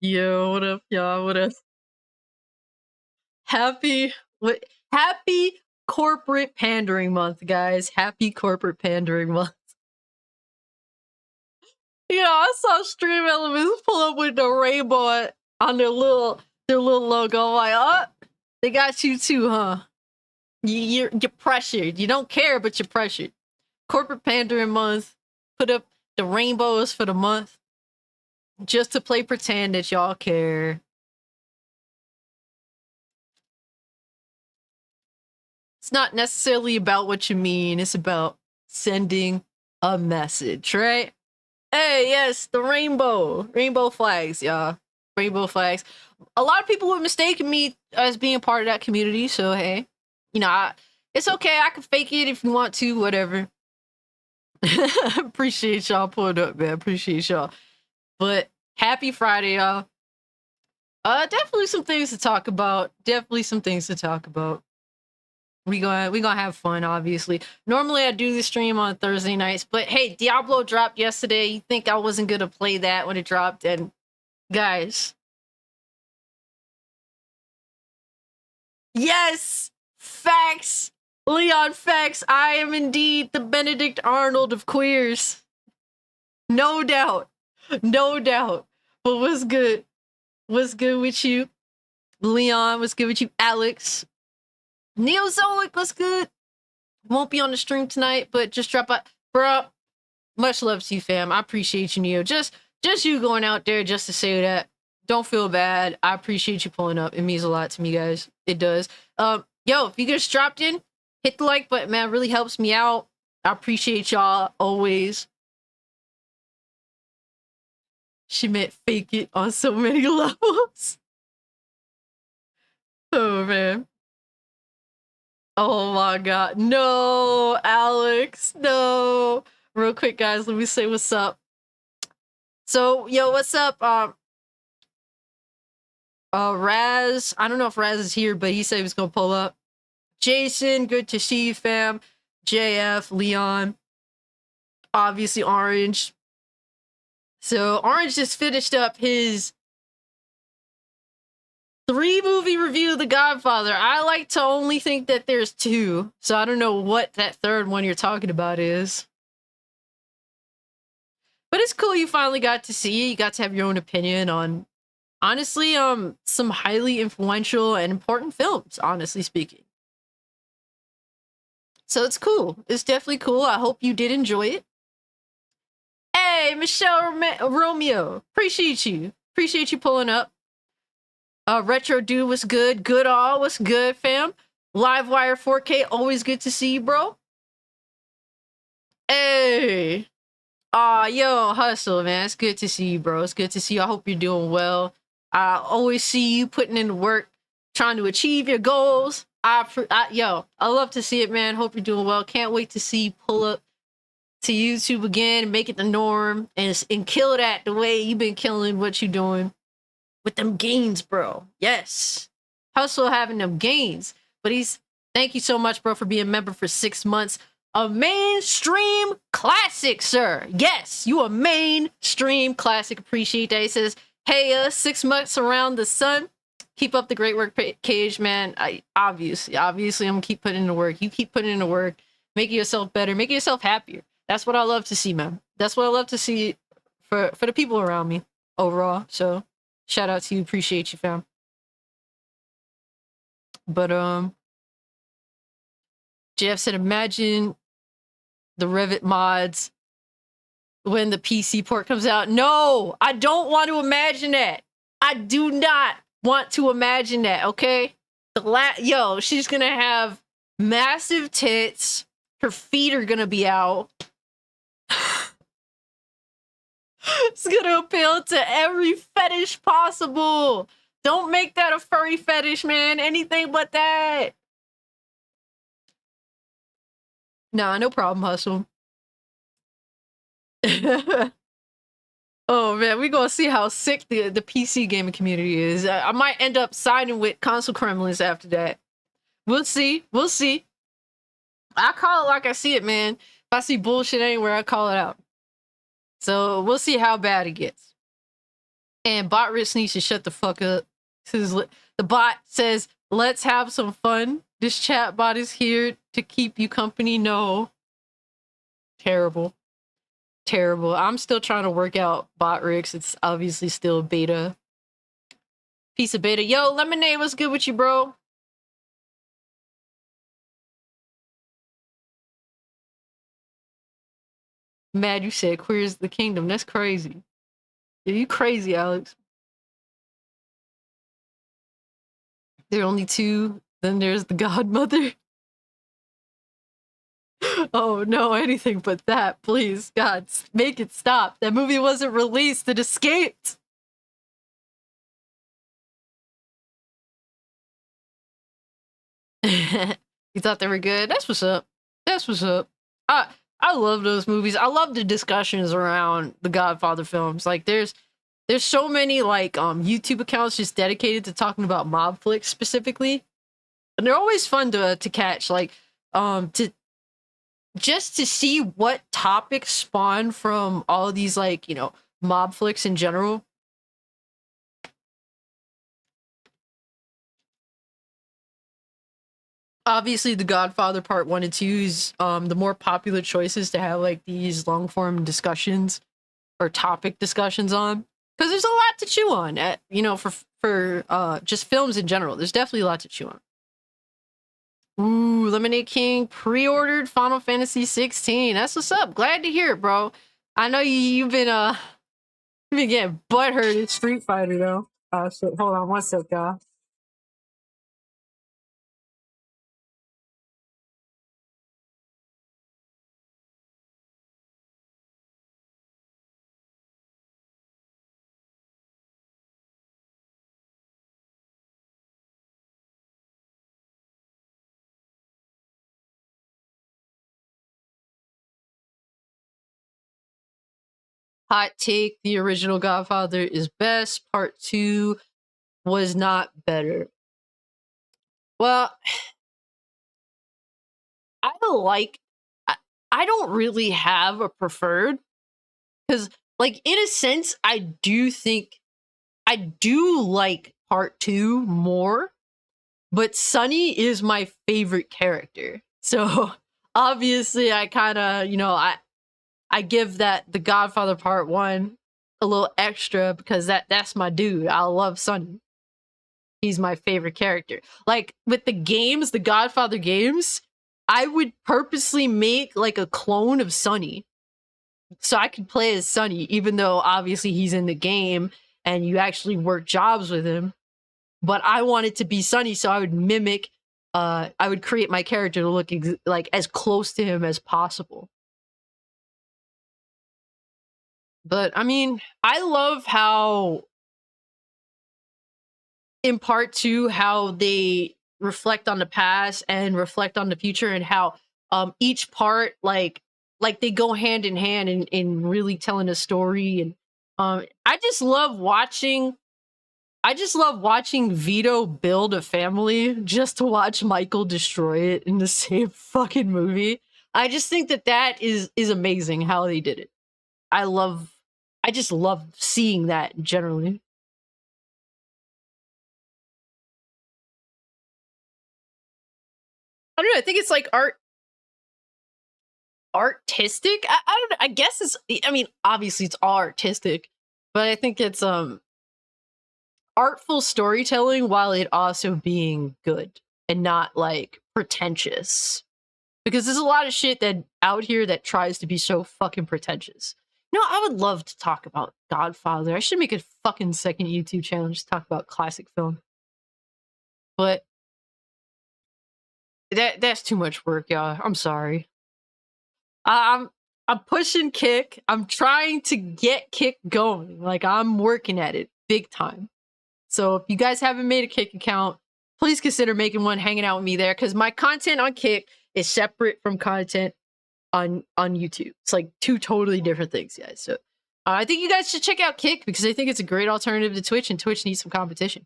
Yo, what up, y'all? What up? Happy, happy corporate pandering month, guys. Happy corporate pandering month. Yeah, I saw Stream Elements pull up with the rainbow on their little logo. I'm like, oh, they got you too, huh? You're pressured. You don't care, but you're pressured. Corporate pandering month. Put up the rainbows for the month just to play pretend that y'all care. It's not necessarily about what you mean. It's about sending a message, right? Hey, yes, the rainbow flags, y'all. Rainbow flags. A lot of people would mistake me as being part of that community. So hey, it's okay. I can fake it if you want to. Whatever. Appreciate y'all pulling up, man. Appreciate y'all. But happy Friday, y'all. Definitely some things to talk about. We gonna have fun, obviously. Normally I do the stream on Thursday nights, but hey, Diablo dropped yesterday. You think I wasn't gonna play that when it dropped? And guys, yes, facts, Leon, facts. I am indeed the Benedict Arnold of queers. No doubt, no doubt. But what's good? What's good with you, Leon? What's good with you, Alex? Neozoic, what's good? Won't be on the stream tonight, but just drop by. Bro, much love to you, fam. I appreciate you, Neo. Just you going out there just to say that. Don't feel bad. I appreciate you pulling up. It means a lot to me, guys. It does. Yo, if you just dropped in, hit the like button, man. It really helps me out. I appreciate y'all always. She meant fake it on so many levels. Oh, man. Oh my god. No, Alex. No. Real quick, guys, let me say what's up. So, yo, what's up? Raz. I don't know if Raz is here, but he said he was gonna pull up. Jason, good to see you, fam. JF, Leon. Obviously, Orange. So, Orange just finished up his 3-movie review of The Godfather. I like to only think that there's 2, so I don't know what that third one you're talking about is. But it's cool you finally got to see it. You got to have your own opinion on, honestly, some highly influential and important films, honestly speaking. So it's cool. It's definitely cool. I hope you did enjoy it. Hey, Michelle Romeo. Appreciate you. Appreciate you pulling up. Retro Dude was good. Good all was good, fam. Livewire 4K, always good to see you, bro. Hey. Yo, Hustle, man. It's good to see you, bro. It's good to see you. I hope you're doing well. I always see you putting in the work, trying to achieve your goals. I love to see it, man. Hope you're doing well. Can't wait to see you pull up to YouTube again and make it the norm and kill that the way you've been killing what you're doing with them gains, bro. Yes. Hustle having them gains. But thank you so much, bro, for being a member for 6 months. A mainstream classic, sir. Yes, you a mainstream classic. Appreciate that. He says, hey, 6 months around the sun. Keep up the great work, Cage, man. Obviously, I'm gonna keep putting in the work. You keep putting in the work, making yourself better, making yourself happier. That's what I love to see, man. That's what I love to see for the people around me overall. So shout out to you. Appreciate you, fam. But Jeff said, imagine the Revit mods when the PC port comes out. No, I don't want to imagine that. I do not want to imagine that, okay? Yo, she's gonna have massive tits. Her feet are gonna be out. It's gonna appeal to every fetish possible. Don't make that a furry fetish, man. Anything but that. Nah, no problem, Hustle. Oh man, we gonna see how sick the PC gaming community is. I might end up siding with console Kremlins after that. We'll see. We'll see. I call it like I see it, man. If I see bullshit anywhere, I call it out. So we'll see how bad it gets. And bot Rich needs to shut the fuck up. The bot says, let's have some fun. This chat bot is here to keep you company. No. Terrible. Terrible. I'm still trying to work out bot Ricks. It's obviously still beta. Piece of beta. Yo, Lemonade, what's good with you, bro? Mad you said Queer's the Kingdom. That's crazy. Yeah, you crazy, Alex. There are only two. Then there's the Godmother. Oh no, anything but that, please. God, make it stop. That movie wasn't released, it escaped. You thought they were good? That's what's up. That's what's up. I love those movies. I love the discussions around the Godfather films. Like there's so many like YouTube accounts just dedicated to talking about mob flicks specifically. And they're always fun to catch, like to just to see what topics spawn from all these like, you know, mob flicks in general. Obviously, The Godfather Part 1 and 2 is the more popular choices to have like these long form discussions or topic discussions on, because there's a lot to chew on. You know, for just films in general, there's definitely a lot to chew on. Ooh, Lemonade King pre-ordered Final Fantasy 16. That's what's up. Glad to hear it, bro. I know you've been getting butthurt at Street Fighter though. Oh shit! Hold on one sec, y'all. Hot take: the original Godfather is best. Part 2 was not better. Well, I like. I don't really have a preferred, because, like, in a sense, I do like Part 2 more, but Sunny is my favorite character. So obviously, I kind of, you know, I give that The Godfather Part 1 a little extra because that's my dude. I love Sunny. He's my favorite character. Like with the games, the Godfather games, I would purposely make like a clone of Sunny so I could play as Sunny, even though obviously he's in the game and you actually work jobs with him. But I wanted to be Sunny, so I would mimic. I would create my character to look like as close to him as possible. But I mean, I love how in Part 2 how they reflect on the past and reflect on the future, and how each part like they go hand in hand in really telling a story. And I just love watching Vito build a family just to watch Michael destroy it in the same fucking movie. I just think that is amazing how they did it. I just love seeing that generally. I don't know. I think it's like artistic. I don't know. I guess it's. I mean, obviously it's all artistic, but I think it's artful storytelling while it also being good and not like pretentious. Because there's a lot of shit that out here that tries to be so fucking pretentious. No, I would love to talk about Godfather. I should make a fucking second YouTube channel just talk about classic film. But that's too much work, y'all. I'm sorry. I'm pushing Kick. I'm trying to get Kick going. Like I'm working at it big time. So if you guys haven't made a Kick account, please consider making one, hanging out with me there, because my content on Kick is separate from content on YouTube. It's like two totally different things, guys. So I think you guys should check out Kick because I think it's a great alternative to Twitch, and Twitch needs some competition.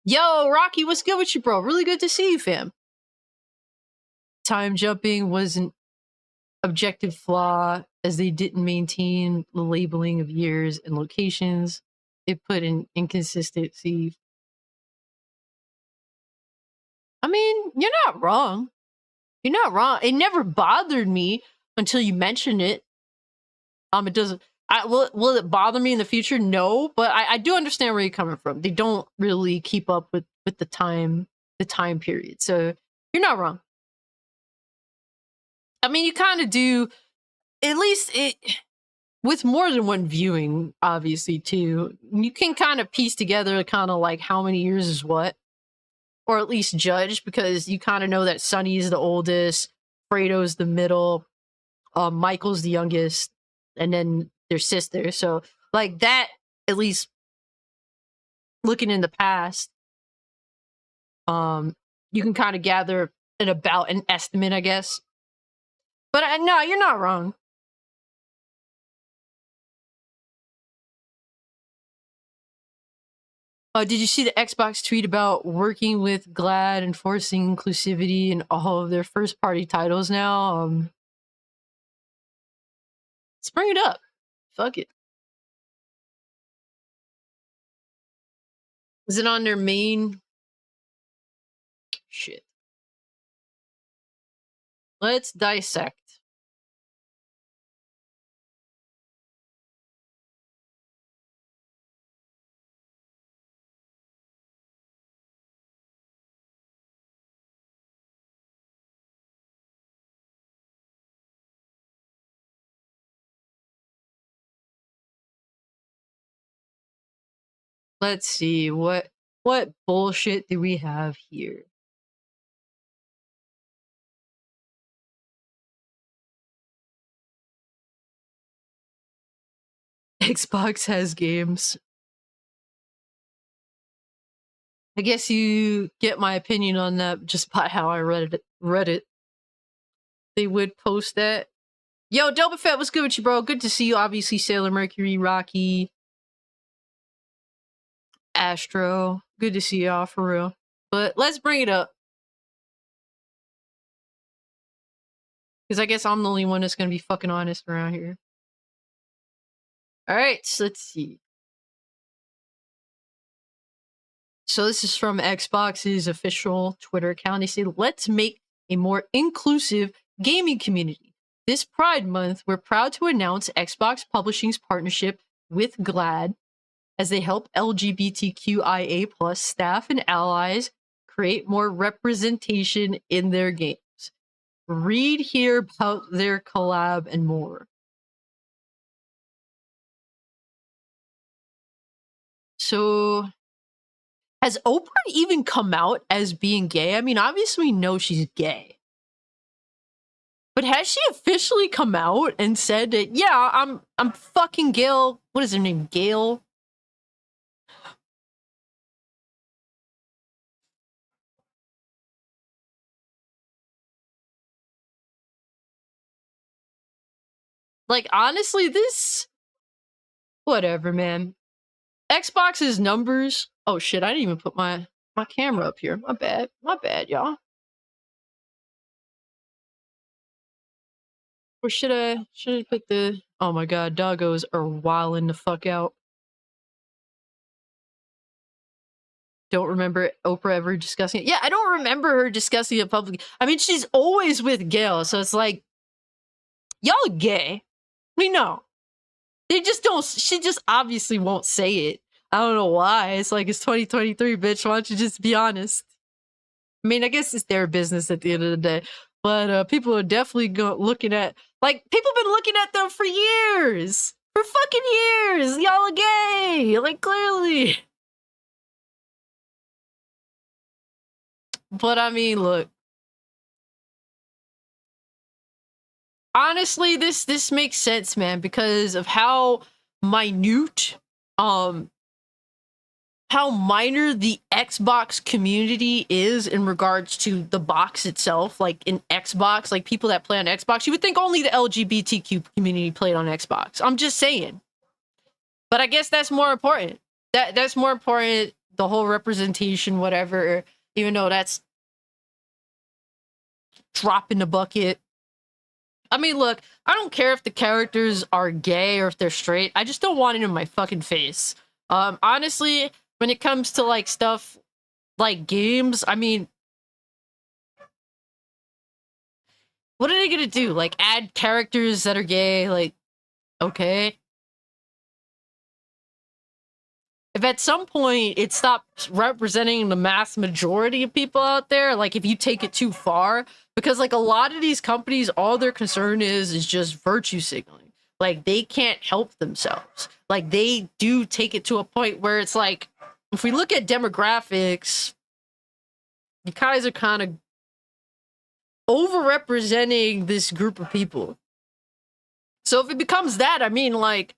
Yo, Rocky, what's good with you, bro? Really good to see you, fam. Time jumping wasn't objective flaw, as they didn't maintain the labeling of years and locations. It put an inconsistency. I mean, you're not wrong. You're not wrong. It never bothered me until you mention it. It doesn't. Will it bother me in the future? No, but I do understand where you're coming from. They don't really keep up with the time period. So you're not wrong. I mean, you kind of do. At least it with more than one viewing, obviously, too. You can kind of piece together kind of like how many years is what, or at least judge, because you kind of know that Sonny is the oldest, Fredo's the middle, Michael's the youngest, and then their sister. So like that, at least looking in the past, you can kind of gather an estimate, I guess. But no, you're not wrong. Did you see the Xbox tweet about working with GLAD and forcing inclusivity in all of their first-party titles now? Let's bring it up. Fuck it. Is it on their main? Shit. Let's dissect. Let's see, what bullshit do we have here? Xbox has games. I guess you get my opinion on that just by how I read it. They would post that. Yo, Delta Fett, what's good with you, bro? Good to see you. Obviously, Sailor Mercury, Rocky, Astro. Good to see y'all, for real. But let's bring it up. Because I guess I'm the only one that's going to be fucking honest around here. Alright, so let's see. So this is from Xbox's official Twitter account. They say, let's make a more inclusive gaming community. This Pride Month, we're proud to announce Xbox Publishing's partnership with GLAD as they help LGBTQIA+ staff and allies create more representation in their games. Read here about their collab and more. So, has Oprah even come out as being gay? I mean, obviously we know she's gay. But has she officially come out and said that, yeah, I'm fucking Gail. What is her name? Gail? Like, honestly, this... Whatever, man. Xbox's numbers... Oh, shit, I didn't even put my camera up here. My bad, y'all. Or should I put the... Oh my god, doggos are wilding the fuck out. Don't remember Oprah ever discussing it. Yeah, I don't remember her discussing it publicly. I mean, she's always with Gail, so it's like, y'all gay. We know. They just don't... She just obviously won't say it. I don't know why. It's like, it's 2023, bitch. Why don't you just be honest? I mean, I guess it's their business at the end of the day. But people are definitely looking at... Like, people been looking at them for years! For fucking years! Y'all are gay! Like, clearly. But, I mean, look. Honestly, this makes sense, man, because of how minute... how minor the Xbox community is in regards to the box itself. Like in Xbox, like people that play on Xbox, you would think only the LGBTQ community played on Xbox. I'm just saying. But I guess that's more important. That's more important, the whole representation, whatever, even though that's drop in the bucket. I mean, look, I don't care if the characters are gay or if they're straight. I just don't want it in my fucking face. Honestly, when it comes to like stuff like games, I mean, what are they gonna do? Like add characters that are gay? Like, okay. If at some point it stops representing the mass majority of people out there, like if you take it too far, because like a lot of these companies, all their concern is just virtue signaling. Like they can't help themselves. Like they do take it to a point where it's like, if we look at demographics, you guys are kind of overrepresenting this group of people. So if it becomes that, I mean, like,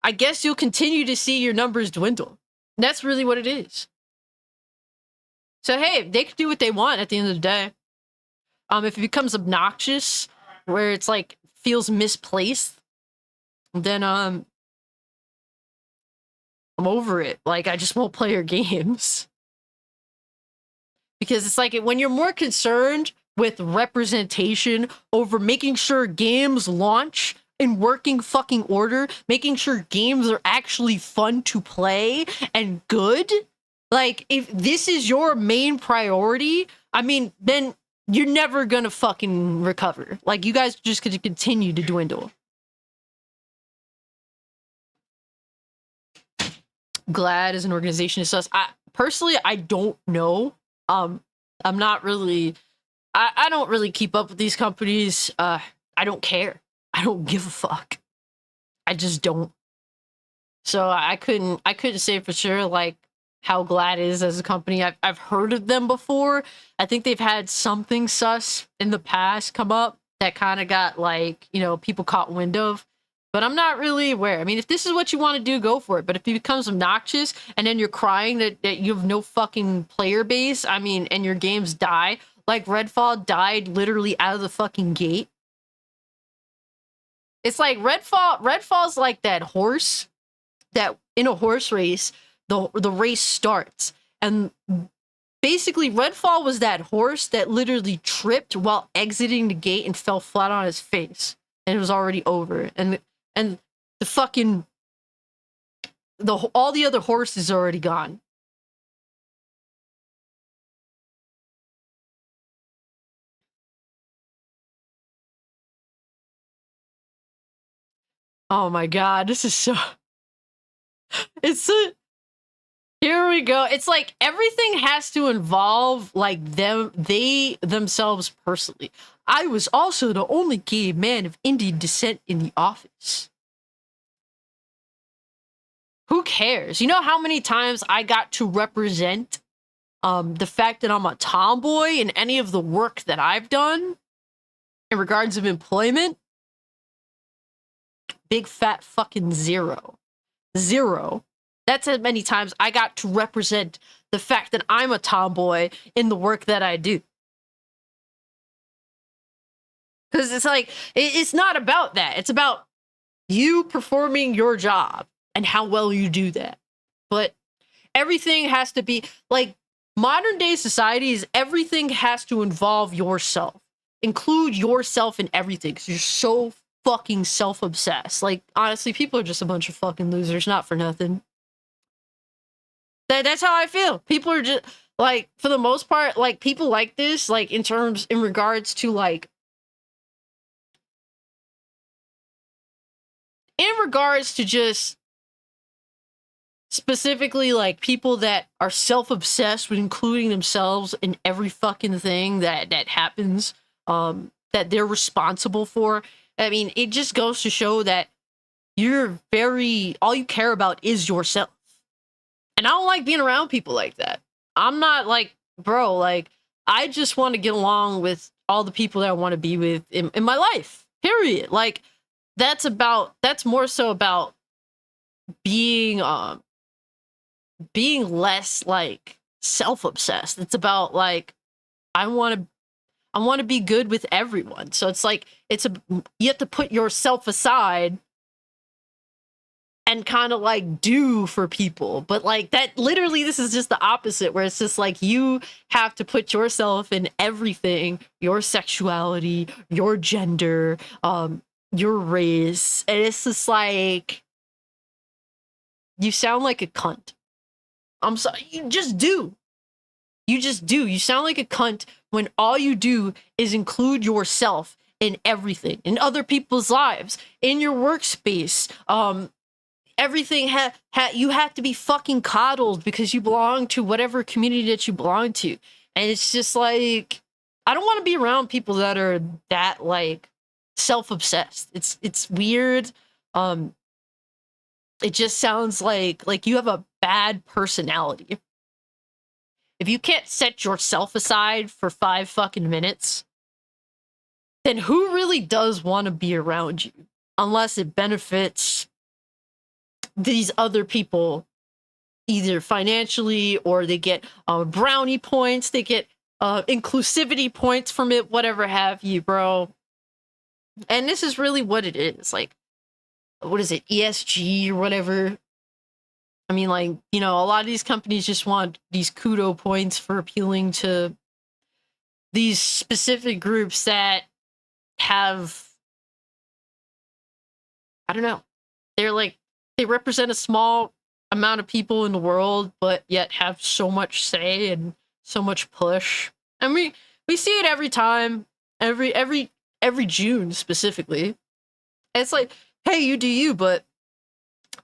I guess you'll continue to see your numbers dwindle. And that's really what it is. So hey, they can do what they want at the end of the day. If it becomes obnoxious, where it's like feels misplaced, then I'm over it. Like I just won't play your games. Because it's like when you're more concerned with representation over making sure games launch in working fucking order, making sure games are actually fun to play and good. Like, if this is your main priority, I mean, then you're never gonna fucking recover. Like, you guys are just gonna continue to dwindle. Glad as an organization is sus. Personally, I don't know. I'm not really... I don't really keep up with these companies. I don't care. I don't give a fuck. I just don't. So I couldn't say for sure like how Glad is as a company. I've heard of them before. I think they've had something sus in the past come up that kind of got like, you know, people caught wind of. But I'm not really aware. I mean, if this is what you want to do, go for it. But if it becomes obnoxious and then you're crying that you have no fucking player base, I mean, and your games die, like Redfall died literally out of the fucking gate. It's like Redfall's like that horse that in a horse race, the race starts. And basically Redfall was that horse that literally tripped while exiting the gate and fell flat on his face. And it was already over. And the fucking all the other horses are already gone. Oh my god, this is so... Here we go. It's like everything has to involve like they themselves personally. I was also the only gay man of Indian descent in the office. Who cares? You know how many times I got to represent the fact that I'm a tomboy in any of the work that I've done in regards of employment? Big fat fucking zero. Zero. That's as many times I got to represent the fact that I'm a tomboy in the work that I do. Because it's like, it's not about that. It's about you performing your job and how well you do that. But everything has to be, like, modern day societies, everything has to involve yourself. Include yourself in everything, because you're so fucking self-obsessed. Like, honestly, people are just a bunch of fucking losers, not for nothing. That's how I feel. People are just, like, for the most part, like, people like this, like, in regards to, like, in regards to just specifically, like, people that are self-obsessed with including themselves in every fucking thing that happens, that they're responsible for. I mean, it just goes to show that all you care about is yourself. And I don't like being around people like that. I'm not like, bro, like, I just want to get along with all the people that I want to be with in my life, period. Like, that's more so about being less, like, self-obsessed. It's about, like, I want to be good with everyone. So it's like, you have to put yourself aside and kind of like do for people. But like that, literally, this is just the opposite, where it's just like you have to put yourself in everything, your sexuality, your gender, your race. And it's just like, you sound like a cunt. I'm sorry, you just do. You just do. You sound like a cunt when all you do is include yourself in everything, in other people's lives, in your workspace. Everything you have to be fucking coddled because you belong to whatever community that you belong to. And it's just like, I don't want to be around people that are that like self-obsessed. It's weird. It just sounds like you have a bad personality. If you can't set yourself aside for 5 fucking minutes, then who really does want to be around you? Unless it benefits these other people, either financially, or they get brownie points, they get inclusivity points from it, whatever have you, bro. And this is really what it is. Like, what is it, ESG or whatever? I mean, like, you know, a lot of these companies just want these kudo points for appealing to these specific groups that have, I don't know, they're like, they represent a small amount of people in the world, but yet have so much say and so much push. And we see it every time, every June specifically. It's like, hey, you do you, but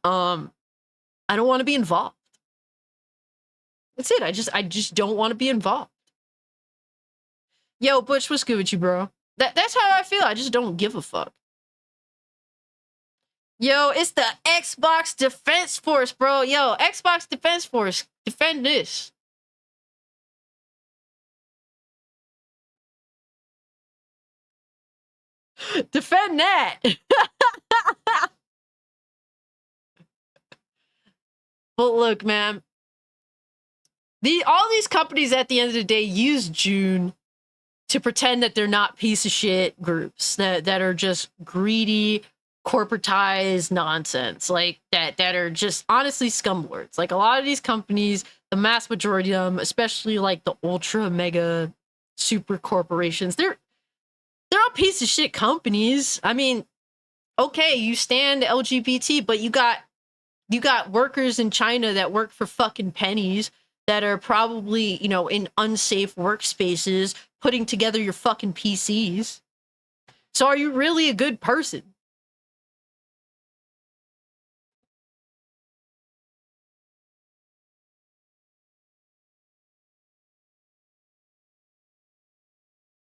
I don't want to be involved. That's it. I just don't want to be involved. Yo, Butch, what's good with you, bro? That's how I feel. I just don't give a fuck. Yo, it's the Xbox Defense Force, bro. Yo, Xbox Defense Force, defend this. Defend that. But look, man, all these companies at the end of the day use June to pretend that they're not piece of shit groups that are just greedy, corporatized nonsense, like that are just honestly scumlords. Like a lot of these companies, the mass majority of them, especially like the ultra mega super corporations, they're all piece of shit companies. I mean, okay, you stand LGBT, but you got workers in China that work for fucking pennies that are probably, you know, in unsafe workspaces putting together your fucking PCs. So are you really a good person?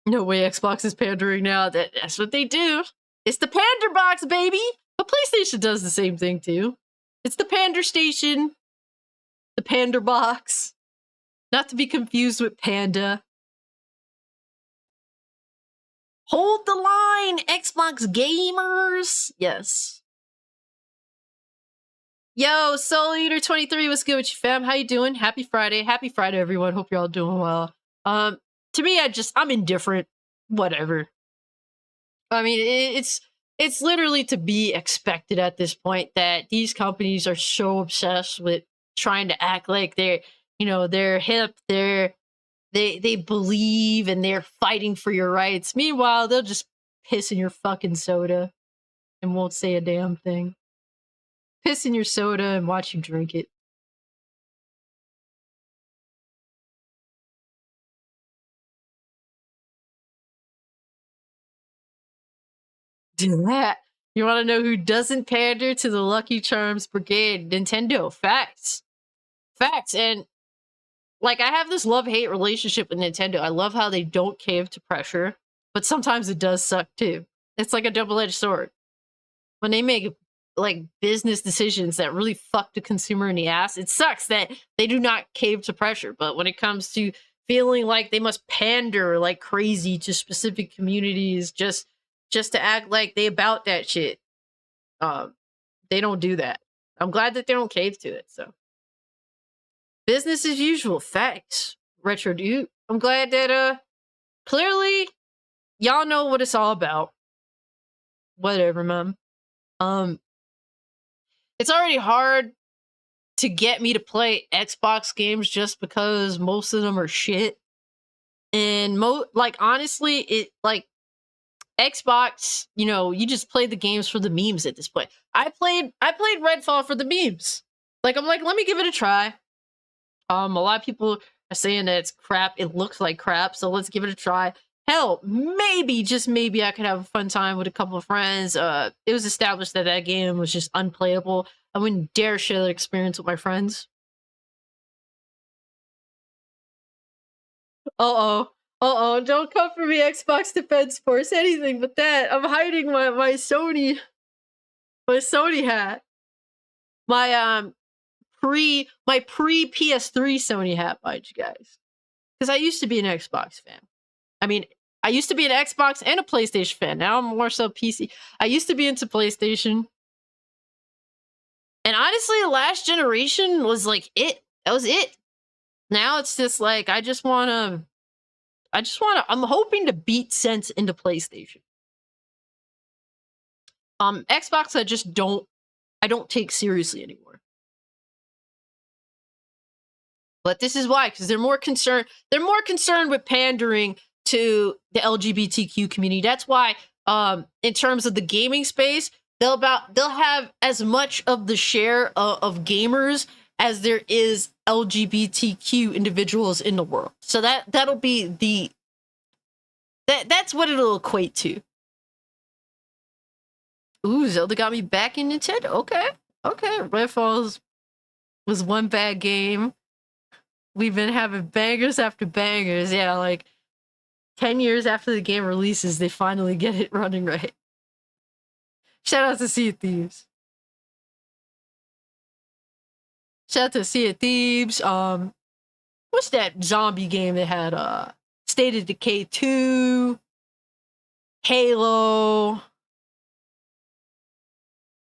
No way Xbox is pandering now. That's what they do. It's the pander box, baby. But PlayStation does the same thing too. It's the pander station. The pander box. Not to be confused with panda. Hold the line, Xbox gamers. Yes. Yo, Soul Eater 23, what's good with you, fam? How you doing? Happy Friday. Happy Friday, everyone. Hope you're all doing well. To me, I'm indifferent. Whatever. I mean, it's literally to be expected at this point that these companies are so obsessed with trying to act like they're hip, they believe and they're fighting for your rights. Meanwhile, they'll just piss in your fucking soda and won't say a damn thing. Piss in your soda and watch you drink it. Do that. You want to know who doesn't pander to the Lucky Charms Brigade? Nintendo. Facts. Facts. And like, I have this love-hate relationship with Nintendo. I love how they don't cave to pressure, but sometimes it does suck too. It's like a double-edged sword. When they make like business decisions that really fuck the consumer in the ass, it sucks that they do not cave to pressure. But when it comes to feeling like they must pander like crazy to specific communities just to act like they about that shit, they don't do that. I'm glad that they don't cave to it. So business as usual. Facts. Retro dude. I'm glad that clearly y'all know what it's all about. Whatever, man. it's already hard to get me to play Xbox games just because most of them are shit. And like honestly, it like Xbox, you know, you just play the games for the memes at this point. I played Redfall for the memes. Like I'm like, let me give it a try. A lot of people are saying that it's crap. It looks like crap, so let's give it a try. Hell, maybe, just maybe, I could have a fun time with a couple of friends. It was established that that game was just unplayable. I wouldn't dare share that experience with my friends. Uh-oh. Uh-oh, don't come for me, Xbox Defense Force, anything but that. I'm hiding my Sony hat. My pre PS3 Sony hat, mind you guys. Because I used to be an Xbox fan. I mean, I used to be an Xbox and a PlayStation fan. Now I'm more so PC. I used to be into PlayStation. And honestly, the last generation was like it. That was it. Now it's just like I'm hoping to beat sense into PlayStation. Xbox I don't take seriously anymore. But this is why, because they're more concerned with pandering to the LGBTQ community. That's why, in terms of the gaming space, they'll have as much of the share of gamers as there is LGBTQ individuals in the world. So that'll be that's what it'll equate to. Ooh, Zelda got me back in Nintendo. Okay. Redfall was one bad game. We've been having bangers after bangers. Yeah, like 10 years after the game releases, they finally get it running right. Shout out to Sea of Thieves. Shout out to Sea of Thieves. What's that zombie game that had State of Decay 2, Halo?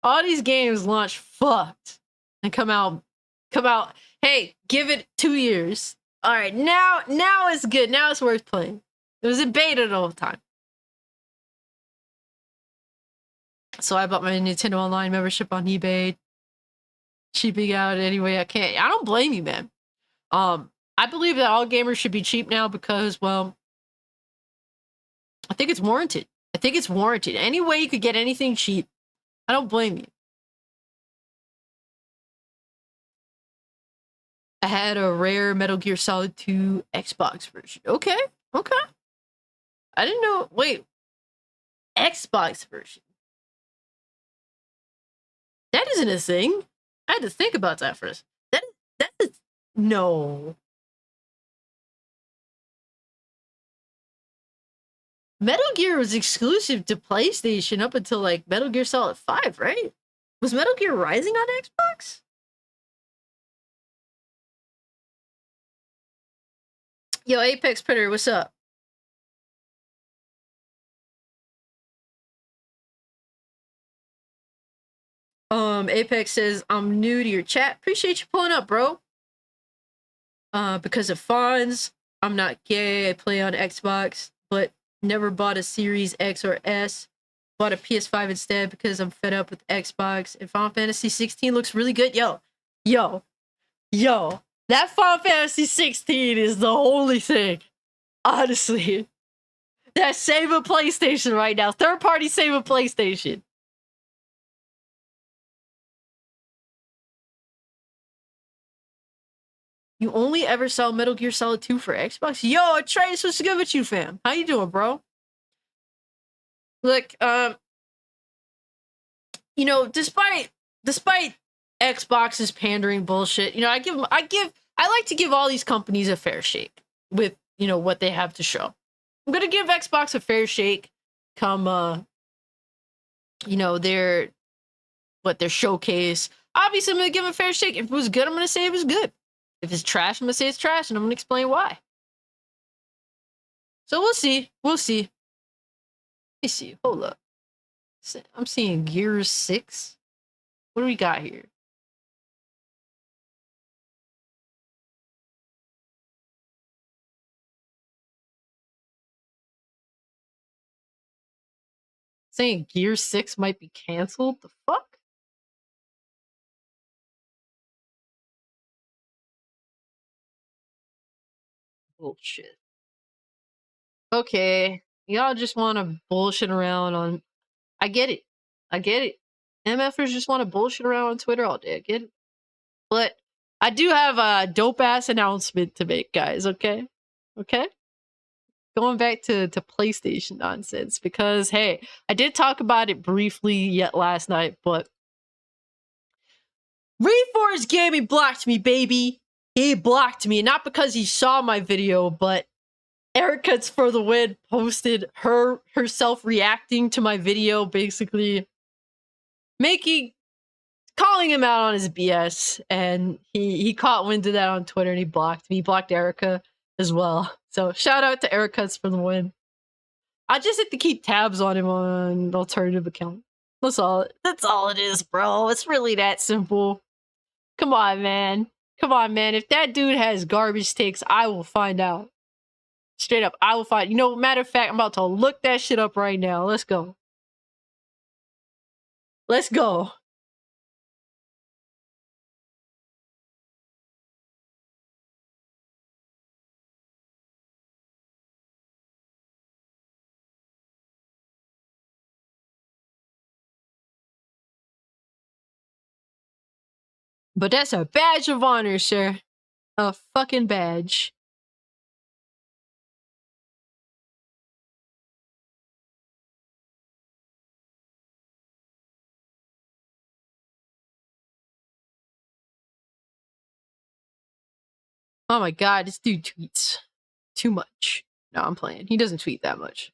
All these games launch fucked and come out. Hey, give it 2 years. All right, now it's good. Now it's worth playing. It was in beta the whole time. So I bought my Nintendo Online membership on eBay, cheaping out any way I can. I don't blame you, man. I believe that all gamers should be cheap now because, well, I think it's warranted. Any way you could get anything cheap, I don't blame you. I had a rare Metal Gear Solid 2 Xbox version. Okay. I didn't know. Wait, Xbox version. That isn't a thing. I had to think about that first. That's no. Metal Gear was exclusive to PlayStation up until like Metal Gear Solid 5, right? Was Metal Gear Rising on Xbox? Yo, Apex Predator, what's up? Apex says, I'm new to your chat. Appreciate you pulling up, bro. Because of funds, I'm not gay. I play on Xbox, but never bought a Series X or S. Bought a PS5 instead because I'm fed up with Xbox. And Final Fantasy 16 looks really good. Yo. That Final Fantasy 16 is the only thing. Honestly. That's saving PlayStation right now. Third party saving PlayStation. You only ever saw Metal Gear Solid 2 for Xbox? Yo, Trace, what's good with you, fam? How you doing, bro? Look, you know, despite Xbox's pandering bullshit, you know, I like to give all these companies a fair shake with, you know, what they have to show. I'm gonna give Xbox a fair shake come you know, their showcase. Obviously, I'm gonna give them a fair shake. If it was good, I'm gonna say it was good. If it's trash, I'm gonna say it's trash, and I'm gonna explain why. So we'll see. Let me see. Hold up. I'm seeing Gears 6. What do we got here? Saying Gears 6 might be canceled? The fuck? Bullshit. Okay, y'all just want to bullshit around on. I get it. I get it. MFers just want to bullshit around on Twitter all day. I get it. But I do have a dope ass announcement to make, guys. Okay, okay. Going back to PlayStation nonsense because hey, I did talk about it briefly yet last night, but Reforged Gaming blocked me, baby. He blocked me, not because he saw my video, but Erica's for the win posted herself reacting to my video, basically calling him out on his BS, and he caught wind of that on Twitter and he blocked me. He blocked Erica as well. So shout out to Erica's for the win. I just have to keep tabs on him on an alternative account. That's all it is, bro. It's really that simple. Come on, man. Come on, man. If that dude has garbage takes, I will find out. Straight up, I will find. You know, matter of fact, I'm about to look that shit up right now. Let's go. Let's go. But that's a badge of honor, sir. A fucking badge. Oh my god, this dude tweets too much. No, I'm playing. He doesn't tweet that much.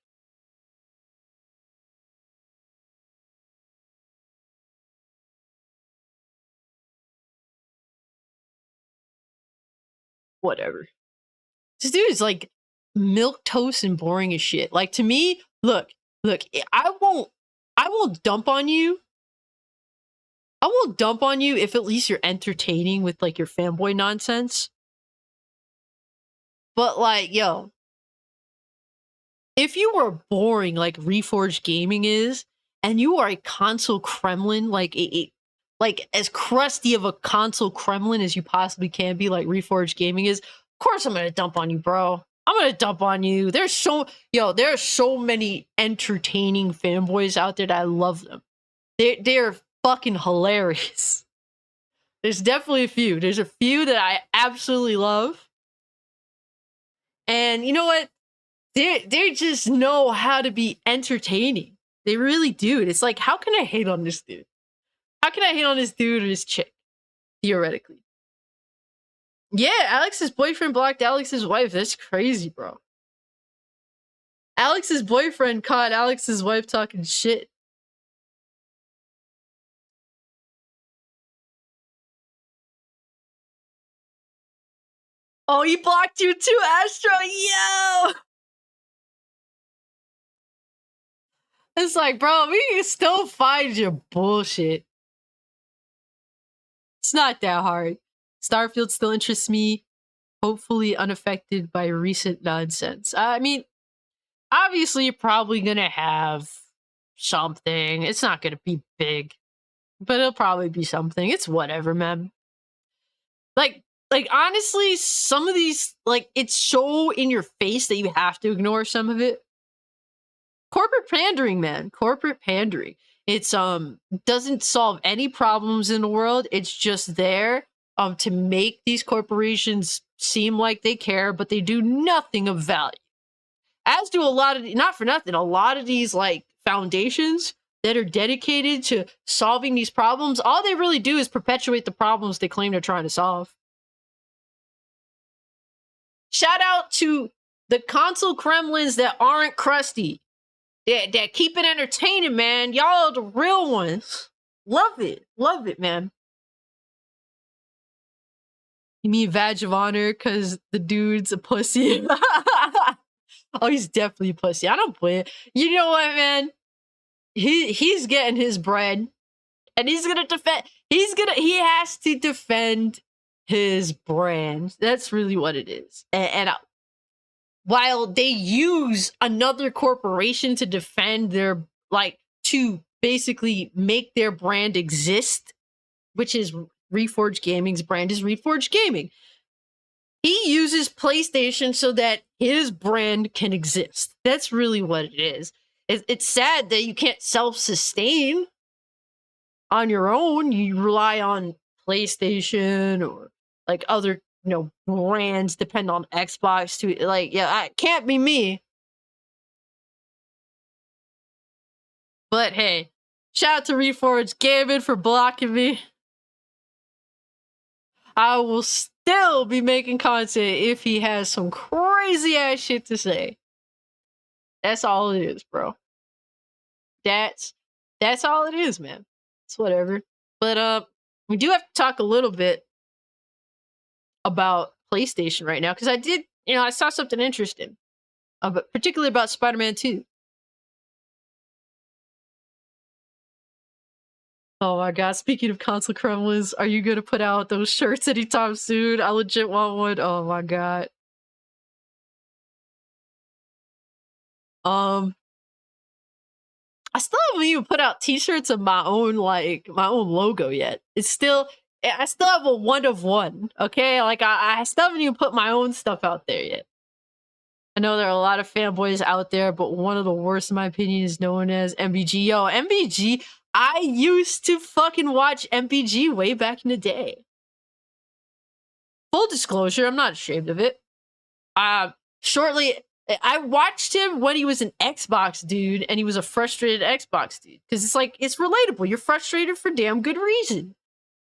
Whatever. This dude is like milk toast and boring as shit. Like to me, look, I won't dump on you. I won't dump on you if at least you're entertaining with like your fanboy nonsense. But like, yo, if you were boring like Reforged Gaming is, and you are a console Kremlin, like like as crusty of a console Kremlin as you possibly can be, like Reforged Gaming is, of course I'm gonna dump on you, bro. I'm gonna dump on you. There are so many entertaining fanboys out there that I love them. They're fucking hilarious. There's definitely a few. There's a few that I absolutely love. And you know what? They just know how to be entertaining. They really do. It's like, how can I hate on this dude? How can I hate on this dude or this chick? Theoretically. Yeah, Alex's boyfriend blocked Alex's wife. That's crazy, bro. Alex's boyfriend caught Alex's wife talking shit. Oh, he blocked you too, Astro. Yo! It's like, bro, we can still find your bullshit. It's not that hard. Starfield still interests me, hopefully unaffected by recent nonsense. I mean, obviously you're probably gonna have something. It's not gonna be big, but it'll probably be something. It's whatever, man. Like honestly, some of these, like, it's so in your face that you have to ignore some of it. Corporate pandering, man. Corporate pandering. It's doesn't solve any problems in the world. It's just there to make these corporations seem like they care, but they do nothing of value. As do a lot of, not for nothing, a lot of these like foundations that are dedicated to solving these problems, all they really do is perpetuate the problems they claim they're trying to solve. Shout out to the console Kremlins that aren't crusty. That keep it entertaining, man. Y'all are the real ones. Love it, man. You mean badge of honor because the dude's a pussy? Oh, he's definitely a pussy. I don't play it. You know what, man? He's getting his bread, and he's gonna defend. He has to defend his brand. That's really what it is. And while they use another corporation to defend their, like, to basically make their brand exist, which is Reforged Gaming's brand is Reforged Gaming. He uses PlayStation so that his brand can exist. That's really what it is. It's sad that you can't self-sustain on your own. You rely on PlayStation or like other, brands depend on Xbox to like, yeah, it can't be me. But hey, shout out to Reforged Gaming for blocking me. I will still be making content if he has some crazy ass shit to say. That's all it is, bro. That's all it is, man. It's whatever. But we do have to talk a little bit about PlayStation right now because I did, I saw something interesting, particularly about Spider-Man 2. Oh my god, speaking of console crumblers, are you gonna put out those shirts anytime soon? I legit want one. Oh my god. I still haven't even put out t-shirts of my own logo yet. I still have a one of one, okay? Like I still haven't even put my own stuff out there yet. I know there are a lot of fanboys out there, but one of the worst in my opinion is known as MBG. Yo, MBG, I used to fucking watch MBG way back in the day. Full disclosure, I'm not ashamed of it. I watched him when he was an Xbox dude, and he was a frustrated Xbox dude. Because it's relatable. You're frustrated for damn good reason.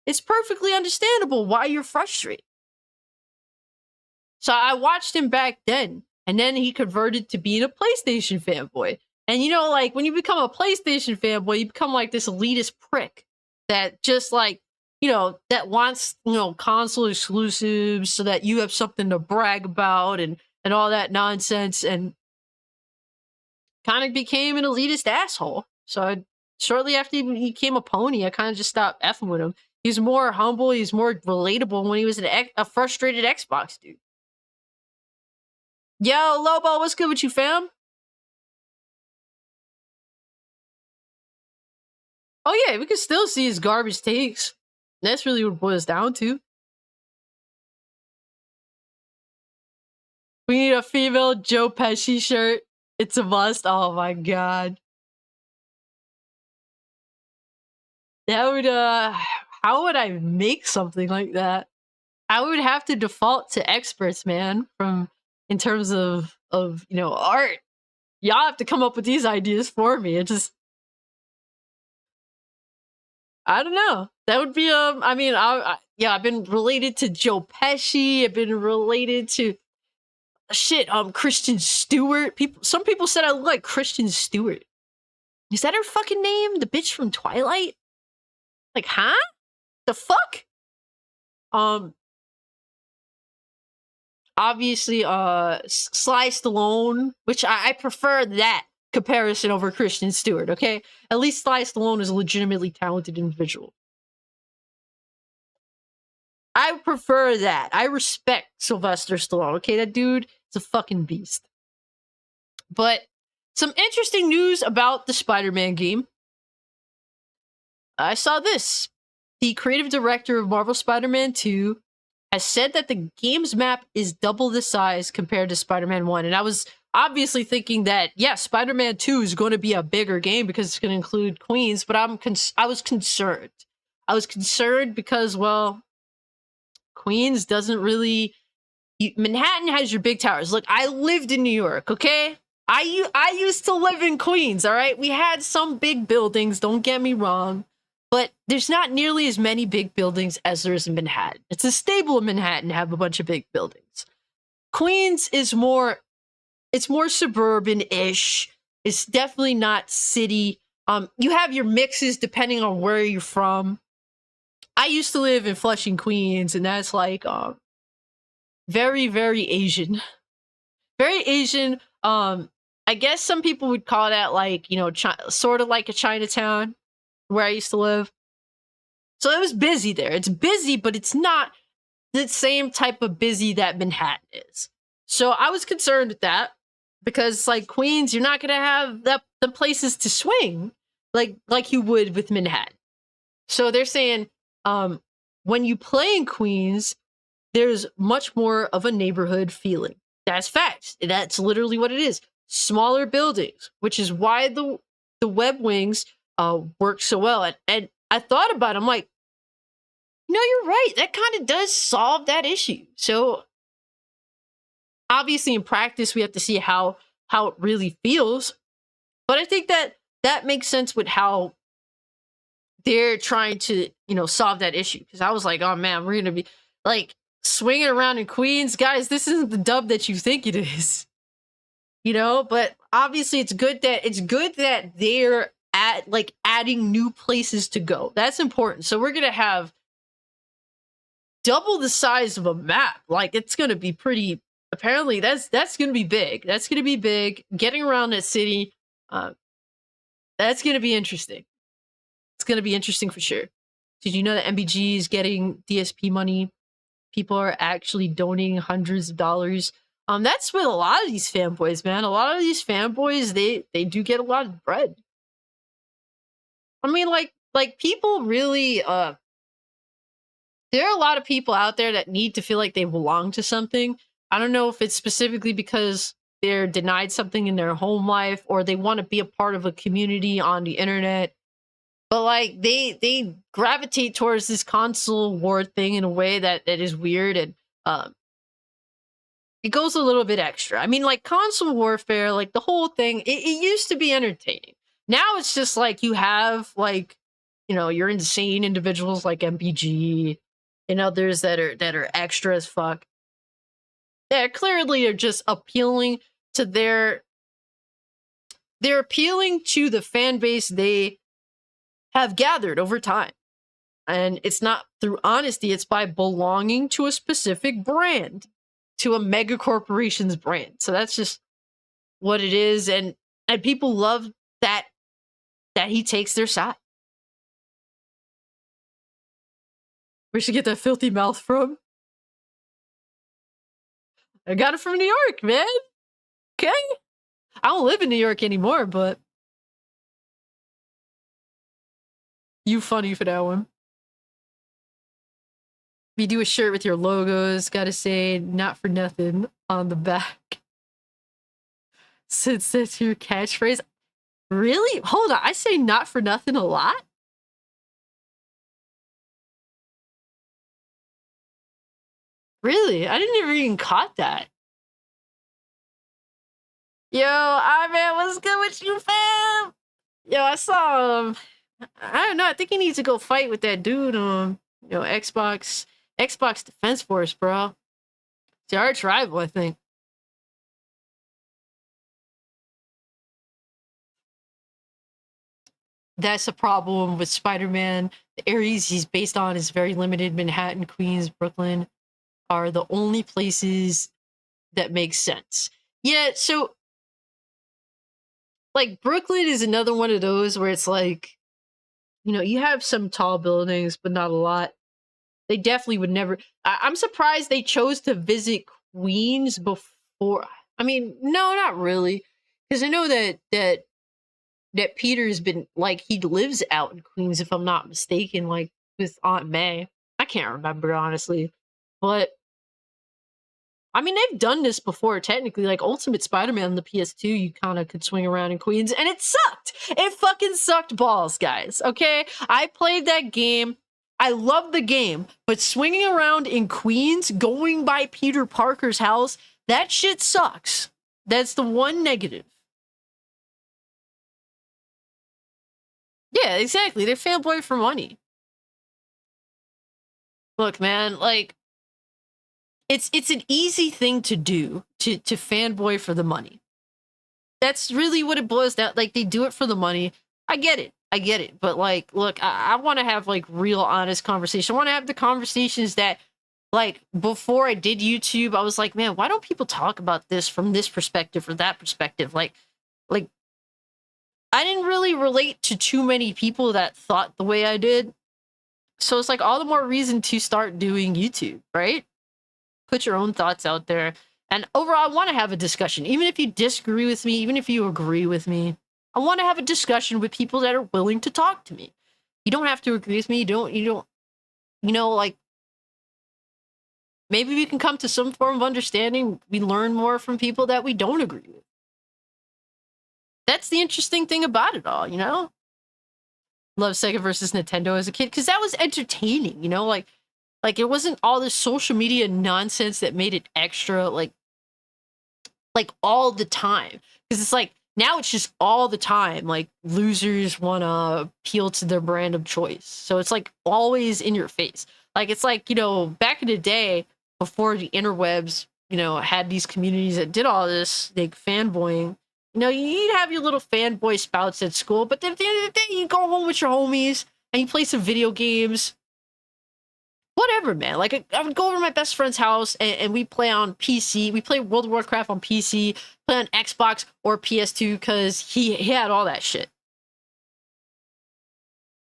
It's perfectly understandable why you're frustrated. So I watched him back then, and then he converted to being a PlayStation fanboy. And when you become a PlayStation fanboy, you become like this elitist prick that just that wants, console exclusives so that you have something to brag about and all that nonsense, and kind of became an elitist asshole. So shortly after he became a pony, I kind of just stopped effing with him. He's more humble, he's more relatable when he was a frustrated Xbox dude. Yo, Lobo, what's good with you, fam? Oh yeah, we can still see his garbage takes. That's really what it boils down to. We need a female Joe Pesci shirt. It's a must. Oh my god. That would how would I make something like that? I would have to default to experts, man, in terms of art. Y'all have to come up with these ideas for me. I don't know. That would be I mean, I've been related to Joe Pesci. I've been related to Kristen Stewart. Some people said I look like Kristen Stewart. Is that her fucking name? The bitch from Twilight? Like, huh? The fuck? Obviously, Sly Stallone, which I prefer that comparison over Kristen Stewart, okay? At least Sly Stallone is a legitimately talented individual. I prefer that. I respect Sylvester Stallone, okay? That dude is a fucking beast. But some interesting news about the Spider-Man game. I saw this. The creative director of Marvel Spider-Man 2 has said that the game's map is double the size compared to Spider-Man 1. And I was obviously thinking that, yeah, Spider-Man 2 is going to be a bigger game because it's going to include Queens, but I was concerned. I was concerned because, well, Queens doesn't really... Manhattan has your big towers. Look, I lived in New York, okay? I used to live in Queens, all right? We had some big buildings, don't get me wrong. But there's not nearly as many big buildings as there is in Manhattan. It's a staple in Manhattan to have a bunch of big buildings. Queens is more suburban-ish. It's definitely not city. You have your mixes depending on where you're from. I used to live in Flushing, Queens, and that's like very, very Asian. Very Asian. I guess some people would call that like, sort of like a Chinatown where I used to live. So it was busy there. It's busy, but it's not the same type of busy that Manhattan is. So I was concerned with that because like Queens, you're not going to have the places to swing like you would with Manhattan. So they're saying when you play in Queens, there's much more of a neighborhood feeling. That's facts. That's literally what it is. Smaller buildings, which is why the web wings work so well. And I thought about it, I'm like, no, you're right. That kind of does solve that issue. So obviously in practice we have to see how it really feels. But I think that makes sense with how they're trying to, solve that issue. Because I was like, oh man, we're gonna be like swinging around in Queens, guys. This isn't the dub that you think it is, But obviously, it's good that they're adding new places to go. That's important. So we're gonna have double the size of a map. Like it's gonna be pretty. Apparently, that's gonna be big. That's gonna be big. Getting around that city, that's gonna be interesting. It's going to be interesting for sure. Did you know that MBG is getting DSP money? People are actually donating hundreds of dollars. That's with a lot of these fanboys, man. A lot of these fanboys, they do get a lot of bread. I mean, like people really, there are a lot of people out there that need to feel like they belong to something. I don't know if it's specifically because they're denied something in their home life or they want to be a part of a community on the internet. But like they gravitate towards this console war thing in a way that is weird, and it goes a little bit extra. I mean, like console warfare, like the whole thing, it used to be entertaining. Now it's just like you have like, you're insane individuals like MPG and others that are extra as fuck. They clearly are just appealing to they're appealing to the fan base they have gathered over time. And it's not through honesty, it's by belonging to a specific brand, to a mega corporation's brand. So that's just what it is. And people love that he takes their side. Where should get that filthy mouth from? I got it from New York, man. Okay. I don't live in New York anymore, but you funny for that one. You do a shirt with your logos, gotta say not for nothing on the back. Since that's your catchphrase. Really? Hold on, I say not for nothing a lot? Really? I didn't even caught that. Yo, I man, what's good with you, fam? Yo, I saw I don't know, I think he needs to go fight with that dude on Xbox Defense Force, bro. It's our arch rival, I think. That's a problem with Spider-Man. The areas he's based on is very limited. Manhattan, Queens, Brooklyn are the only places that make sense. Yeah, so like Brooklyn is another one of those where it's like, you have some tall buildings, but not a lot. They definitely would never. I'm surprised they chose to visit Queens before. I mean, no, not really, because I know that Peter's been like he lives out in Queens, if I'm not mistaken, like with Aunt May. I can't remember honestly, but I mean they've done this before. Technically, like Ultimate Spider-Man on the PS2, you kind of could swing around in Queens, and it sucked. It fucking sucked balls, guys. Okay, I played that game. I love the game, but swinging around in Queens, going by Peter Parker's house, that shit sucks. That's the one negative. Yeah, exactly. They're fanboy for money. Look, man, like it's an easy thing to do to fanboy for the money. That's really what it boils down. Like they do it for the money. I get it. But like, look, I want to have like real honest conversation. I want to have the conversations that like before I did YouTube, I was like, man, why don't people talk about this from this perspective or that perspective? Like I didn't really relate to too many people that thought the way I did. So it's like all the more reason to start doing YouTube, right? Put your own thoughts out there. And overall, I want to have a discussion. Even if you disagree with me, even if you agree with me, I want to have a discussion with people that are willing to talk to me. You don't have to agree with me. You don't, like, maybe we can come to some form of understanding. We learn more from people that we don't agree with. That's the interesting thing about it all, you know? Love Sega versus Nintendo as a kid, because that was entertaining, you know? Like it wasn't all this social media nonsense that made it extra, like all the time. Because it's like, now it's just all the time. Like, losers want to appeal to their brand of choice. So it's like always in your face. Like, it's like, you know, back in the day, before the interwebs, you know, had these communities that did all this, like fanboying. You know, you'd have your little fanboy spouts at school, but then at the end of the day, you go home with your homies and you play some video games. Whatever, man. Like, I would go over to my best friend's house and we play on PC. We play World of Warcraft on PC, play on Xbox or PS2 because he had all that shit.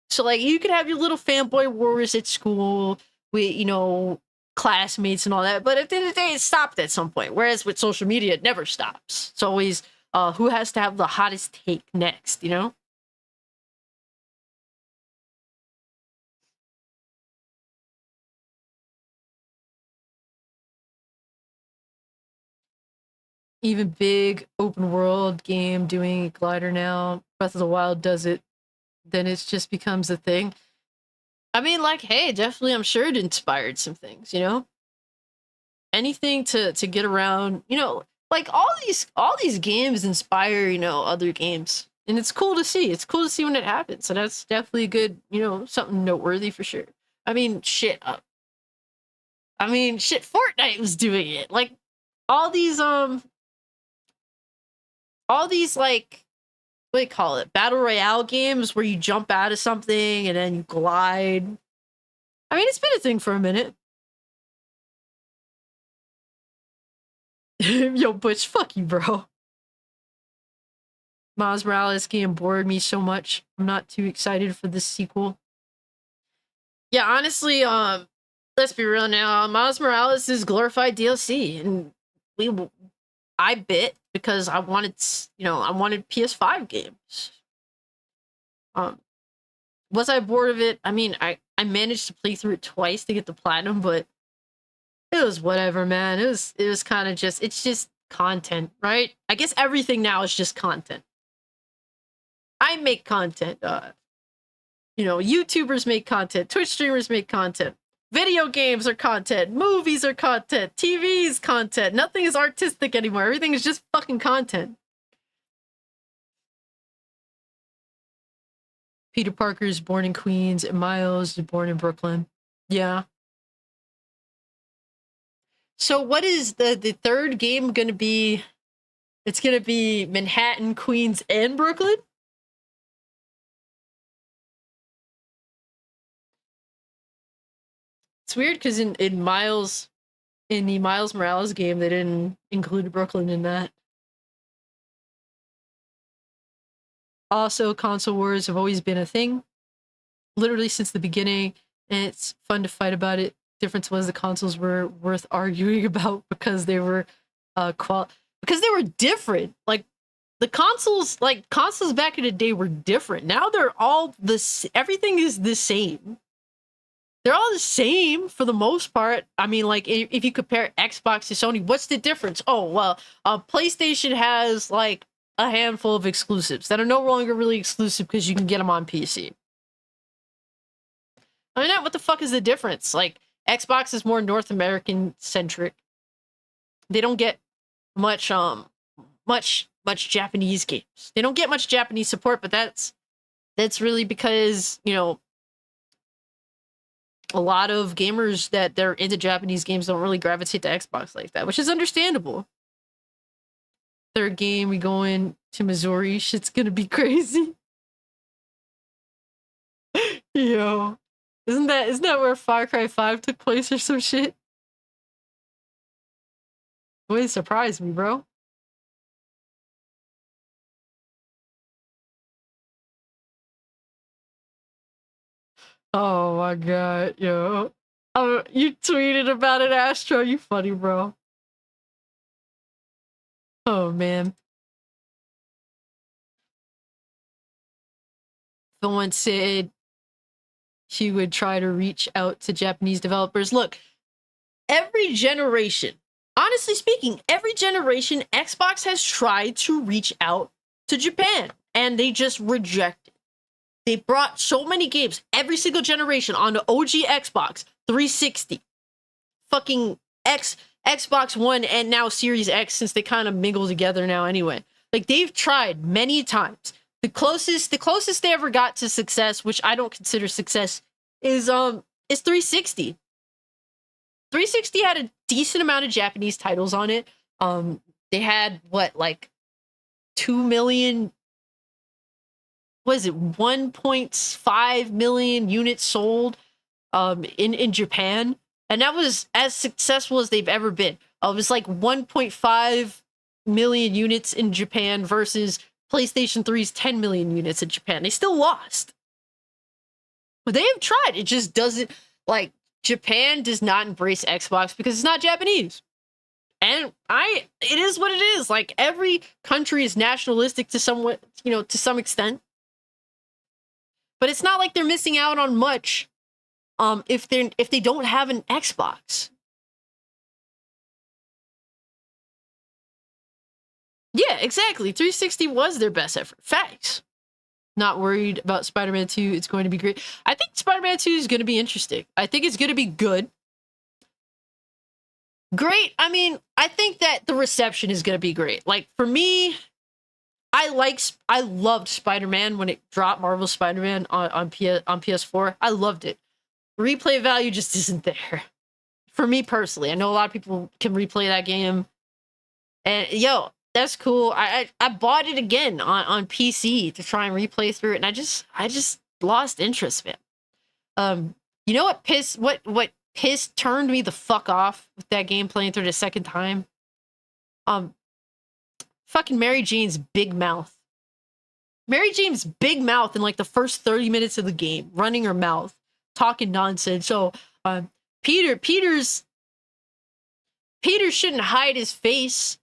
So, like, you could have your little fanboy wars at school with, you know, classmates and all that. But at the end of the day, it stopped at some point. Whereas with social media, it never stops. It's always who has to have the hottest take next, you know? Even big open world game doing a glider now. Breath of the Wild does it. Then it just becomes a thing. I mean, like, hey, definitely, I'm sure it inspired some things, you know? Anything to get around, you know, like all these games inspire, you know, other games. And it's cool to see. It's cool to see when it happens. So that's definitely a good, you know, something noteworthy for sure. I mean, shit, Fortnite was doing it. Like all these like, what do you call it? Battle Royale games where you jump out of something and then you glide. I mean, it's been a thing for a minute. Yo, Butch, fuck you, bro. Miles Morales game bored me so much. I'm not too excited for this sequel. Yeah, honestly, let's be real now. Miles Morales is glorified DLC, and I bit because I wanted, you know, I wanted PS5 games. Was I bored of it? I mean, I managed to play through it twice to get the platinum, but it was whatever, man. It was kind of just, it's just content, right? I guess everything now is just content. I make content. You know, YouTubers make content. Twitch streamers make content. Video games are content. Movies are content. TV is content. Nothing is artistic anymore. Everything is just fucking content. Peter Parker is born in Queens, and Miles is born in Brooklyn. Yeah. So what is the third game gonna be? It's gonna be Manhattan, Queens, and Brooklyn? It's weird because in the Miles Morales game, they didn't include Brooklyn in that. Also, console wars have always been a thing, literally since the beginning, and it's fun to fight about it. Difference was the consoles were worth arguing about because they were because they were different. Like the consoles back in the day were different. Now they're all everything is the same. They're all the same for the most part. I mean, like if you compare Xbox to Sony, what's the difference? Oh well, PlayStation has like a handful of exclusives that are no longer really exclusive because you can get them on PC. I mean, what the fuck is the difference? Like Xbox is more North American centric. They don't get much much Japanese games. They don't get much Japanese support, but that's really because, you know, a lot of gamers that they're into Japanese games don't really gravitate to Xbox like that, which is understandable. Third game, we going to Missouri. Shit's gonna be crazy. Yo, isn't that where Far Cry 5 took place or some shit? Wouldn't surprise me, bro. Oh my god, yo. Oh, you tweeted about it, Astro. You funny, bro. Oh man. Someone said she would try to reach out to Japanese developers. Look, every generation, honestly speaking, every generation, Xbox has tried to reach out to Japan, and they just rejected. They brought so many games every single generation on the OG Xbox 360, fucking Xbox One, and now Series X, since they kind of mingle together now anyway. Like, they've tried many times. The closest they ever got to success, which I don't consider success, is 360. 360 had a decent amount of Japanese titles on it. They had what, like 2 million, what is it, 1.5 million units sold in Japan, and that was as successful as they've ever been. It was like 1.5 million units in Japan versus PlayStation 3's 10 million units in Japan. They still lost. But they have tried. It just doesn't, like, Japan does not embrace Xbox because it's not Japanese. And it is what it is. Like, every country is nationalistic to somewhat, to some extent. But it's not like they're missing out on much if they don't have an Xbox. Yeah, exactly. 360 was their best effort. Facts. Not worried about Spider-Man 2. It's going to be great. I think Spider-Man 2 is going to be interesting. I think it's going to be good. Great. I mean, I think that the reception is going to be great. Like, for me, I loved Spider-Man when it dropped, Marvel Spider-Man on PS4. I loved it. Replay value just isn't there. For me personally. I know a lot of people can replay that game. And yo, that's cool. I bought it again on PC to try and replay through it, and I just lost interest, man. You know what turned me the fuck off with that game playing through the second time? Fucking Mary Jane's big mouth. Mary Jane's big mouth in like the first 30 minutes of the game, running her mouth, talking nonsense. So Peter shouldn't hide his face.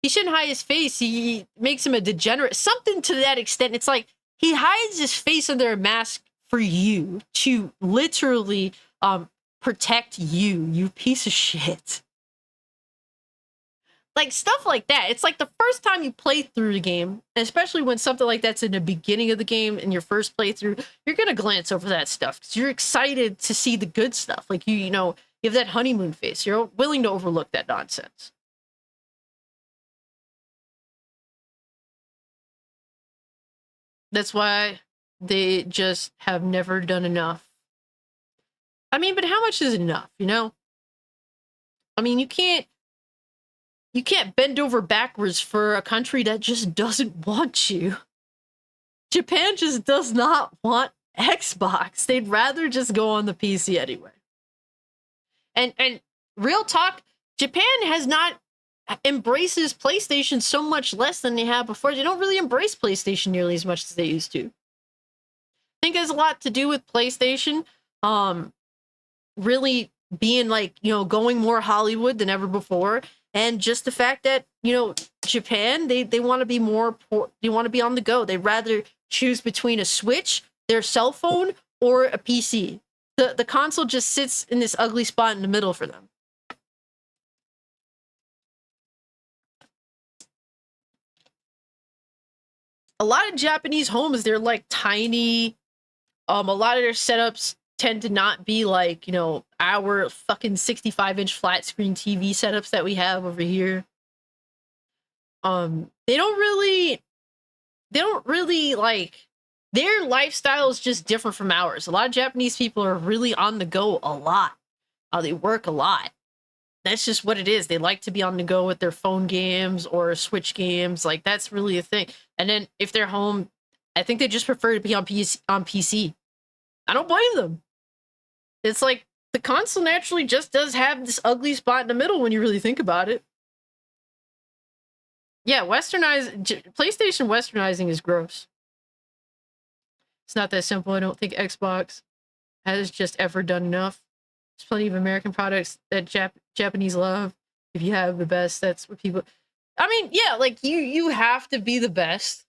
He shouldn't hide his face. He makes him a degenerate. Something to that extent. It's like he hides his face under a mask for you, to literally protect you, you piece of shit. Like, stuff like that. It's like the first time you play through the game, especially when something like that's in the beginning of the game in your first playthrough, you're going to glance over that stuff because you're excited to see the good stuff. Like, you have that honeymoon face. You're willing to overlook that nonsense. That's why they just have never done enough. I mean, but how much is enough, I mean, you can't bend over backwards for a country that just doesn't want you. Japan just does not want Xbox. They'd rather just go on the PC anyway. And real talk, Japan has not embraces PlayStation so much less than they have before. They don't really embrace PlayStation nearly as much as they used to. I think it has a lot to do with PlayStation really being like, going more Hollywood than ever before. And just the fact that, Japan, they want to be they want to be on the go. They'd rather choose between a Switch, their cell phone, or a PC. The console just sits in this ugly spot in the middle for them. A lot of Japanese homes, they're like tiny. A lot of their setups tend to not be like, our fucking 65-inch flat screen TV setups that we have over here. They don't really like, their lifestyle is just different from ours. A lot of Japanese people are really on the go a lot. They work a lot. That's just what it is. They like to be on the go with their phone games or Switch games. Like, that's really a thing. And then if they're home, I think they just prefer to be on PC. I don't blame them. It's like the console naturally just does have this ugly spot in the middle when you really think about it. Yeah, PlayStation westernizing is gross. It's not that simple. I don't think Xbox has just ever done enough. There's plenty of American products that Japanese love. If you have the best, that's what people... I mean, yeah, like, you have to be the best.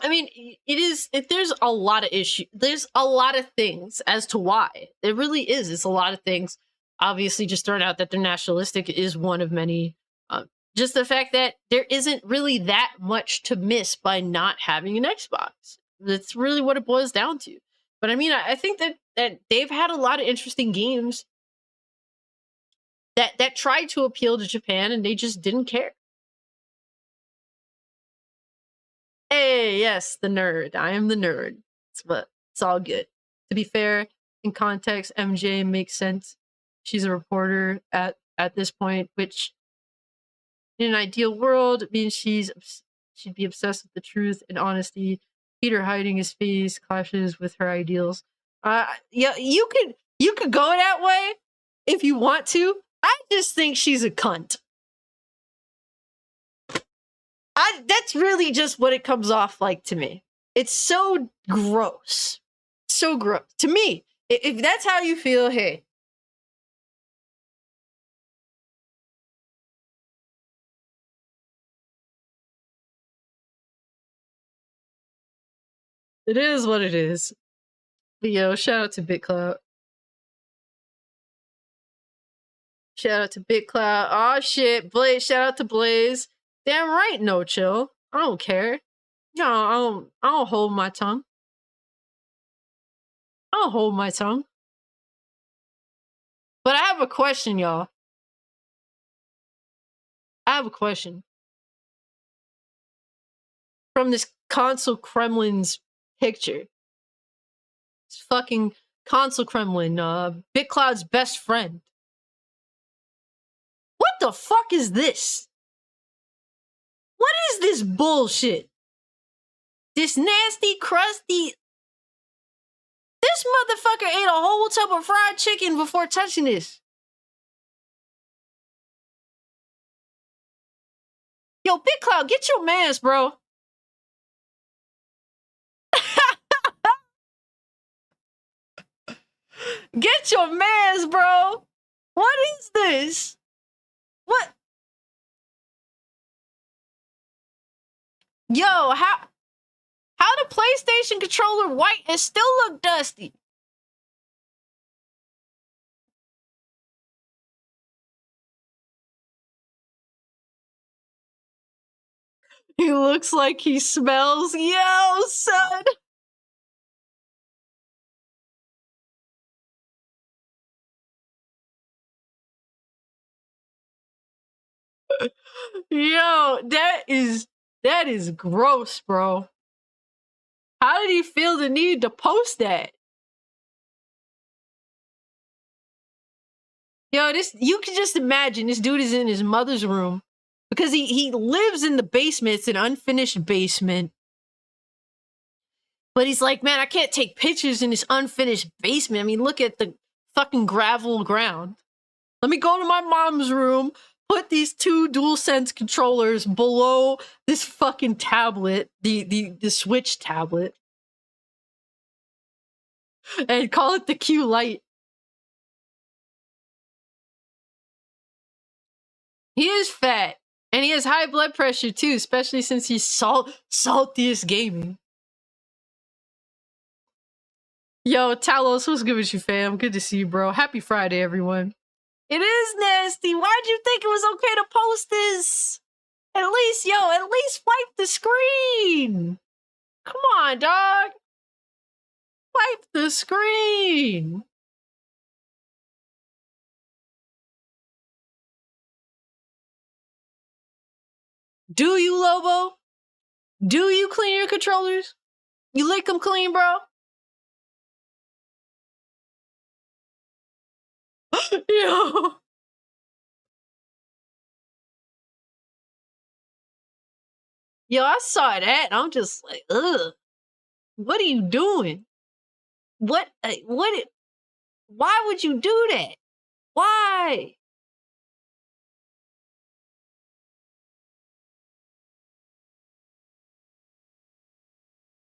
I mean, it is. There's a lot of issues. There's a lot of things as to why. It really is. It's a lot of things. Obviously, just throwing out that they're nationalistic is one of many. Just the fact that there isn't really that much to miss by not having an Xbox. That's really what it boils down to. But I mean, I think that they've had a lot of interesting games that tried to appeal to Japan, and they just didn't care. Hey, yes, the nerd. I am the nerd. But it's all good. To be fair, in context, MJ makes sense. She's a reporter at this point, which in an ideal world means she'd be obsessed with the truth and honesty. Peter hiding his face clashes with her ideals. Yeah, you could go that way if you want to. I just think she's a cunt. That's really just what it comes off like to me. It's so gross. So gross. To me, if that's how you feel, hey. It is what it is. But yo, shout out to BitCloud. Shout out to BitCloud. Oh shit, Blaze, shout out to Blaze. Damn right, no chill. I don't care. No, I don't hold my tongue. I don't hold my tongue. But I have a question, y'all. I have a question. From this console Kremlin's picture. It's fucking console Kremlin, BitCloud's best friend. What the fuck is this? What is this bullshit? This nasty, crusty... This motherfucker ate a whole tub of fried chicken before touching this. Yo, BitCloud, get your mans, bro. Get your mans, bro. What is this? What? Yo, how the PlayStation controller white and still look dusty? He looks like he smells. Yo, son. Yo, that is gross, bro. How did he feel the need to post that? Yo, you can just imagine this dude is in his mother's room because he lives in the basement. It's an unfinished basement. But he's like, man, I can't take pictures in this unfinished basement. I mean, look at the fucking gravel ground. Let me go to my mom's room, put these two DualSense controllers below this fucking tablet, the Switch tablet, and call it the Q Lite. He is fat, and he has high blood pressure too, especially since he's saltiest gaming. Yo, Talos, what's good with you, fam? Good to see you, bro. Happy Friday, everyone. It is nasty. Why'd you think it was okay to post this? At least wipe the screen. Come on, dog. Wipe the screen. Do you, Lobo? Do you clean your controllers? You lick them clean, bro? Yo. Yo, I saw that. I'm just like, ugh. What are you doing? Why would you do that? Why?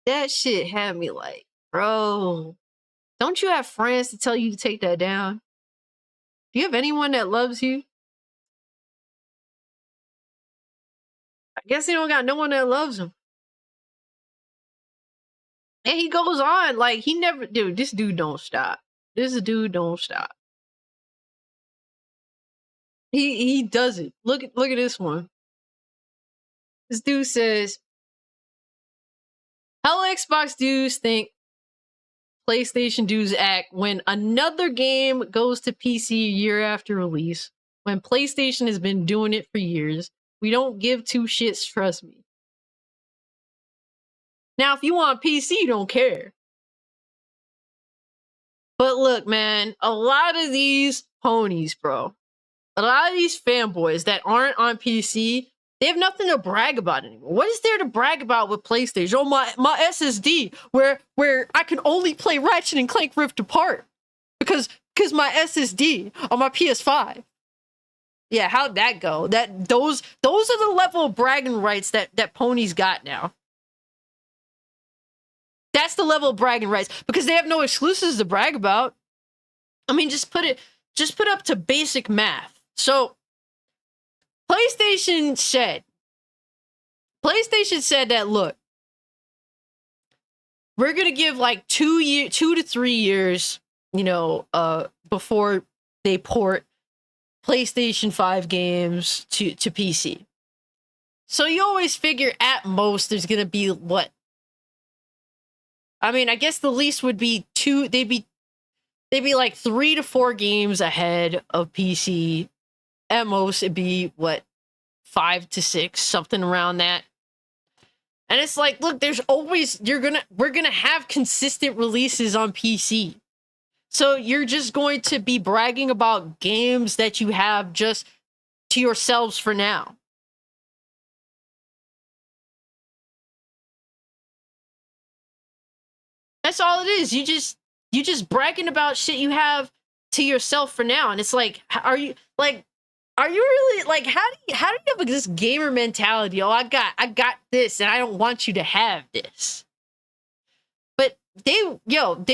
That shit had me like, bro, don't you have friends to tell you to take that down? Do you have anyone that loves you? I guess he don't got no one that loves him. And he goes on, like, he never, dude, this dude don't stop. This dude don't stop. He does it. Look at this one. This dude says, how Xbox dudes think PlayStation dudes act when another game goes to PC a year after release, when PlayStation has been doing it for years. We don't give two shits, trust me. Now, if you want PC, you don't care. But look, man, a lot of these ponies, bro, a lot of these fanboys that aren't on PC, they have nothing to brag about anymore. What is there to brag about with PlayStation? Oh, my SSD, where I can only play Ratchet and Clank Rift Apart because my SSD on my PS5. Yeah, how'd that go? Those are the level of bragging rights that ponies got now. That's the level of bragging rights because they have no exclusives to brag about. I mean, just put up to basic math. So PlayStation said that, look, we're gonna give like 2 to 3 years, before they port PlayStation 5 games to PC. So you always figure at most there's gonna be what? I mean, I guess the least would be two. They'd be like 3 to 4 games ahead of PC. At most, it'd be what, 5 to 6, something around that. And it's like, look, there's always we're gonna have consistent releases on PC. So you're just going to be bragging about games that you have just to yourselves for now. That's all it is. You just bragging about shit you have to yourself for now. And it's like, are you really like, how do you have this gamer mentality? Oh, I got this and I don't want you to have this. But they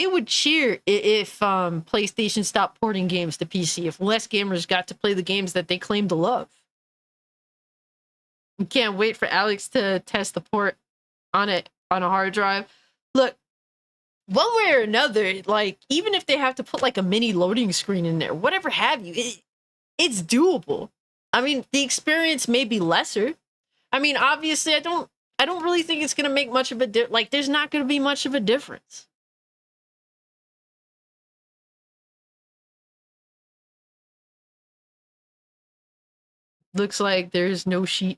would cheer if PlayStation stopped porting games to PC, if less gamers got to play the games that they claim to love. We can't wait for Alex to test the port on a hard drive. Look, one way or another, like, even if they have to put like a mini loading screen in there, whatever have you, it's doable. I mean, the experience may be lesser. I mean, obviously, I don't really think it's gonna make much of a like. There's not gonna be much of a difference. Looks like there's no sheet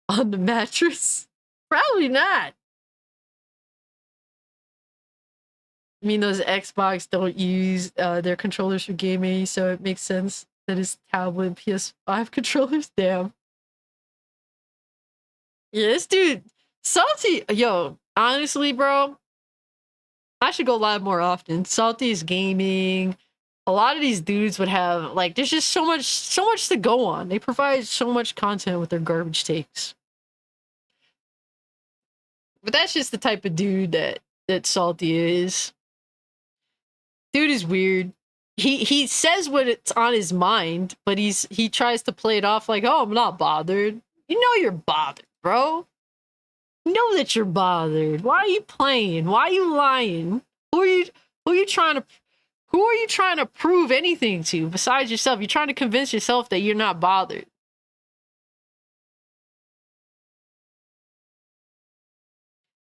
on the mattress. Probably not. I mean, those Xbox don't use their controllers for gaming, so it makes sense that it's tablet and PS5 controllers. Damn. Yeah, this dude, Salty, yo, honestly, bro, I should go live more often. Salty is gaming. A lot of these dudes would have, like, there's just so much to go on. They provide so much content with their garbage takes. But that's just the type of dude that Salty is. Dude is weird. He says what it's on his mind, but he tries to play it off like, oh, I'm not bothered. You know you're bothered, bro. You know that you're bothered. Why are you playing? Why are you lying? Who are you trying to prove anything to besides yourself? You're trying to convince yourself that you're not bothered.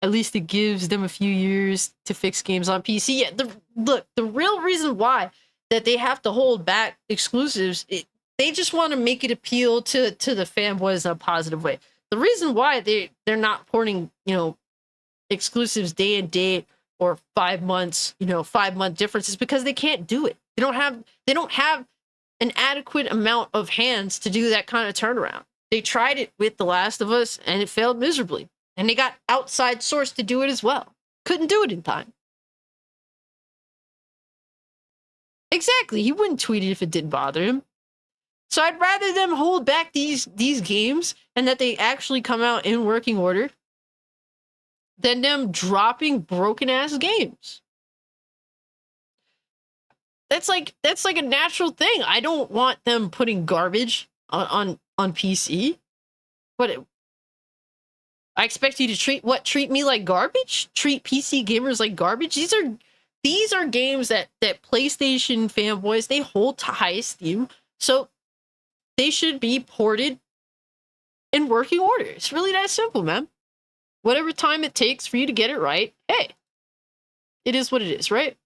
At least it gives them a few years to fix games on PC. Yeah, the real reason why that they have to hold back exclusives, they just want to make it appeal to the fanboys in a positive way. The reason why they're not porting, exclusives day and date or 5 months, 5-month difference is because they can't do it. They don't have an adequate amount of hands to do that kind of turnaround. They tried it with The Last of Us and it failed miserably. And they got outside source to do it as well. Couldn't do it in time. Exactly. He wouldn't tweet it if it didn't bother him. So I'd rather them hold back these games and that they actually come out in working order than them dropping broken ass games. That's like a natural thing. I don't want them putting garbage on PC. But I expect you to treat me like garbage? Treat PC gamers like garbage? These are games that PlayStation fanboys, they hold to high esteem, so they should be ported in working order. It's really that simple, man. Whatever time it takes for you to get it right, hey, it is what it is, right?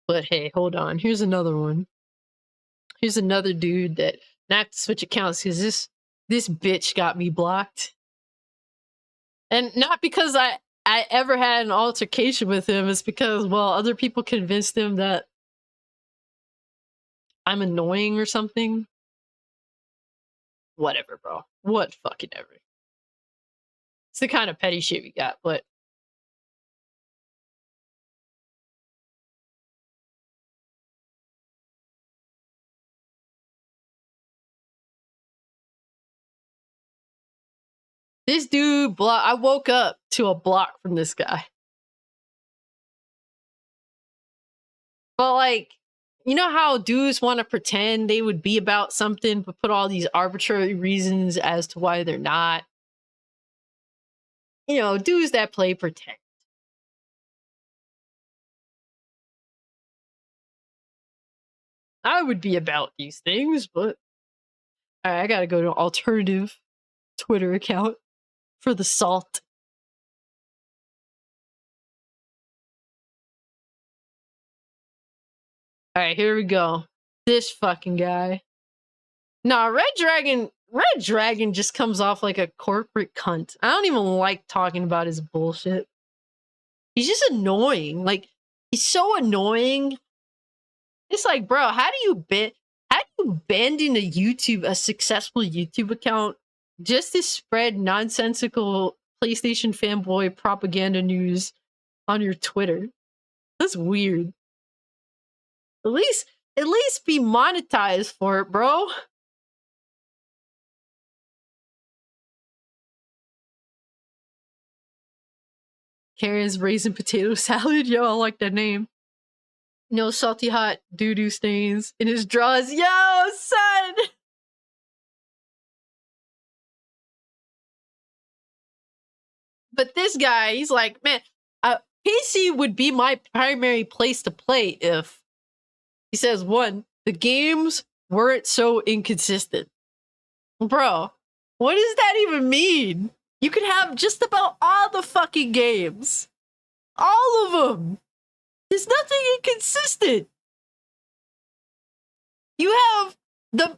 But hey, hold on. Here's another one. Here's another dude that I have to switch accounts because this bitch got me blocked. And not because I ever had an altercation with him, it's because, well, other people convinced him that I'm annoying or something. Whatever, bro. What fucking ever. It's the kind of petty shit we got, but this dude I woke up to a block from this guy. But like, you know how dudes want to pretend they would be about something but put all these arbitrary reasons as to why they're not? You know, dudes that play pretend. I would be about these things, but I gotta go to an alternative Twitter account for the salt. Alright, here we go. This fucking guy. Nah, Red Dragon just comes off like a corporate cunt. I don't even like talking about his bullshit. He's just annoying. Like, he's so annoying. It's like, bro, how do you abandon a successful YouTube account just to spread nonsensical PlayStation fanboy propaganda news on your Twitter? That's weird. At least be monetized for it, bro. Karen's raisin potato salad. Yo, I like that name. No salty hot doo-doo stains in his drawers. Yo, son! But this guy, he's like, man, PC would be my primary place to play if, he says, one, the games weren't so inconsistent. Bro, what does that even mean? You could have just about all the fucking games. All of them. There's nothing inconsistent. You have the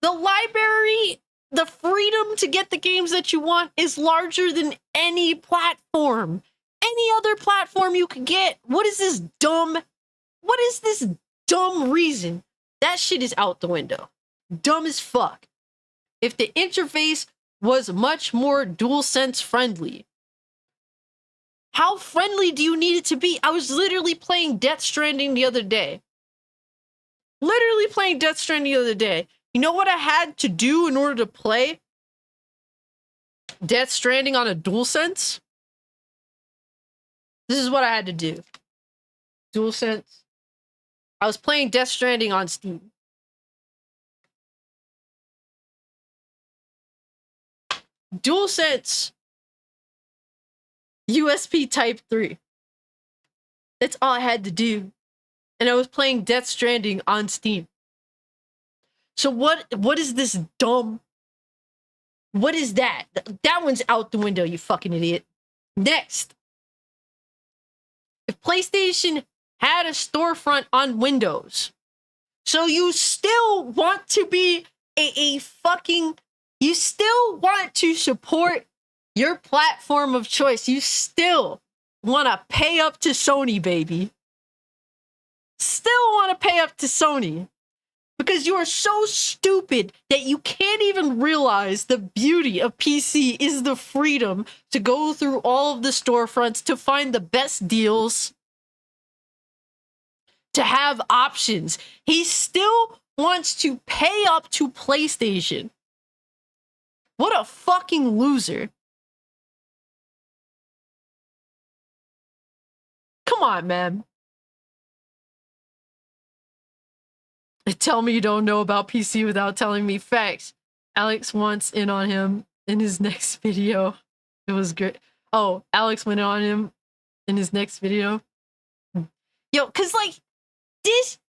library, the freedom to get the games that you want is larger than any platform. Any other platform you could get. What is this dumb reason? That shit is out the window. Dumb as fuck. If the interface was much more DualSense friendly, how friendly do you need it to be? I was literally playing Death Stranding the other day. You know what I had to do in order to play Death Stranding on a DualSense? This is what I had to do. DualSense. I was playing Death Stranding on Steam. DualSense USB Type 3. That's all I had to do. And I was playing Death Stranding on Steam. So what is this dumb? What is that? That one's out the window, you fucking idiot. Next. If PlayStation had a storefront on Windows, so you still want to be you still want to support your platform of choice. You still want to pay up to Sony, baby. Still want to pay up to Sony. Because you are so stupid that you can't even realize the beauty of PC is the freedom to go through all of the storefronts to find the best deals, to have options. He still wants to pay up to PlayStation. What a fucking loser. Come on, man. Tell me you don't know about PC without telling me facts. Alex wants in on him in his next video. It was great. Oh, Alex went on him in his next video. Yo, cause like this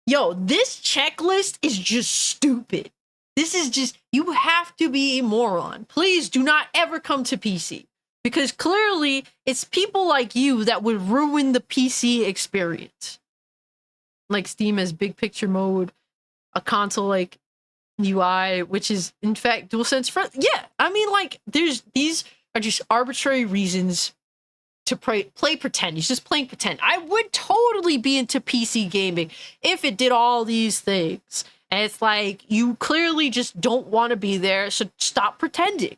checklist is just stupid. This is just, you have to be a moron. Please do not ever come to PC. Because clearly it's people like you that would ruin the PC experience. Like Steam has big picture mode, a console like UI, which is in fact DualSense friendly. Yeah, I mean, like, these are just arbitrary reasons to play pretend. He's just playing pretend. I would totally be into PC gaming if it did all these things. And it's like, you clearly just don't want to be there, so stop pretending.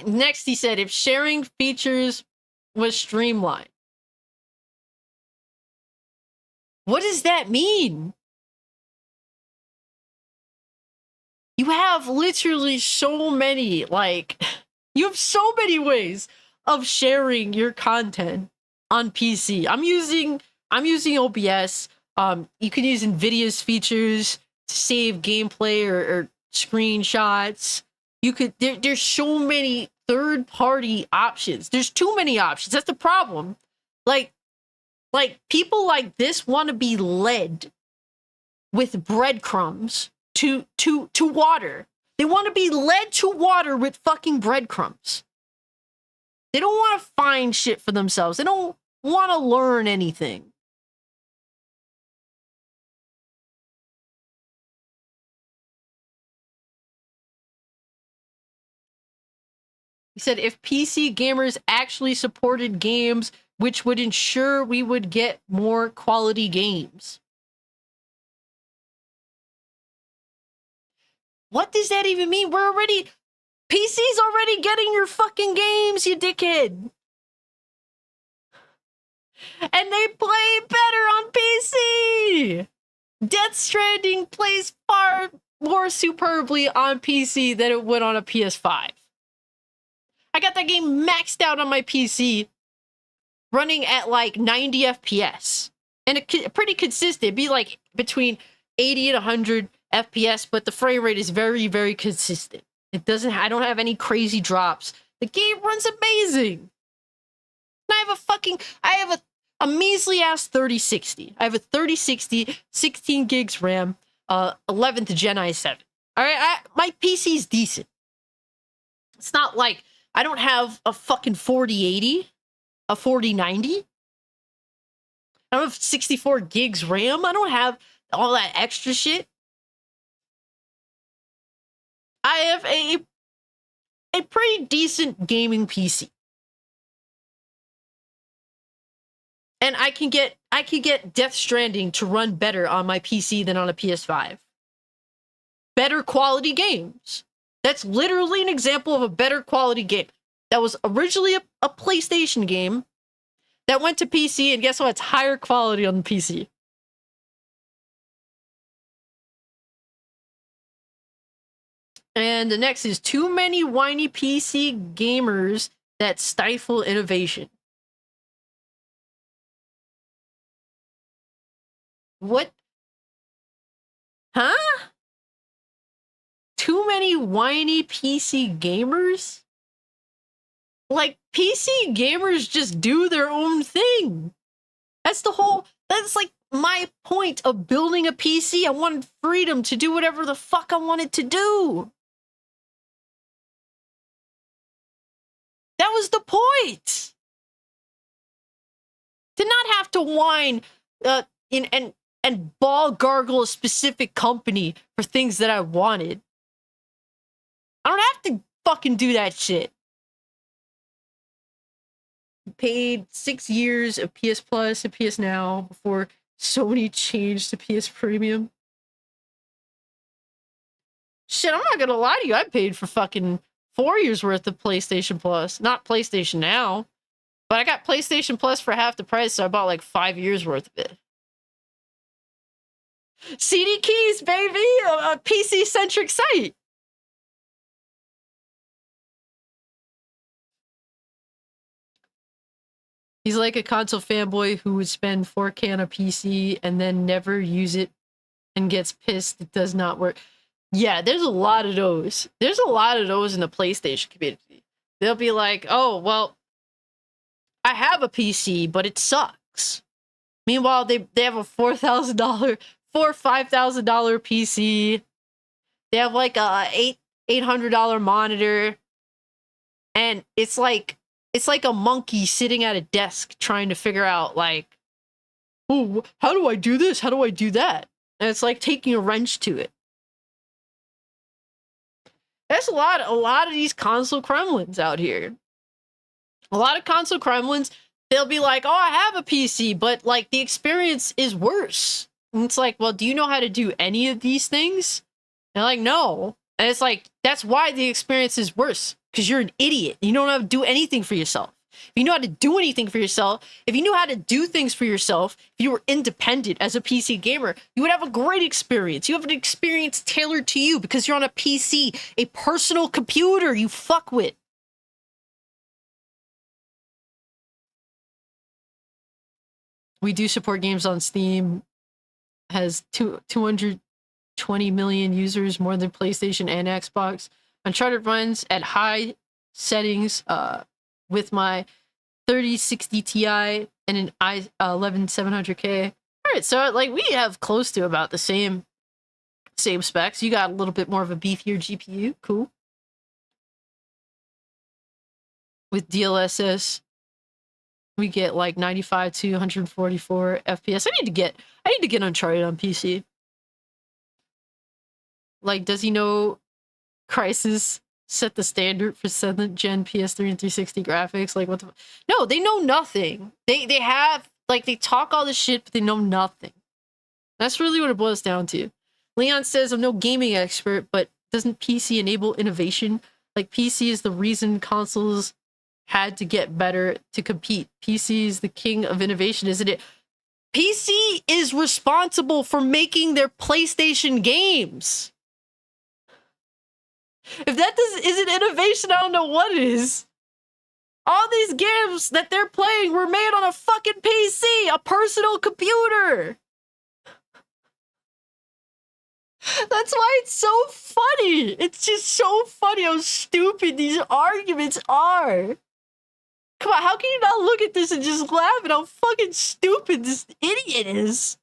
Next, he said, if sharing features was streamlined. What does that mean? You have literally so many, like, you have so many ways of sharing your content on PC. I'm using OBS. You can use NVIDIA's features to save gameplay or screenshots. You could, there's so many third-party options. There's too many options. That's the problem. Like people like this want to be led with breadcrumbs to water. They want to be led to water with fucking breadcrumbs. They don't want to find shit for themselves. They don't want to learn anything. He said, if PC gamers actually supported games, which would ensure we would get more quality games. What does that even mean? PC's already getting your fucking games, you dickhead. And they play better on PC. Death Stranding plays far more superbly on PC than it would on a PS5. I got that game maxed out on my PC, running at like 90 FPS. And it pretty consistent. It'd be like between 80 and 100 FPS, but the frame rate is very, very consistent. I don't have any crazy drops. The game runs amazing. And I have a measly ass 3060. I have a 3060, 16 gigs RAM, 11th Gen i7. All right, my PC's decent. It's not like I don't have a fucking 4080, a 4090. I don't have 64 gigs RAM. I don't have all that extra shit. I have a pretty decent gaming PC. And I can get Death Stranding to run better on my PC than on a PS5. Better quality games. That's literally an example of a better quality game. That was originally a PlayStation game that went to PC, and guess what? It's higher quality on the PC. And the next is too many whiny PC gamers that stifle innovation. What? Huh? Too many whiny PC gamers? Like, PC gamers just do their own thing. That's like my point of building a PC. I wanted freedom to do whatever the fuck I wanted to do. That was the point. To not have to whine and ball gargle a specific company for things that I wanted. I don't have to fucking do that shit. Paid 6 years of PS Plus and PS Now before Sony changed to PS Premium. Shit, I'm not gonna lie to you. I paid for fucking 4 years worth of PlayStation Plus. Not PlayStation Now. But I got PlayStation Plus for half the price, so I bought like 5 years worth of it. CD keys, baby, a PC centric site. He's like a console fanboy who would spend $4K on a PC and then never use it and gets pissed it does not work. Yeah, there's a lot of those. There's a lot of those in the PlayStation community. They'll be like, oh, well, I have a PC, but it sucks. Meanwhile, they have a $4,000, $4,000 or $5,000 PC. They have like a $800 monitor, and it's like a monkey sitting at a desk trying to figure out like, oh, how do I do this? How do I do that? And it's like taking a wrench to it. There's a lot of these console Kremlins out here. A lot of console Kremlins, they'll be like, oh, I have a PC, but like the experience is worse. And it's like, well, do you know how to do any of these things? And they're like, no. And it's like, that's why the experience is worse, because you're an idiot. You don't know how to do anything for yourself. If you know how to do anything for yourself, if you knew how to do things for yourself, if you were independent as a PC gamer, you would have a great experience. You have an experience tailored to you because you're on a PC, a personal computer you fuck with. We do support games on Steam. Has 220 million users, more than PlayStation and Xbox. Uncharted runs at high settings with my 3060 Ti and an i11 700K. All right, so like we have close to about the same specs. You got a little bit more of a beefier GPU. Cool. With DLSS, we get like 95 to 144 FPS. I need to get Uncharted on PC. Like, does he know Crysis set the standard for 7th gen PS3 and 360 graphics? Like, what the? No, they know nothing. They have like they talk all this shit, but they know nothing. That's really what it boils down to. Leon says, I'm no gaming expert, but doesn't PC enable innovation? Like, PC is the reason consoles had to get better to compete. PC is the king of innovation, isn't it? PC is responsible for making their PlayStation games. If that isn't innovation, I don't know what is. All these games that they're playing were made on a fucking PC, a personal computer. That's why it's so funny. It's just so funny how stupid these arguments are. Come on, how can you not look at this and just laugh at how fucking stupid this idiot is?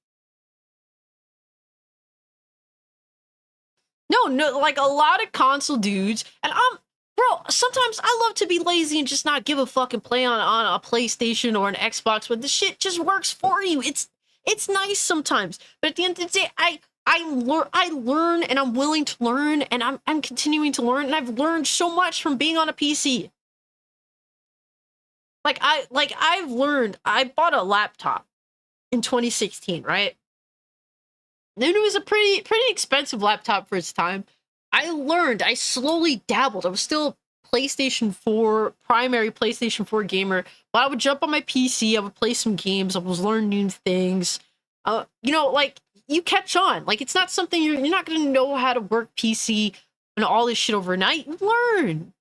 No, like a lot of console dudes, and bro, sometimes I love to be lazy and just not give a fucking play on a PlayStation or an Xbox, but the shit just works for you. It's nice sometimes, but at the end of the day, I learn and I'm willing to learn, and I'm continuing to learn, and I've learned so much from being on a PC. I've learned. I bought a laptop in 2016, right? And it was a pretty expensive laptop for its time. I slowly dabbled. I was still PlayStation 4, primary PlayStation 4 gamer, but I would jump on my PC, I would play some games, I was learning new things. You know, like, you catch on. Like, it's not something you're not gonna know how to work PC and all this shit overnight. You learn.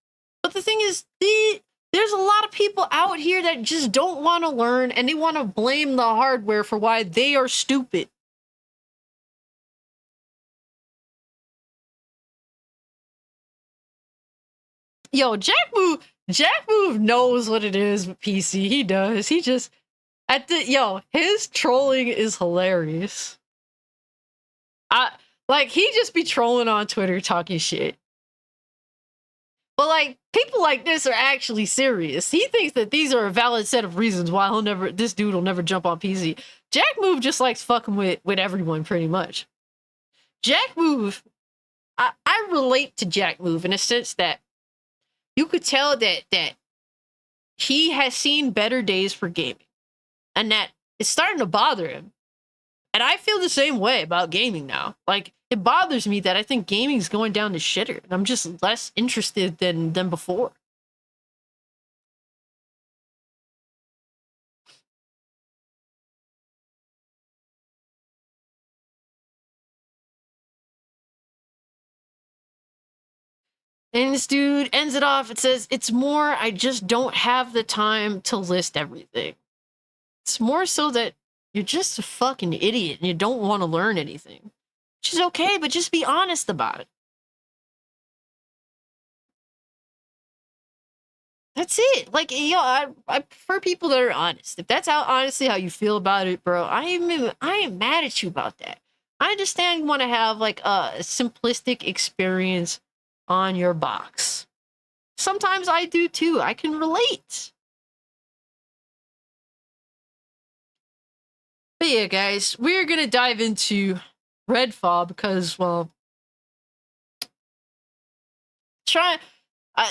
But the thing is, there's a lot of people out here that just don't want to learn, and they want to blame the hardware for why they are stupid. Yo, Jack Move knows what it is with PC. He does. He just his trolling is hilarious. He just be trolling on Twitter talking shit. But like, people like this are actually serious. He thinks that these are a valid set of reasons why this dude will never jump on PC. Jack Move just likes fucking with everyone pretty much. Jack Move, I relate to Jack Move in a sense that you could tell that he has seen better days for gaming, and that it's starting to bother him. And I feel the same way about gaming now. Like, it bothers me that I think gaming's going down the shitter, and I'm just less interested than before. And this dude ends it off. It says, "It's more, I just don't have the time to list everything. It's more so that you're just a fucking idiot and you don't want to learn anything. Which is okay, but just be honest about it." That's it. Like, you know, I prefer people that are honest. If that's honestly how you feel about it, bro, I ain't mad at you about that. I understand you want to have like a simplistic experience on your box. Sometimes I do too. I can relate. But yeah, guys, we're gonna dive into Redfall because, well,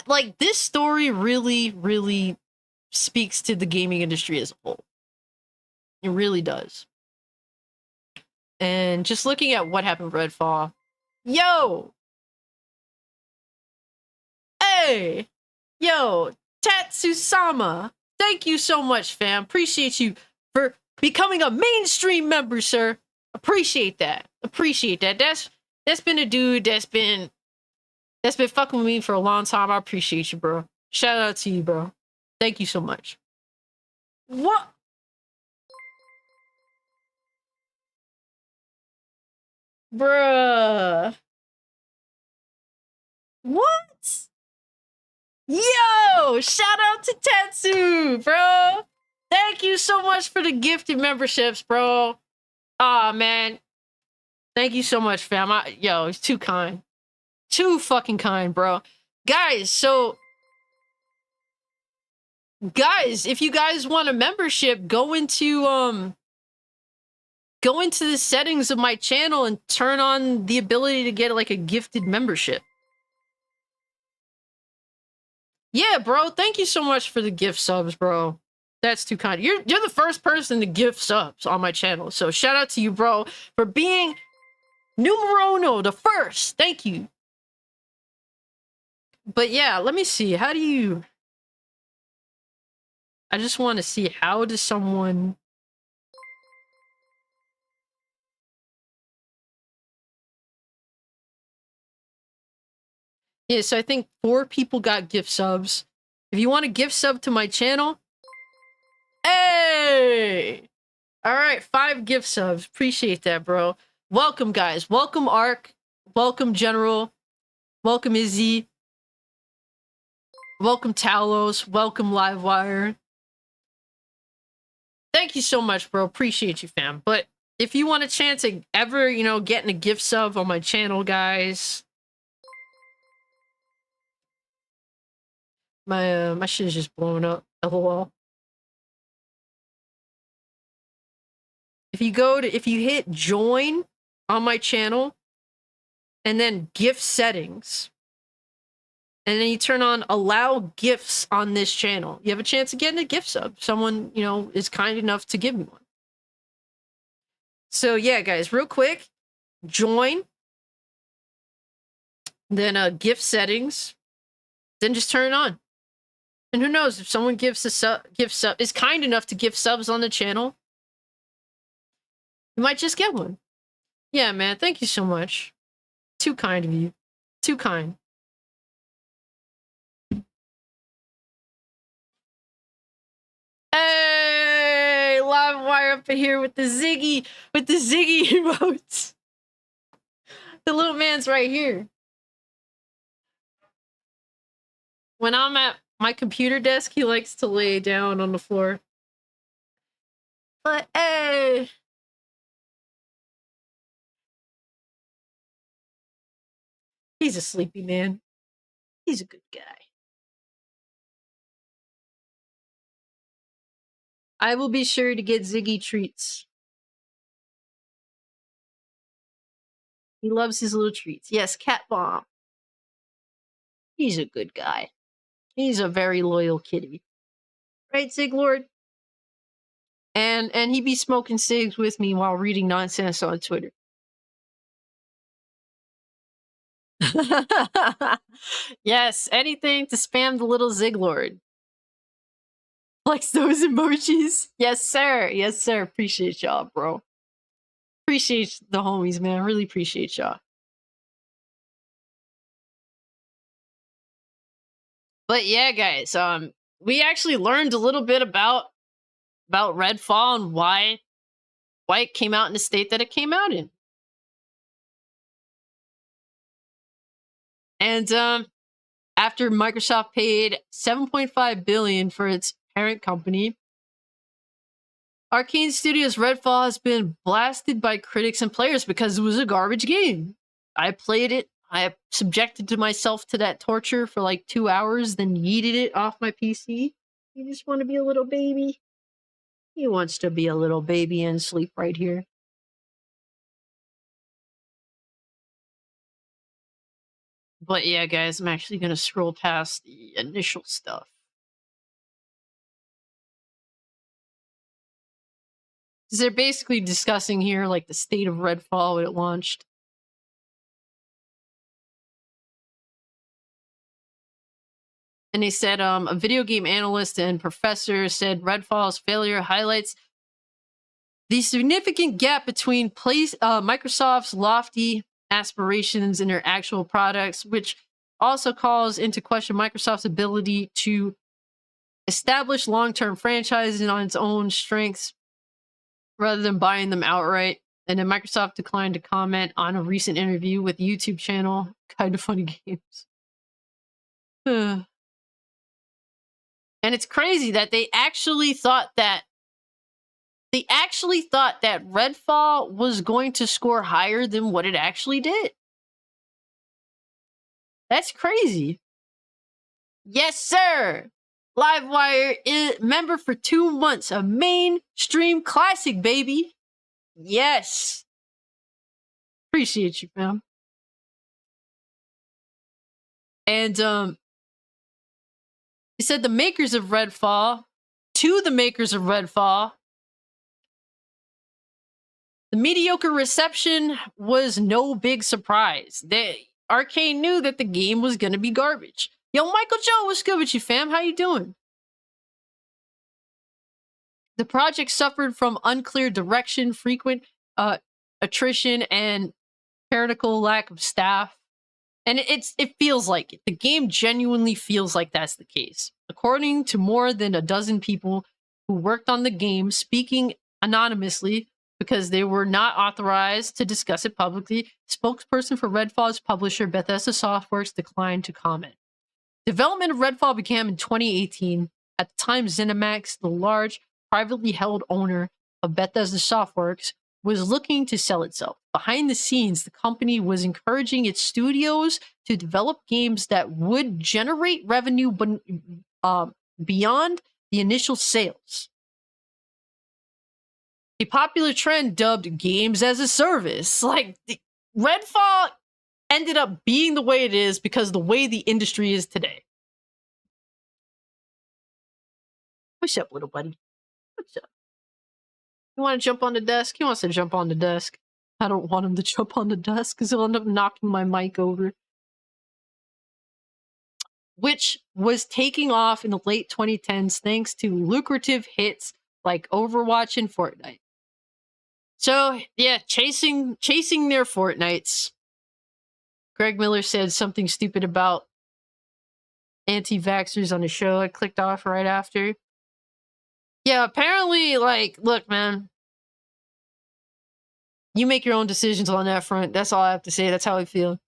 like this story really, really speaks to the gaming industry as a whole. It really does. And just looking at what happened with Redfall, yo, hey, yo, Tatsusama, thank you so much, fam. Appreciate you for becoming a mainstream member, sir. Appreciate that. Appreciate that. That's been a dude that's been fucking with me for a long time. I appreciate you, bro. Shout out to you, bro. Thank you so much. What? Bruh. What? Yo! Shout out to Tetsu, bro! Thank you so much for the gifted memberships, bro. Aw, man. Thank you so much, fam. Yo, it's too kind. Too fucking kind, bro. Guys, if you guys want a membership, go into the settings of my channel and turn on the ability to get like a gifted membership. Yeah, bro. Thank you so much for the gift subs, bro. That's too kind. You're the first person to gift subs on my channel. So shout out to you, bro, for being numero uno, the first. Thank you. But yeah, let me see. How do you... I just want to see, how does someone... Yeah, so I think 4 people got gift subs. If you want to gift sub to my channel... Hey! Alright, 5 gift subs. Appreciate that, bro. Welcome, guys. Welcome, Ark. Welcome, General. Welcome, Izzy. Welcome, Talos. Welcome, Livewire. Thank you so much, bro. Appreciate you, fam. But if you want a chance at ever, you know, getting a gift sub on my channel, guys... My shit is just blowing up. LOL. If you hit join on my channel and then gift settings, and then you turn on allow gifts on this channel, you have a chance of getting a gift sub. Someone, you know, is kind enough to give me one. So yeah, guys, real quick, join, then gift settings, then just turn it on. And who knows, if someone gives a sub, is kind enough to give subs on the channel, you might just get one. Yeah, man, thank you so much. Too kind of you. Too kind. Hey, live wire up in here with the Ziggy emotes. The little man's right here. When I'm at my computer desk, he likes to lay down on the floor. But hey. He's a sleepy man. He's a good guy. I will be sure to get Ziggy treats. He loves his little treats. Yes, Cat Bomb. He's a good guy. He's a very loyal kitty. Right, Ziglord? And he be smoking cigs with me while reading nonsense on Twitter. Yes, anything to spam the little Ziglord. Likes those emojis. Yes, sir. Yes, sir. Appreciate y'all, bro. Appreciate the homies, man. Really appreciate y'all. But yeah, guys, we actually learned a little bit about Redfall and why it came out in the state that it came out in. And after Microsoft paid $7.5 billion for its parent company, Arcane Studios' Redfall has been blasted by critics and players because it was a garbage game. I played it. I subjected myself to that torture for like 2 hours, then yeeted it off my PC. You just want to be a little baby? He wants to be a little baby and sleep right here. But yeah, guys, I'm actually going to scroll past the initial stuff. They're basically discussing here like the state of Redfall when it launched. And they said a video game analyst and professor said Redfall's failure highlights the significant gap between Microsoft's lofty aspirations and their actual products, which also calls into question Microsoft's ability to establish long-term franchises on its own strengths rather than buying them outright. And then Microsoft declined to comment on a recent interview with YouTube channel Kind of Funny Games. And it's crazy that they actually thought that Redfall was going to score higher than what it actually did. That's crazy. Yes, sir. Livewire is member for 2 months. A mainstream classic, baby. Yes. Appreciate you, fam. And he said the makers of Redfall, the mediocre reception was no big surprise. Arcane knew that the game was going to be garbage. Yo, Michael Joe, what's good with you, fam? How you doing? The project suffered from unclear direction, frequent attrition, and critical lack of staff. And it feels like it. The game genuinely feels like that's the case. According to more than a dozen people who worked on the game, speaking anonymously because they were not authorized to discuss it publicly, spokesperson for Redfall's publisher, Bethesda Softworks, declined to comment. Development of Redfall began in 2018. At the time, ZeniMax, the large, privately held owner of Bethesda Softworks, was looking to sell itself. Behind the scenes, the company was encouraging its studios to develop games that would generate revenue beyond the initial sales. A popular trend dubbed games as a service. Like, Redfall ended up being the way it is because of the way the industry is today. What's up, little buddy? What's up? You want to jump on the desk? He wants to jump on the desk. I don't want him to jump on the desk because he'll end up knocking my mic over. Which was taking off in the late 2010s thanks to lucrative hits like Overwatch and Fortnite. So, yeah, chasing their Fortnites. Greg Miller said something stupid about anti-vaxxers on the show. I clicked off right after. Yeah, apparently, like, look, man. You make your own decisions on that front. That's all I have to say. That's how I feel.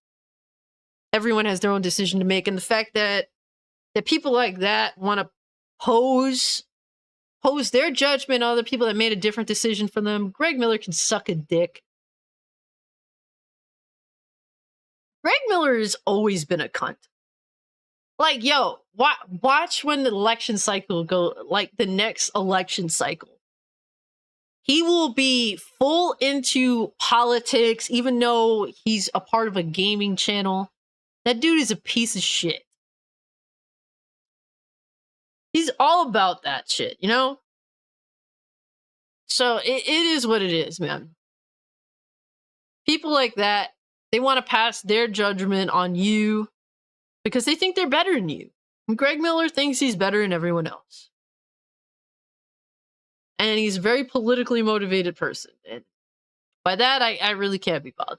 Everyone has their own decision to make. And the fact that people like that want to pose their judgment on other people that made a different decision from them, Greg Miller can suck a dick. Greg Miller has always been a cunt. Like, yo, watch when the election cycle like the next election cycle. He will be full into politics, even though he's a part of a gaming channel. That dude is a piece of shit. He's all about that shit, you know? So it is what it is, man. People like that, they want to pass their judgment on you because they think they're better than you. And Greg Miller thinks he's better than everyone else. And he's a very politically motivated person. And by that, I really can't be bothered.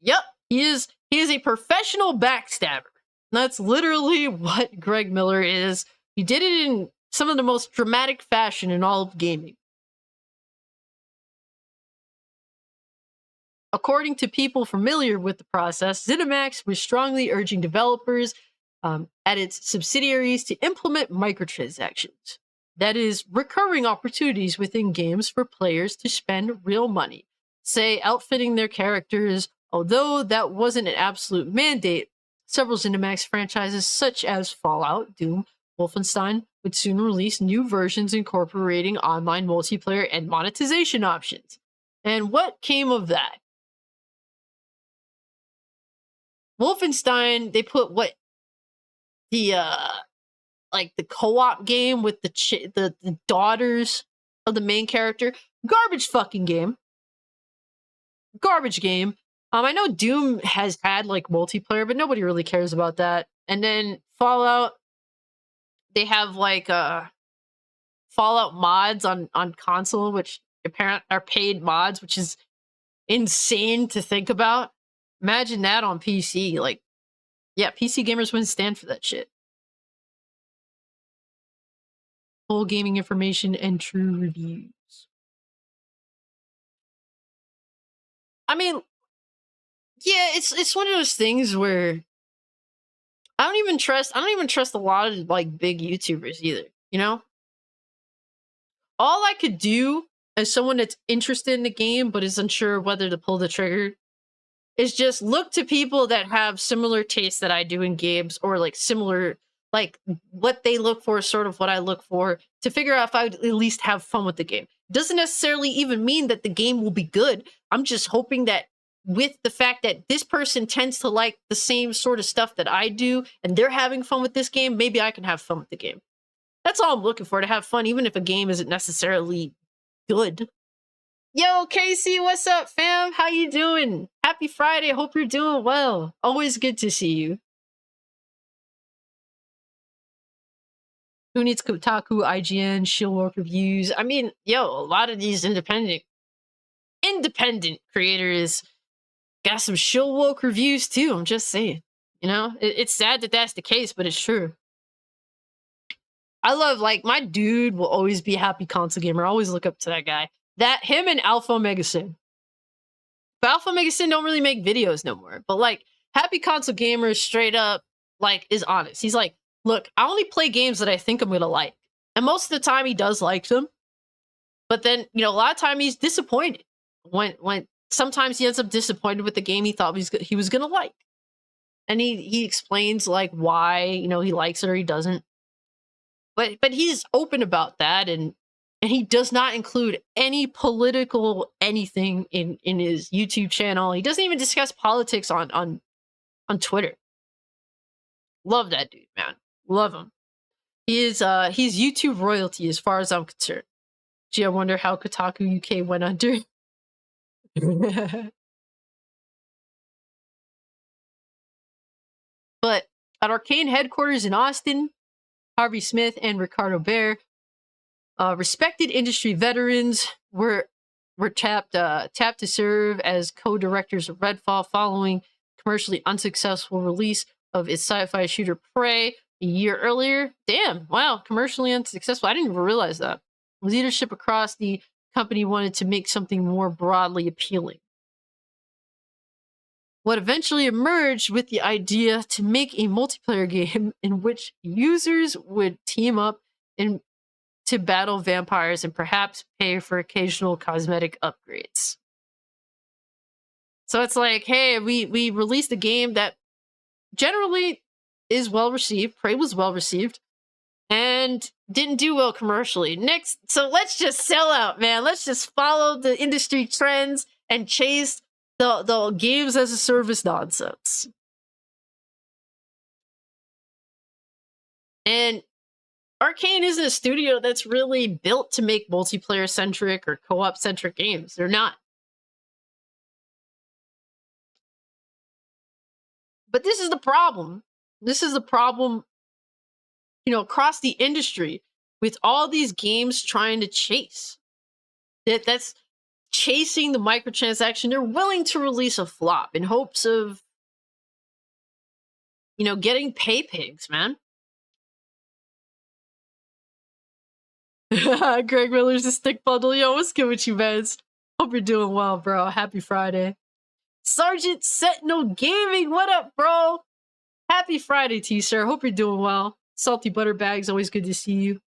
Yep, he is a professional backstabber. That's literally what Greg Miller is. He did it in some of the most dramatic fashion in all of gaming. According to people familiar with the process, ZeniMax was strongly urging developers at its subsidiaries to implement microtransactions. That is, recurring opportunities within games for players to spend real money, say outfitting their characters. Although that wasn't an absolute mandate, several ZeniMax franchises such as Fallout, Doom, Wolfenstein would soon release new versions incorporating online multiplayer and monetization options. And what came of that? Wolfenstein, they put what the like the co-op game with the daughters of the main character. Garbage fucking game. Garbage game. I know Doom has had like multiplayer, but nobody really cares about that. And then Fallout, they have like Fallout mods on console, which apparently are paid mods, which is insane to think about. Imagine that on PC. Like, yeah, PC gamers wouldn't stand for that shit. Full gaming information and true reviews. I mean, yeah, it's one of those things where I don't even trust a lot of like big YouTubers either, you know? All I could do as someone that's interested in the game but is unsure whether to pull the trigger is just look to people that have similar tastes that I do in games, or like similar, like what they look for is sort of what I look for, to figure out if I would at least have fun with the game. Doesn't necessarily even mean that the game will be good. I'm just hoping that with the fact that this person tends to like the same sort of stuff that I do and they're having fun with this game, maybe I can have fun with the game. That's all I'm looking for, to have fun, even if a game isn't necessarily good. Yo, Casey, what's up, fam? How you doing? Happy Friday. Hope you're doing well. Always good to see you. Who needs Kotaku, IGN, Shieldwork reviews? I mean, yo, a lot of these independent creators got some Shieldwork reviews too. I'm just saying. You know, it's sad that that's the case, but it's true. I love, like, my dude will always be Happy Console Gamer. I always look up to that guy. That, him and Alpha Omega Sin. But Alpha Omega Sin don't really make videos no more. But, like, Happy Console Gamer straight up, like, is honest. He's like, look, I only play games that I think I'm gonna like. And most of the time he does like them. But then, you know, a lot of time he's disappointed. When sometimes he ends up disappointed with the game he thought he was gonna like. And he explains, like, why, you know, he likes it or he doesn't. But he's open about that, and he does not include any political anything in his YouTube channel. He doesn't even discuss politics on Twitter. Love that dude, man. Love him. He's YouTube royalty as far as I'm concerned. Gee, I wonder how Kotaku UK went under. But at Arcane headquarters in Austin, Harvey Smith and Ricardo Bear, respected industry veterans, were tapped to serve as co-directors of Redfall following commercially unsuccessful release of its sci-fi shooter Prey a year earlier. Damn, wow, commercially unsuccessful. I didn't even realize that. Leadership across the company wanted to make something more broadly appealing. What eventually emerged with the idea to make a multiplayer game in which users would team up to battle vampires and perhaps pay for occasional cosmetic upgrades. So it's like, hey, we released a game that generally is well received. Prey was well received and didn't do well commercially. Next, so let's just sell out, man. Let's just follow the industry trends and chase the games as a service nonsense. And Arcane isn't a studio that's really built to make multiplayer centric or co-op centric games. They're not. But this is the problem. This is the problem, you know, across the industry with all these games trying to chase. That's chasing the microtransaction. They're willing to release a flop in hopes of getting pay pigs, man. Greg Miller's a stick bundle. Yo, what's good with you, man? Hope you're doing well, bro. Happy Friday. Sergeant Sentinel Gaming, what up, bro? Happy Friday to you, sir. Hope you're doing well. Salty Butterbags, always good to see you.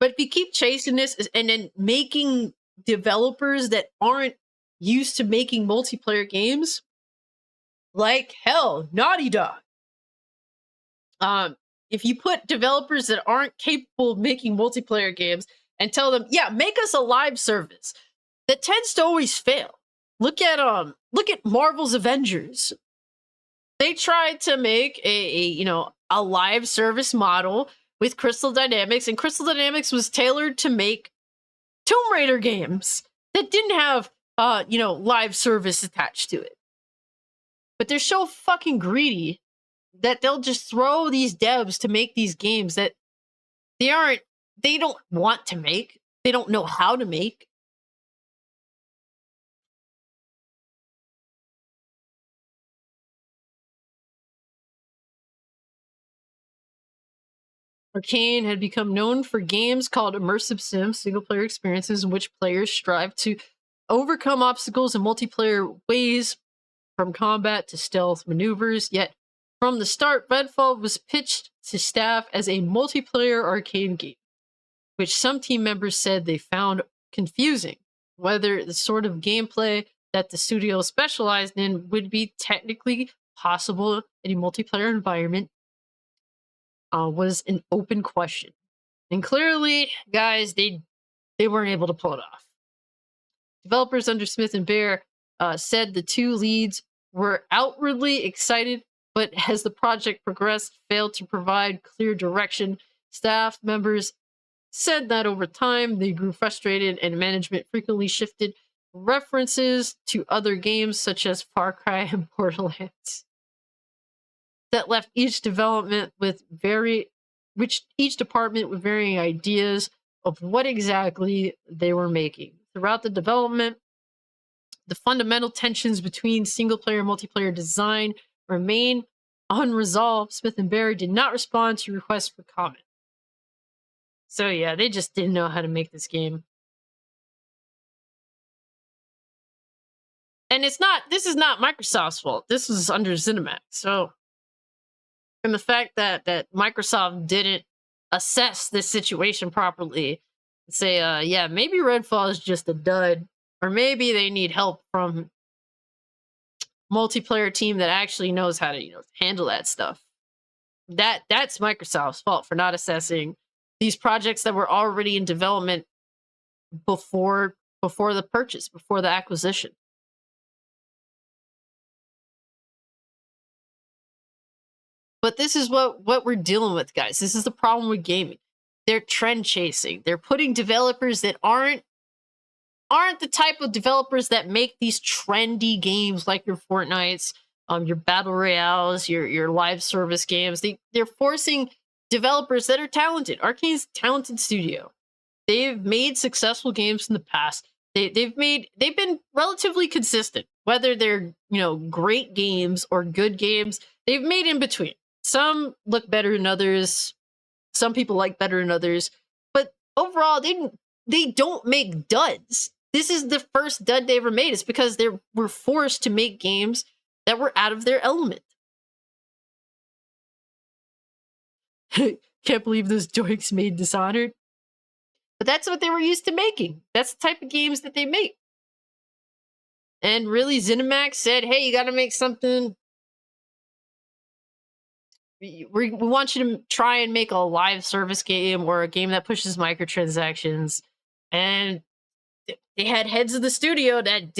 But if you keep chasing this and then making developers that aren't used to making multiplayer games, like hell, Naughty Dog. If you put developers that aren't capable of making multiplayer games and tell them, yeah, make us a live service, that tends to always fail. Look at Marvel's Avengers. They tried to make a live service model with Crystal Dynamics, and Crystal Dynamics was tailored to make Tomb Raider games that didn't have live service attached to it. But they're so fucking greedy that they'll just throw these devs to make these games that they don't want to make. They don't know how to make. Arcane had become known for games called immersive sims, single-player experiences in which players strive to overcome obstacles in multiplayer ways, from combat to stealth maneuvers. Yet, from the start, Redfall was pitched to staff as a multiplayer arcade game, which some team members said they found confusing. Whether the sort of gameplay that the studio specialized in would be technically possible in a multiplayer environment was an open question. And clearly, guys, they weren't able to pull it off. Developers under Smith and Bear said the two leads were outwardly excited, but as the project progressed, failed to provide clear direction. Staff members said that over time, they grew frustrated and management frequently shifted references to other games such as Far Cry and Borderlands. That left each department with varying ideas of what exactly they were making. Throughout the development, the fundamental tensions between single-player and multiplayer design remain unresolved. Smith and Barry did not respond to requests for comment. So yeah, they just didn't know how to make this game. And this is not Microsoft's fault. This is under ZeniMax. So, and the fact that Microsoft didn't assess this situation properly and say, yeah, maybe Redfall is just a dud, or maybe they need help from multiplayer team that actually knows how to handle that stuff. That's Microsoft's fault for not assessing these projects that were already in development before the purchase, before the acquisition. But this is what we're dealing with, guys. This is the problem with gaming. They're trend chasing. They're putting developers that aren't the type of developers that make these trendy games like your Fortnites, your battle royales, your live service games. They're forcing developers that are talented. Arcane's a talented studio. They've made successful games in the past. They've been relatively consistent, whether they're great games or good games. They've made in between. Some look better than others. Some people like better than others. But overall, they don't make duds. This is the first dud they ever made. It's because they were forced to make games that were out of their element. Can't believe those dorks made Dishonored. But that's what they were used to making. That's the type of games that they make. And really, ZeniMax said, hey, you got to make something. We want you to try and make a live service game or a game that pushes microtransactions. And they had heads of the studio that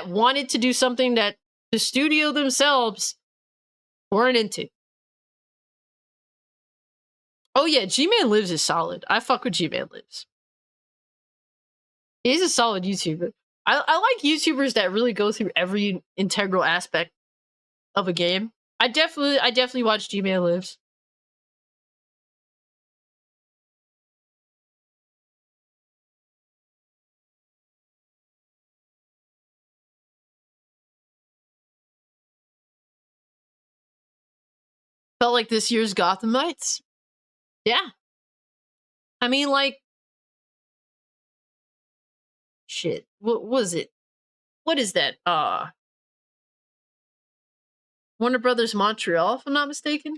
wanted to do something that the studio themselves weren't into. Oh yeah, G-Man Lives is solid. I fuck with G-Man Lives. He's a solid YouTuber. I like YouTubers that really go through every integral aspect of a game. I definitely watch G-Man Lives. Felt like this year's Gotham Knights. Yeah. I mean, like, shit. What was it? What is that? Warner Brothers Montreal, if I'm not mistaken.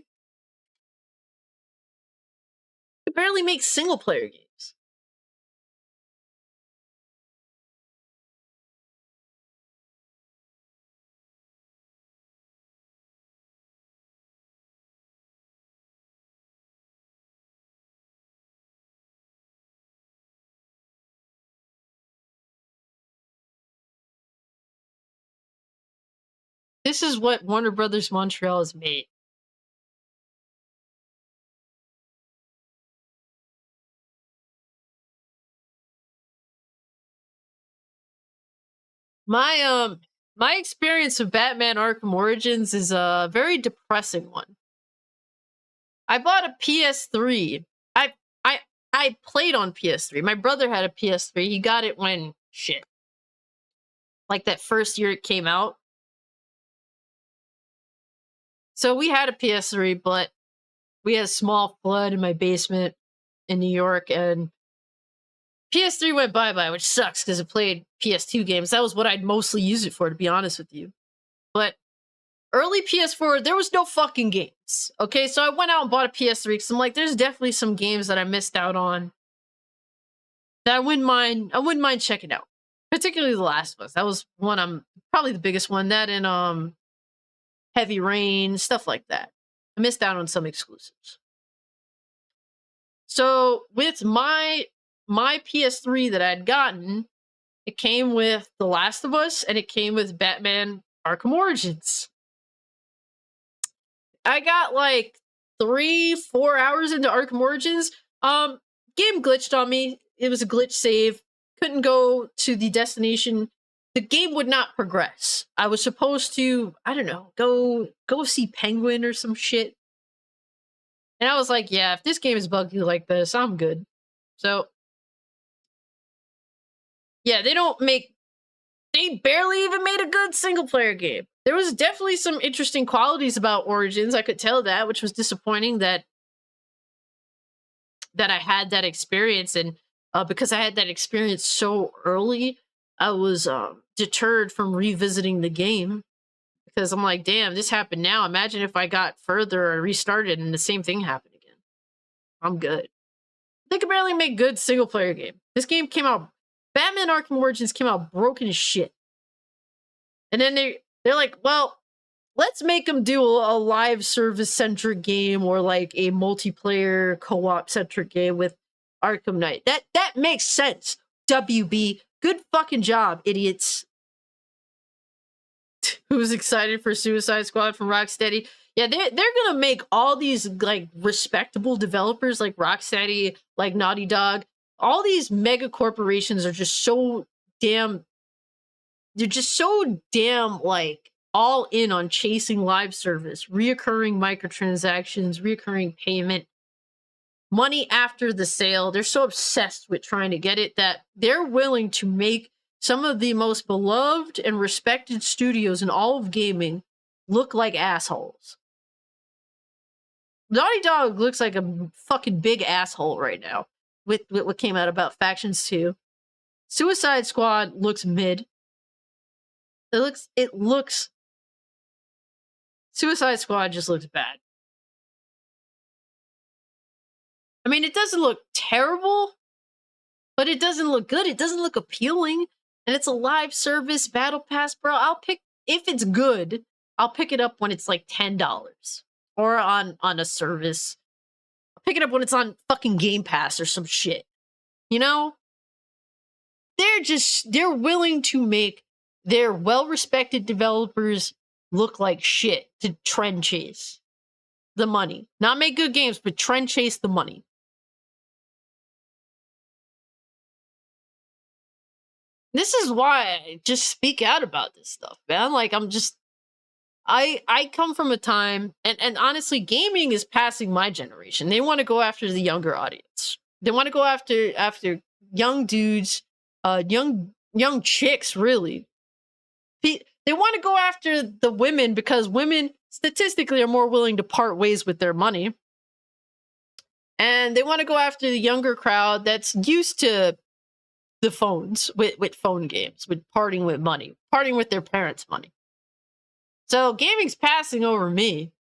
It barely makes single player games. This is what Warner Brothers Montreal has made. My experience with Batman Arkham Origins is a very depressing one. I bought a PS3. I I I played on PS3. My brother had a PS3. He got it when shit. Like that first year it came out. So we had a PS3, but we had a small flood in my basement in New York, and PS3 went bye-bye, which sucks because it played PS2 games. That was what I'd mostly use it for, to be honest with you. But early PS4, there was no fucking games. Okay, so I went out and bought a PS3 because I'm like, there's definitely some games that I missed out on that I wouldn't mind checking out. Particularly The Last of Us. That was one I'm probably the biggest one. That and Heavy Rain, stuff like that. I missed out on some exclusives. So with my PS3 that I'd gotten, it came with The Last of Us and it came with Batman Arkham Origins. I got like 3-4 hours into Arkham Origins. Game glitched on me. It was a glitch save. Couldn't go to the destination. The game would not progress. I was supposed to, I don't know, go see Penguin or some shit. And I was like, yeah, if this game is buggy like this, I'm good. So, yeah, they barely even made a good single player game. There was definitely some interesting qualities about Origins. I could tell that, which was disappointing that I had that experience. And because I had that experience so early, I was deterred from revisiting the game because I'm like, damn, this happened now. Imagine if I got further or restarted and the same thing happened again. I'm good. They could barely make good single player game. This game came out, Batman Arkham Origins came out broken as shit. And then they're like, well, let's make them do a live service centric game or like a multiplayer co-op centric game with Arkham Knight. That makes sense. WB, good fucking job, idiots. Who's excited for Suicide Squad from Rocksteady? Yeah, they're gonna make all these like respectable developers like Rocksteady, like Naughty Dog. All these mega corporations are just so damn. They're just so damn like all in on chasing live service, reoccurring microtransactions, reoccurring payment, money after the sale. They're so obsessed with trying to get it that they're willing to make some of the most beloved and respected studios in all of gaming look like assholes. Naughty Dog looks like a fucking big asshole right now with what came out about Factions 2. Suicide Squad looks mid. It looks Suicide Squad just looks bad. I mean, it doesn't look terrible, but it doesn't look good. It doesn't look appealing. And it's a live service battle pass, bro. If it's good, I'll pick it up when it's like $10 or on a service. I'll pick it up when it's on fucking Game Pass or some shit. You know? They're willing to make their well-respected developers look like shit to trend chase the money. Not make good games, but trend chase the money. This is why I just speak out about this stuff, man. Like I come from a time and honestly, gaming is passing my generation. They want to go after the younger audience. They want to go after young dudes, young chicks, really. They want to go after the women because women statistically are more willing to part ways with their money. And they want to go after the younger crowd that's used to the phones with phone games, with parting with money, parting with their parents' money. So gaming's passing over me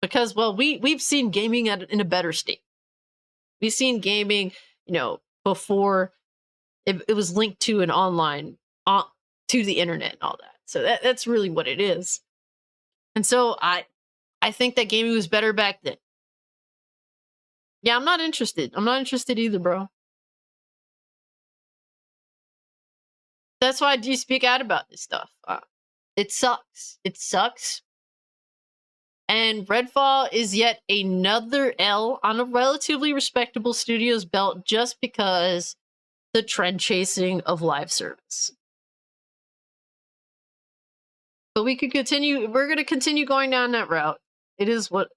because, well, we've seen gaming in a better state. We've seen gaming, before it was linked to an online, to the internet and all that. So that's really what it is. And so I think that gaming was better back then. Yeah, I'm not interested. I'm not interested either, bro. That's why I do speak out about this stuff. It sucks. It sucks. And Redfall is yet another L on a relatively respectable studio's belt just because the trend chasing of live service. But we could continue. We're going to continue going down that route. It is what.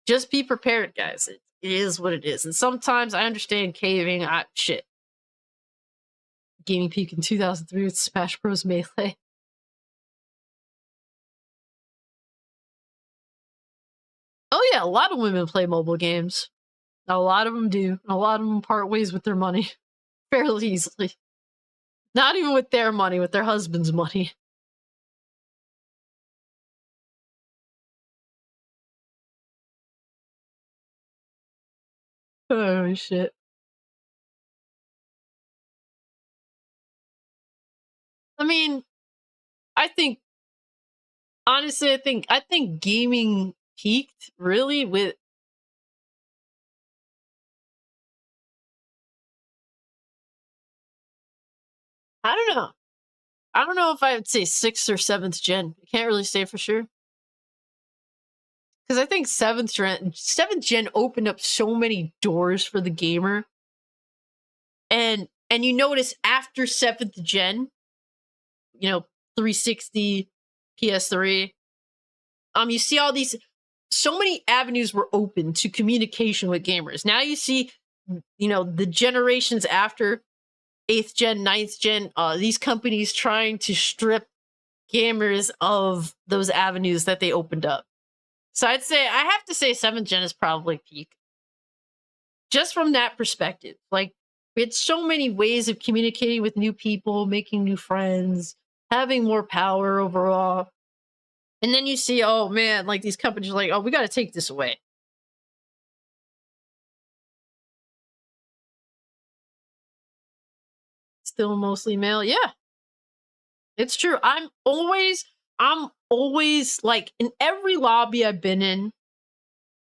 Just be prepared, guys. It is what it is. And sometimes I understand caving. Shit. Gaming peak in 2003 with Smash Bros. Melee. Oh yeah, a lot of women play mobile games. A lot of them do. A lot of them part ways with their money fairly easily. Not even with their money, with their husband's money. Oh shit. I mean, honestly, I think gaming peaked really with I don't know. I don't know if I would say 6th or 7th gen. I can't really say for sure. Because I think 7th gen opened up so many doors for the gamer. And you notice after 7th gen, 360, PS3, you see all these, so many avenues were open to communication with gamers. Now you see, the generations after 8th gen, 9th gen, these companies trying to strip gamers of those avenues that they opened up. So I have to say 7th gen is probably peak. Just from that perspective. Like, we had so many ways of communicating with new people, making new friends, having more power overall. And then you see, oh man, like these companies are like, oh, we got to take this away. Still mostly male. Yeah, it's true. I'm always like, in every lobby I've been in,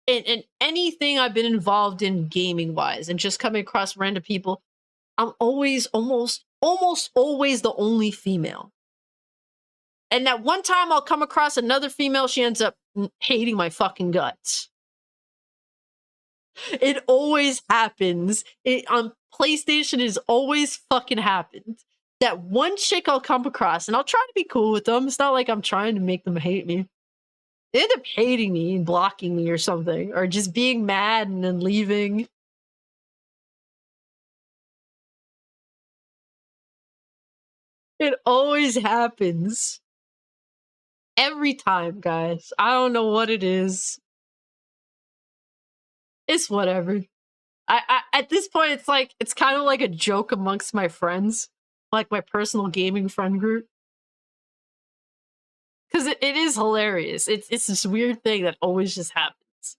and anything I've been involved in gaming wise, and just coming across random people, I'm always almost always the only female. And that one time I'll come across another female, she ends up hating my fucking guts. It always happens. On PlayStation, it's always fucking happened. That one chick I'll come across, and I'll try to be cool with them. It's not like I'm trying to make them hate me. They end up hating me and blocking me or something, or just being mad and then leaving. It always happens. Every time, guys. I don't know what it is. It's whatever. I at this point, it's kind of like a joke amongst my friends, like my personal gaming friend group, because it is hilarious. It's this weird thing that always just happens.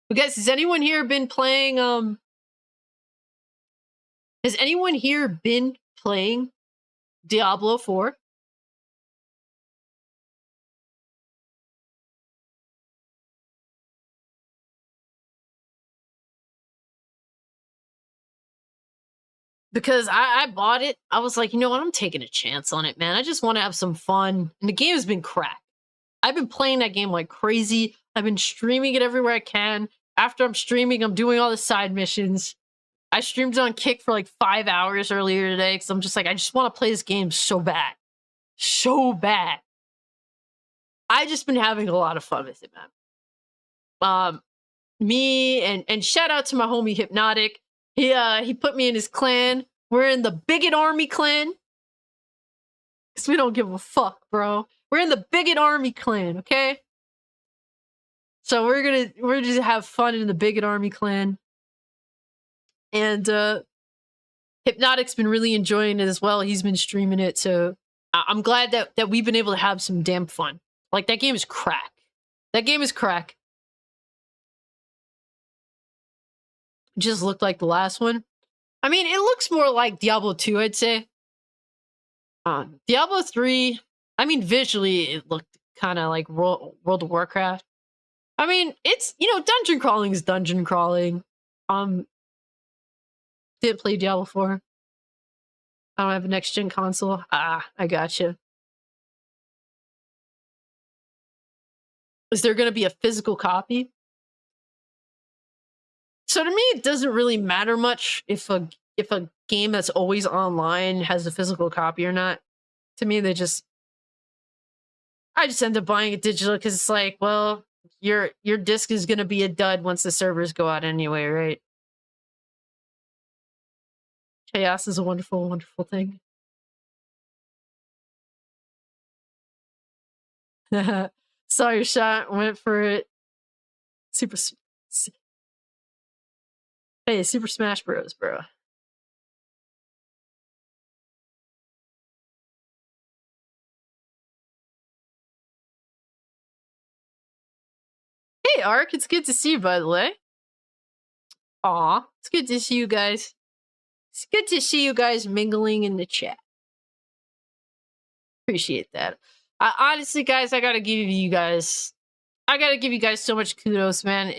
But guys, has anyone here been playing? Has anyone here been playing Diablo 4? Because I bought it. I was like, you know what? I'm taking a chance on it, man. I just want to have some fun. And the game has been cracked. I've been playing that game like crazy. I've been streaming it everywhere I can. After I'm streaming, I'm doing all the side missions. I streamed on Kick for like 5 hours earlier today because I'm just like, I just want to play this game so bad. So bad. I just been having a lot of fun with it, man. Me and shout out to my homie Hypnotic. He put me in his clan. We're in the Bigot Army clan. Because we don't give a fuck, bro. We're in the Bigot Army clan, okay? So we're just have fun in the Bigot Army clan. And Hypnotic's been really enjoying it as well. He's been streaming it, so I'm glad that we've been able to have some damn fun. Like, that game is crack. That game is crack. Just looked like the last one. I mean, it looks more like Diablo 2, I'd say. Diablo 3, I mean, visually, it looked kind of like World of Warcraft. I mean, it's, dungeon crawling is dungeon crawling. Didn't play Diablo 4. I don't have a next-gen console. Ah, I gotcha. Is there going to be a physical copy? So to me, it doesn't really matter much if a game that's always online has a physical copy or not. To me, I just end up buying it digital because it's like, well, your disc is going to be a dud once the servers go out anyway, right? Chaos is a wonderful, wonderful thing. Saw your shot, went for it. Hey, Super Smash Bros, bro. Hey, Ark, it's good to see you, by the way. Aw, it's good to see you guys. It's good to see you guys mingling in the chat. Appreciate that. Honestly, guys, I gotta give you guys so much kudos, man.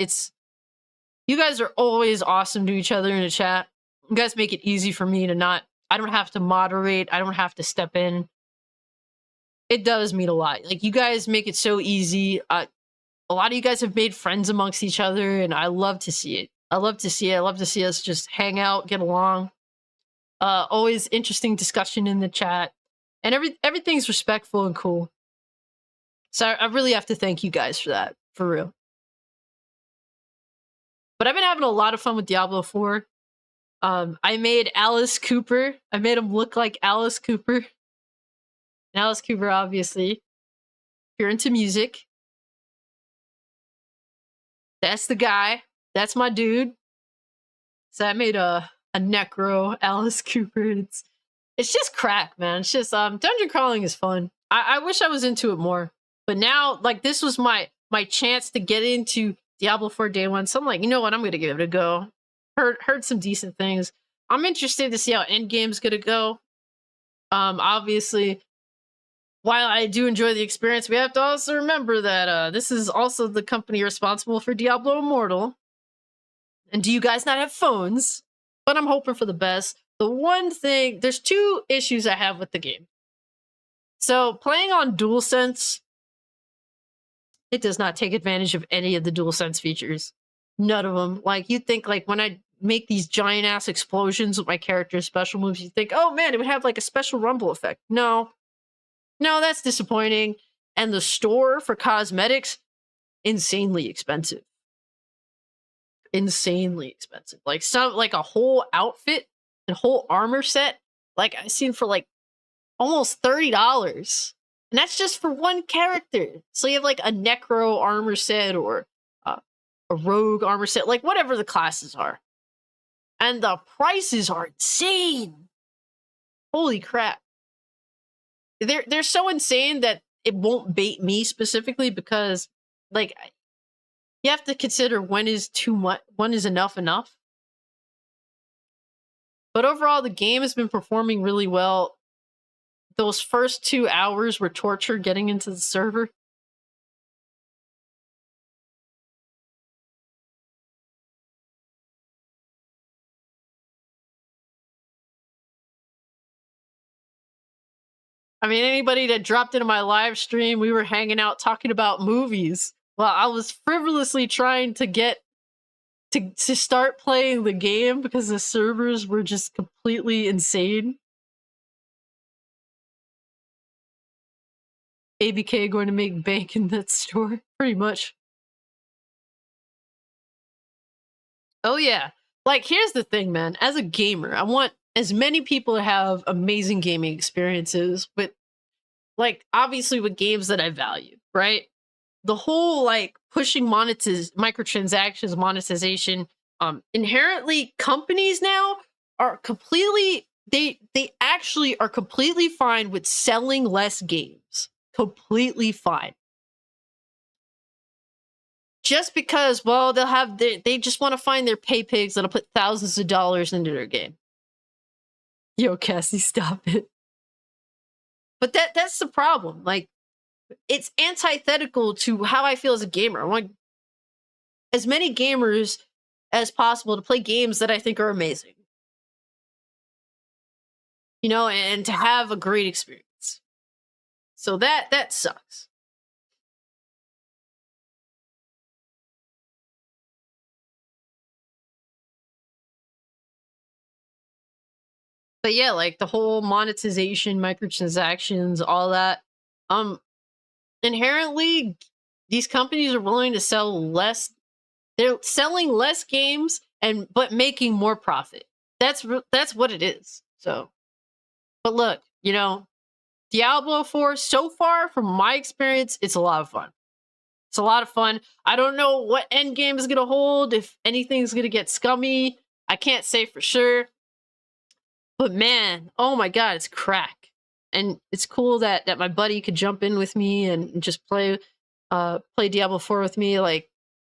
You guys are always awesome to each other in the chat. You guys make it easy for me to I don't have to moderate. I don't have to step in. It does mean a lot. Like, you guys make it so easy. A lot of you guys have made friends amongst each other, and I love to see it. I love to see us just hang out, get along. Always interesting discussion in the chat. And everything's respectful and cool. So I really have to thank you guys for that, for real. But I've been having a lot of fun with Diablo 4. I made Alice Cooper. I made him look like Alice Cooper. And Alice Cooper, obviously, if you're into music, that's the guy. That's my dude. So I made a Necro Alice Cooper. It's just crack, man. It's just dungeon crawling is fun. I wish I was into it more. But now, like, this was my chance to get into Diablo 4 day one. So I'm like, you know what? I'm gonna give it a go. Heard some decent things. I'm interested to see how Endgame's gonna go. Obviously, while I do enjoy the experience, we have to also remember that this is also the company responsible for Diablo Immortal. And do you guys not have phones? But I'm hoping for the best. The one thing, there's two issues I have with the game. So playing on DualSense, it does not take advantage of any of the DualSense features. None of them. Like, you think, like, when I make these giant ass explosions with my character's special moves, you think, oh man, it would have like a special rumble effect. No, that's disappointing. And the store for cosmetics, insanely expensive. Insanely expensive. Like, a whole outfit and whole armor set, like, I seen for like almost $30. And that's just for one character. So you have like a Necro armor set or a Rogue armor set, like whatever the classes are. And the prices are insane. Holy crap. They're so insane that it won't bait me specifically because, like, you have to consider when is too much, when is enough. But overall, the game has been performing really well. Those first 2 hours were torture getting into the server. I mean, anybody that dropped into my live stream, we were hanging out talking about movies while I was frivolously trying to get to start playing the game because the servers were just completely insane. ABK going to make bank in that store, pretty much. Oh yeah. Like, here's the thing, man. As a gamer, I want as many people to have amazing gaming experiences, but like obviously with games that I value, right? The whole like pushing microtransactions, monetization, inherently companies now are completely they actually are completely fine with selling less games. Completely fine. Just because, well, they just want to find their pay pigs that'll put thousands of dollars into their game. Yo, Cassie, stop it. But that's the problem. Like, it's antithetical to how I feel as a gamer. I want as many gamers as possible to play games that I think are amazing. You know, and to have a great experience. So that sucks. But yeah, like the whole monetization, microtransactions, all that. Um, inherently, these companies are willing to sell less. They're selling less games but making more profit. That's what it is. So, but look, you know, Diablo 4 so far, from my experience, it's a lot of fun. It's a lot of fun. I don't know what end game is gonna hold, if anything's gonna get scummy. I can't say for sure. But man, oh my god, it's crack. And it's cool that my buddy could jump in with me and just play Diablo 4 with me. Like,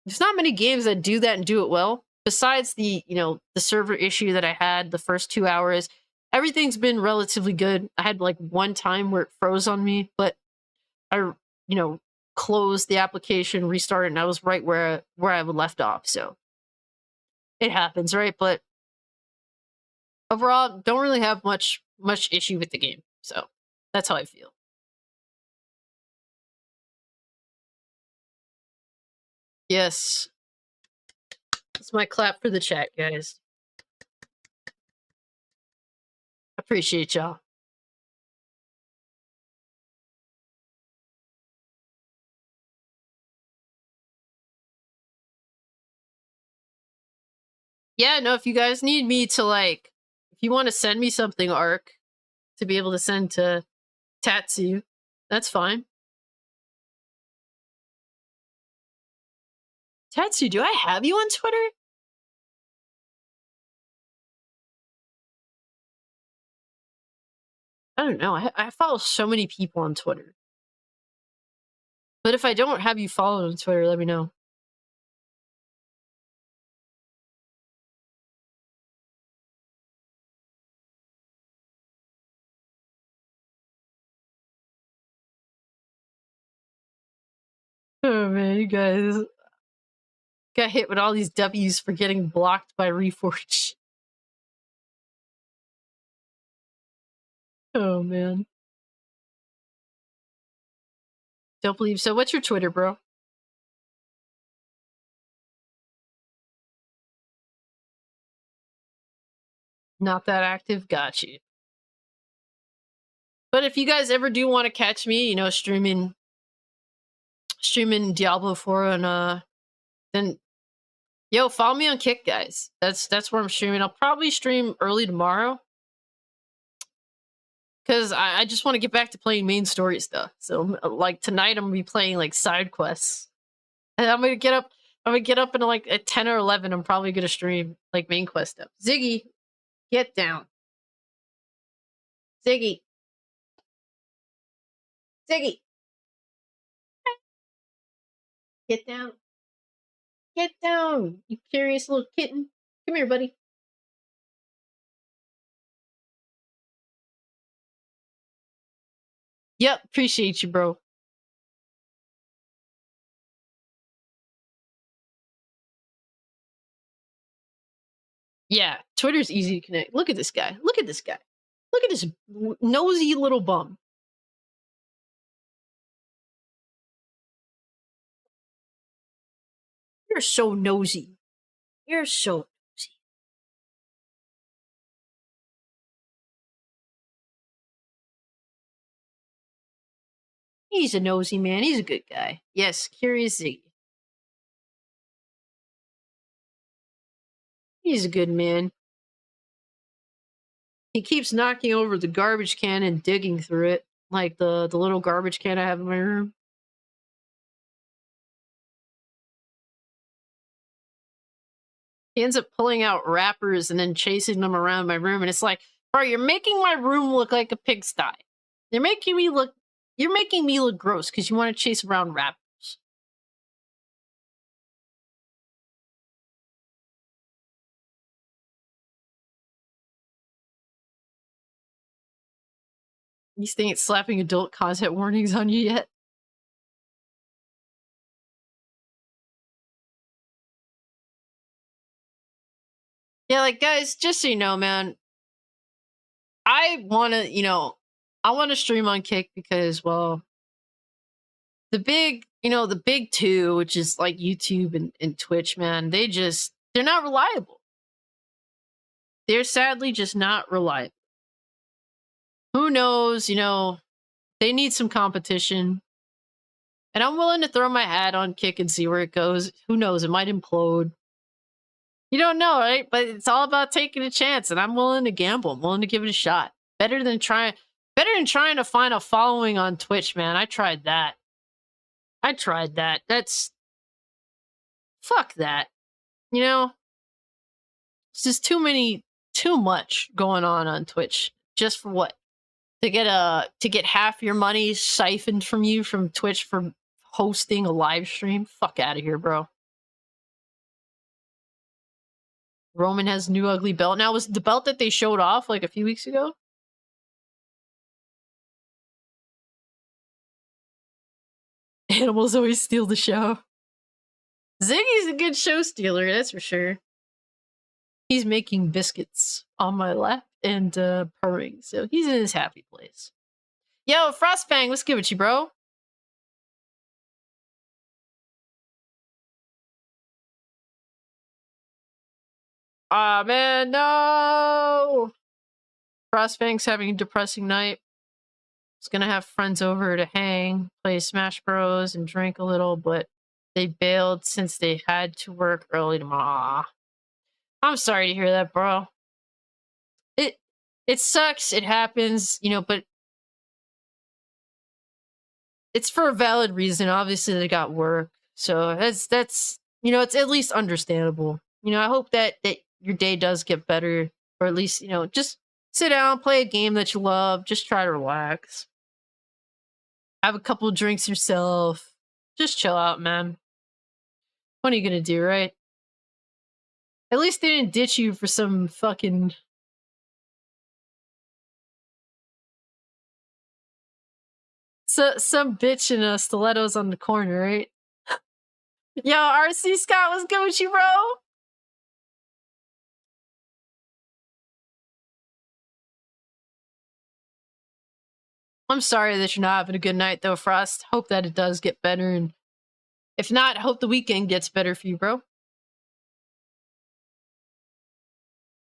there's not many games that do that and do it well. Besides the, you know, the server issue that I had the first 2 hours, everything's been relatively good. I had like one time where it froze on me, but I, you know, closed the application, restarted, and I was right where I left off. So it happens, right? But overall, don't really have much issue with the game. So that's how I feel. Yes, it's my clap for the chat, guys. Appreciate y'all. Yeah, no, if you guys need me to like, if you want to send me something, Arc, to be able to send to Tatsu, that's fine. Tatsu, do I have you on Twitter? I don't know. I follow so many people on Twitter. But if I don't have you followed on Twitter, let me know. Oh man, you guys got hit with all these W's for getting blocked by Reforge. Oh man. Don't believe so. What's your Twitter, bro? Not that active? Got you. But if you guys ever do want to catch me, you know, streaming Diablo 4 and then yo, follow me on Kick, guys. That's where I'm streaming. I'll probably stream early tomorrow. Cause I just want to get back to playing main story stuff. So like tonight I'm gonna be playing like side quests. And I'm gonna get up in like at 10 or 11. I'm probably gonna stream like main quest stuff. Ziggy, get down. Ziggy. Ziggy. Get down. Get down, you curious little kitten. Come here, buddy. Yep, appreciate you, bro. Yeah, Twitter's easy to connect. Look at this guy. Look at this guy. Look at this nosy little bum. You're so nosy. You're so nosy. He's a nosy man. He's a good guy. Yes, Curious Ziggy. He's a good man. He keeps knocking over the garbage can and digging through it. like the little garbage can I have in my room. He ends up pulling out wrappers and then chasing them around my room, and it's like, bro, you're making my room look like a pigsty. You're making me look gross because you want to chase around wrappers. These things slapping adult content warnings on you yet? Yeah, like guys, just so you know, man, I wanna, I wanna stream on Kick because, well, the big two, which is like YouTube and Twitch, man, they're not reliable. They're sadly just not reliable. Who knows, they need some competition. And I'm willing to throw my hat on Kick and see where it goes. Who knows? It might implode. You don't know, right? But it's all about taking a chance, and I'm willing to gamble. I'm willing to give it a shot. Better than trying to find a following on Twitch, man. I tried that. That's fuck that. You know, it's just too much going on Twitch. Just for what? To get half your money siphoned from you from Twitch for hosting a live stream? Fuck out of here, bro. Roman has new ugly belt. Now, was the belt that they showed off like a few weeks ago? Animals always steal the show. Ziggy's a good show stealer, that's for sure. He's making biscuits on my left and purring, so he's in his happy place. Yo, Frostfang, let's give it to you, bro. Ah, man, no! Frostfang's having a depressing night. He's gonna have friends over to hang, play Smash Bros, and drink a little, but they bailed since they had to work early tomorrow. I'm sorry to hear that, bro. It sucks, it happens, but it's for a valid reason. Obviously, they got work, so that's it's at least understandable. I hope that your day does get better, or at least just sit down, play a game that you love, just try to relax, have a couple drinks yourself, just chill out, man. What are you gonna do, right? At least they didn't ditch you for some fucking some bitch in stilettos on the corner, right? Yo, RC Scott, what's good with you, bro? I'm sorry that you're not having a good night, though, Frost. Hope that it does get better, and if not, hope the weekend gets better for you, bro.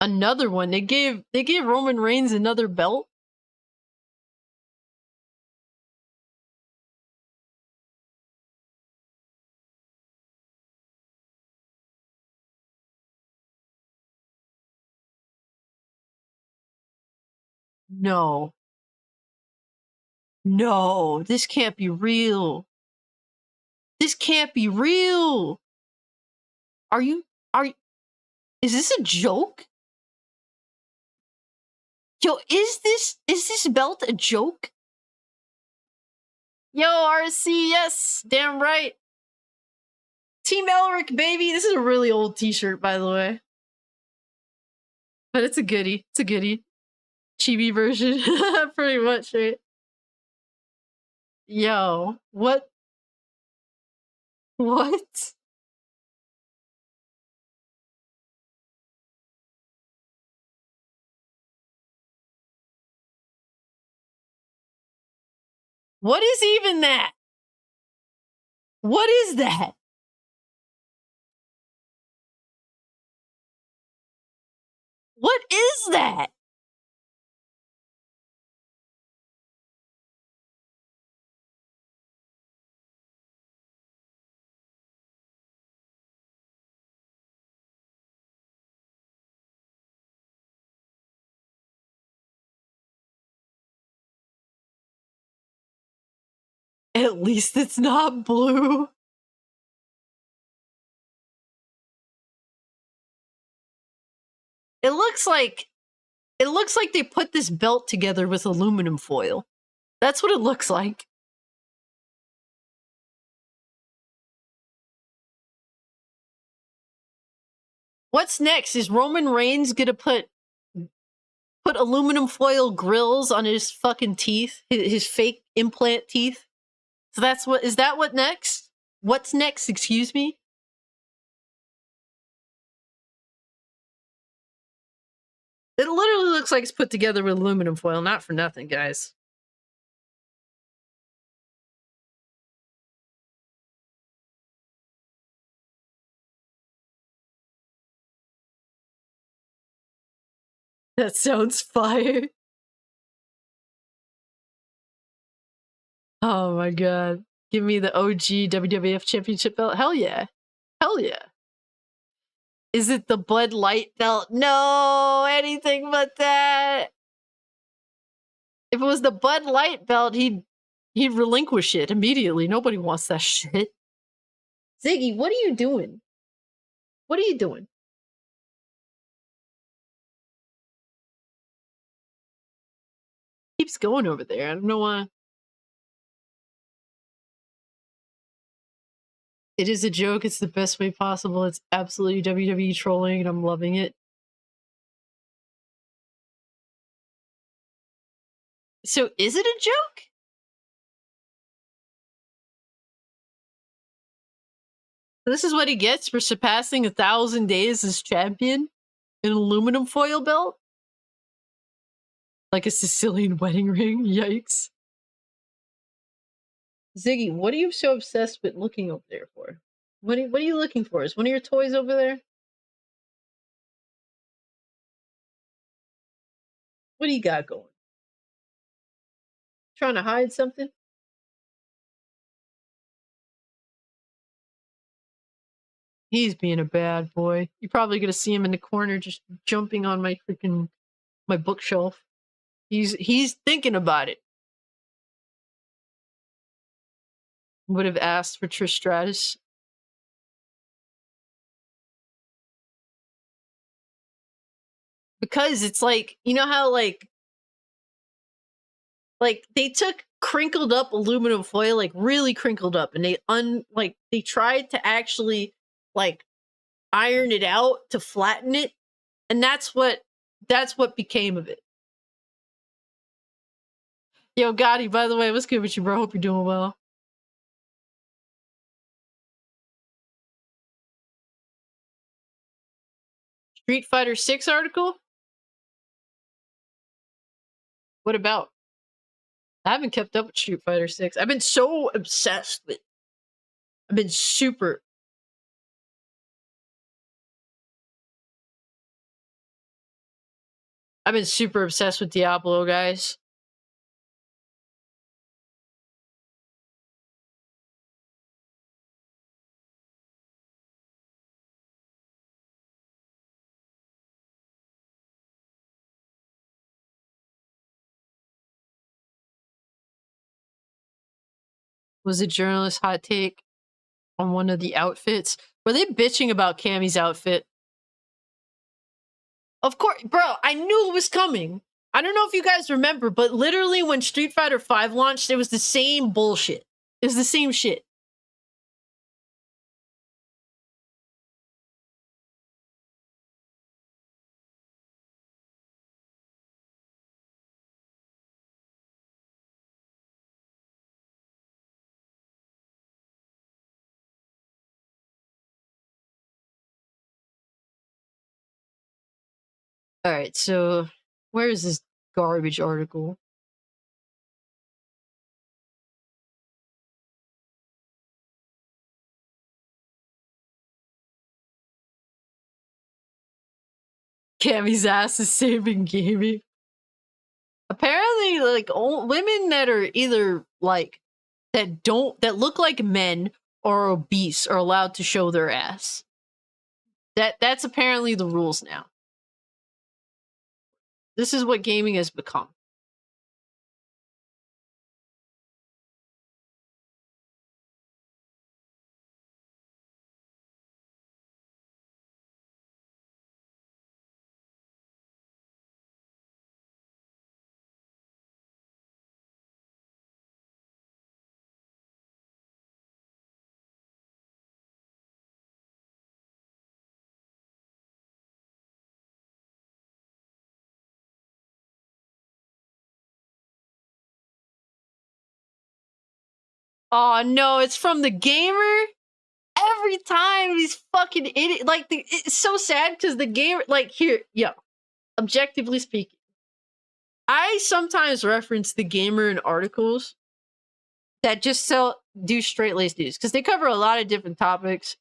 Another one. They gave Roman Reigns another belt. No. No, this can't be real. This can't be real. Are you is this a joke? Yo, is this belt a joke? Yo, RC, yes, damn right. Team Elric, baby. This is a really old t-shirt, by the way. But it's a goodie. It's a goodie. Chibi version. Pretty much, right? Yo, what? What? What is even that? What is that? What is that? At least it's not blue. It looks like they put this belt together with aluminum foil. That's what it looks like. What's next? Is Roman Reigns gonna put aluminum foil grills on his fucking teeth? His fake implant teeth? So is that what next? What's next, excuse me? It literally looks like it's put together with aluminum foil, not for nothing, guys. That sounds fire. Oh my god. Give me the OG WWF Championship belt. Hell yeah. Hell yeah. Is it the Bud Light belt? No, anything but that. If it was the Bud Light belt, he'd relinquish it immediately. Nobody wants that shit. Ziggy, what are you doing? What are you doing? Keeps going over there. I don't know why. It is a joke. It's the best way possible. It's absolutely WWE trolling, and I'm loving it. So, is it a joke? This is what he gets for surpassing 1,000 days as champion? An aluminum foil belt? Like a Sicilian wedding ring? Yikes. Ziggy, what are you so obsessed with looking over there for? What are you looking for? Is one of your toys over there? What do you got going? Trying to hide something? He's being a bad boy. You're probably gonna see him in the corner just jumping on my bookshelf. He's thinking about it. Would have asked for Trish Stratus. Because it's like, you know how like they took crinkled up aluminum foil, like really crinkled up, and they tried to actually like iron it out to flatten it, and that's what became of it. Yo, Gotti, by the way, what's good with you, bro? Hope you're doing well. Street Fighter 6 article? What about? I haven't kept up with Street Fighter 6. I've been so obsessed with. I've been super. I've been super obsessed with Diablo, guys. Was a journalist hot take on one of the outfits? Were they bitching about Cammy's outfit? Of course, bro, I knew it was coming. I don't know if you guys remember, but literally when Street Fighter 5 launched, it was the same bullshit. It was the same shit. All right, so where is this garbage article? Cammy's ass is saving gaming. Apparently, like women that are either like that look like men or obese are allowed to show their ass. That's apparently the rules now. This is what gaming has become. Oh no, it's from the gamer. Every time these fucking idiot, like it's so sad because the gamer, like here, yo, objectively speaking, I sometimes reference the gamer in articles that just do straight laced news because they cover a lot of different topics.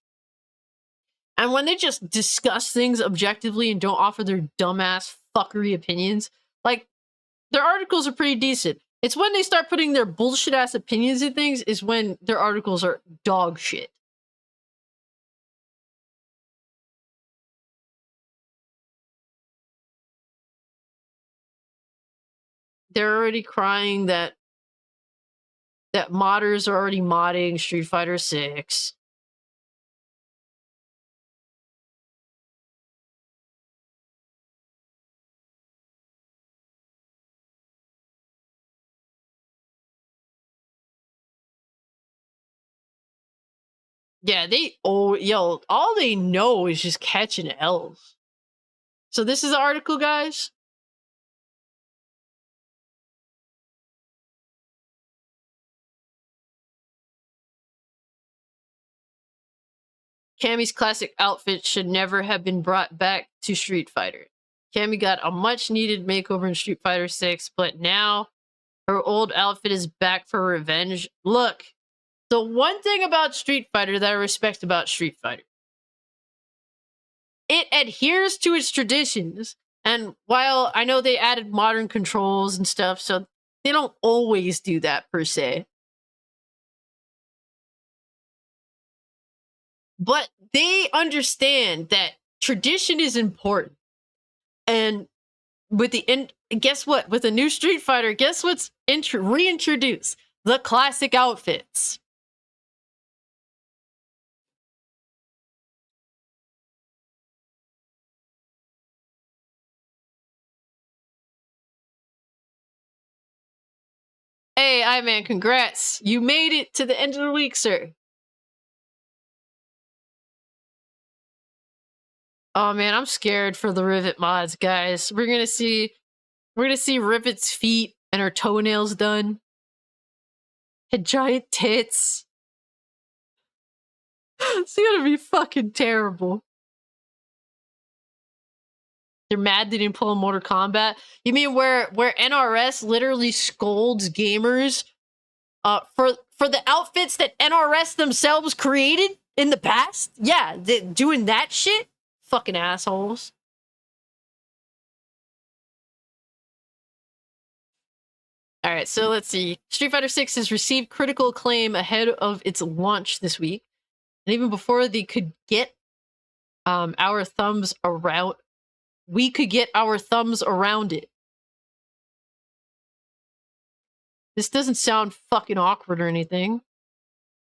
And when they just discuss things objectively and don't offer their dumbass fuckery opinions, like their articles are pretty decent. It's when they start putting their bullshit ass opinions in things is when their articles are dog shit. They're already crying that modders are already modding Street Fighter 6. Yeah, all they know is just catching L's. So this is the article, guys. Cammy's classic outfit should never have been brought back to Street Fighter. Cammy got a much needed makeover in Street Fighter 6, but now her old outfit is back for revenge. Look, the one thing about Street Fighter that I respect about Street Fighter, it adheres to its traditions. And while I know they added modern controls and stuff, so they don't always do that per se. But they understand that tradition is important. And with guess what? With a new Street Fighter, guess what's reintroduced? The classic outfits. Hey, man, congrats. You made it to the end of the week, sir. Oh man, I'm scared for the Rivet mods, guys. We're gonna see Rivet's feet and her toenails done. And giant tits. It's gonna be fucking terrible. They're mad they didn't pull in Mortal Kombat. You mean where NRS literally scolds gamers for the outfits that NRS themselves created in the past? Yeah, doing that shit? Fucking assholes. Alright, so let's see. Street Fighter 6 has received critical acclaim ahead of its launch this week. And even before they could get our thumbs around, we could get our thumbs around it. This doesn't sound fucking awkward or anything.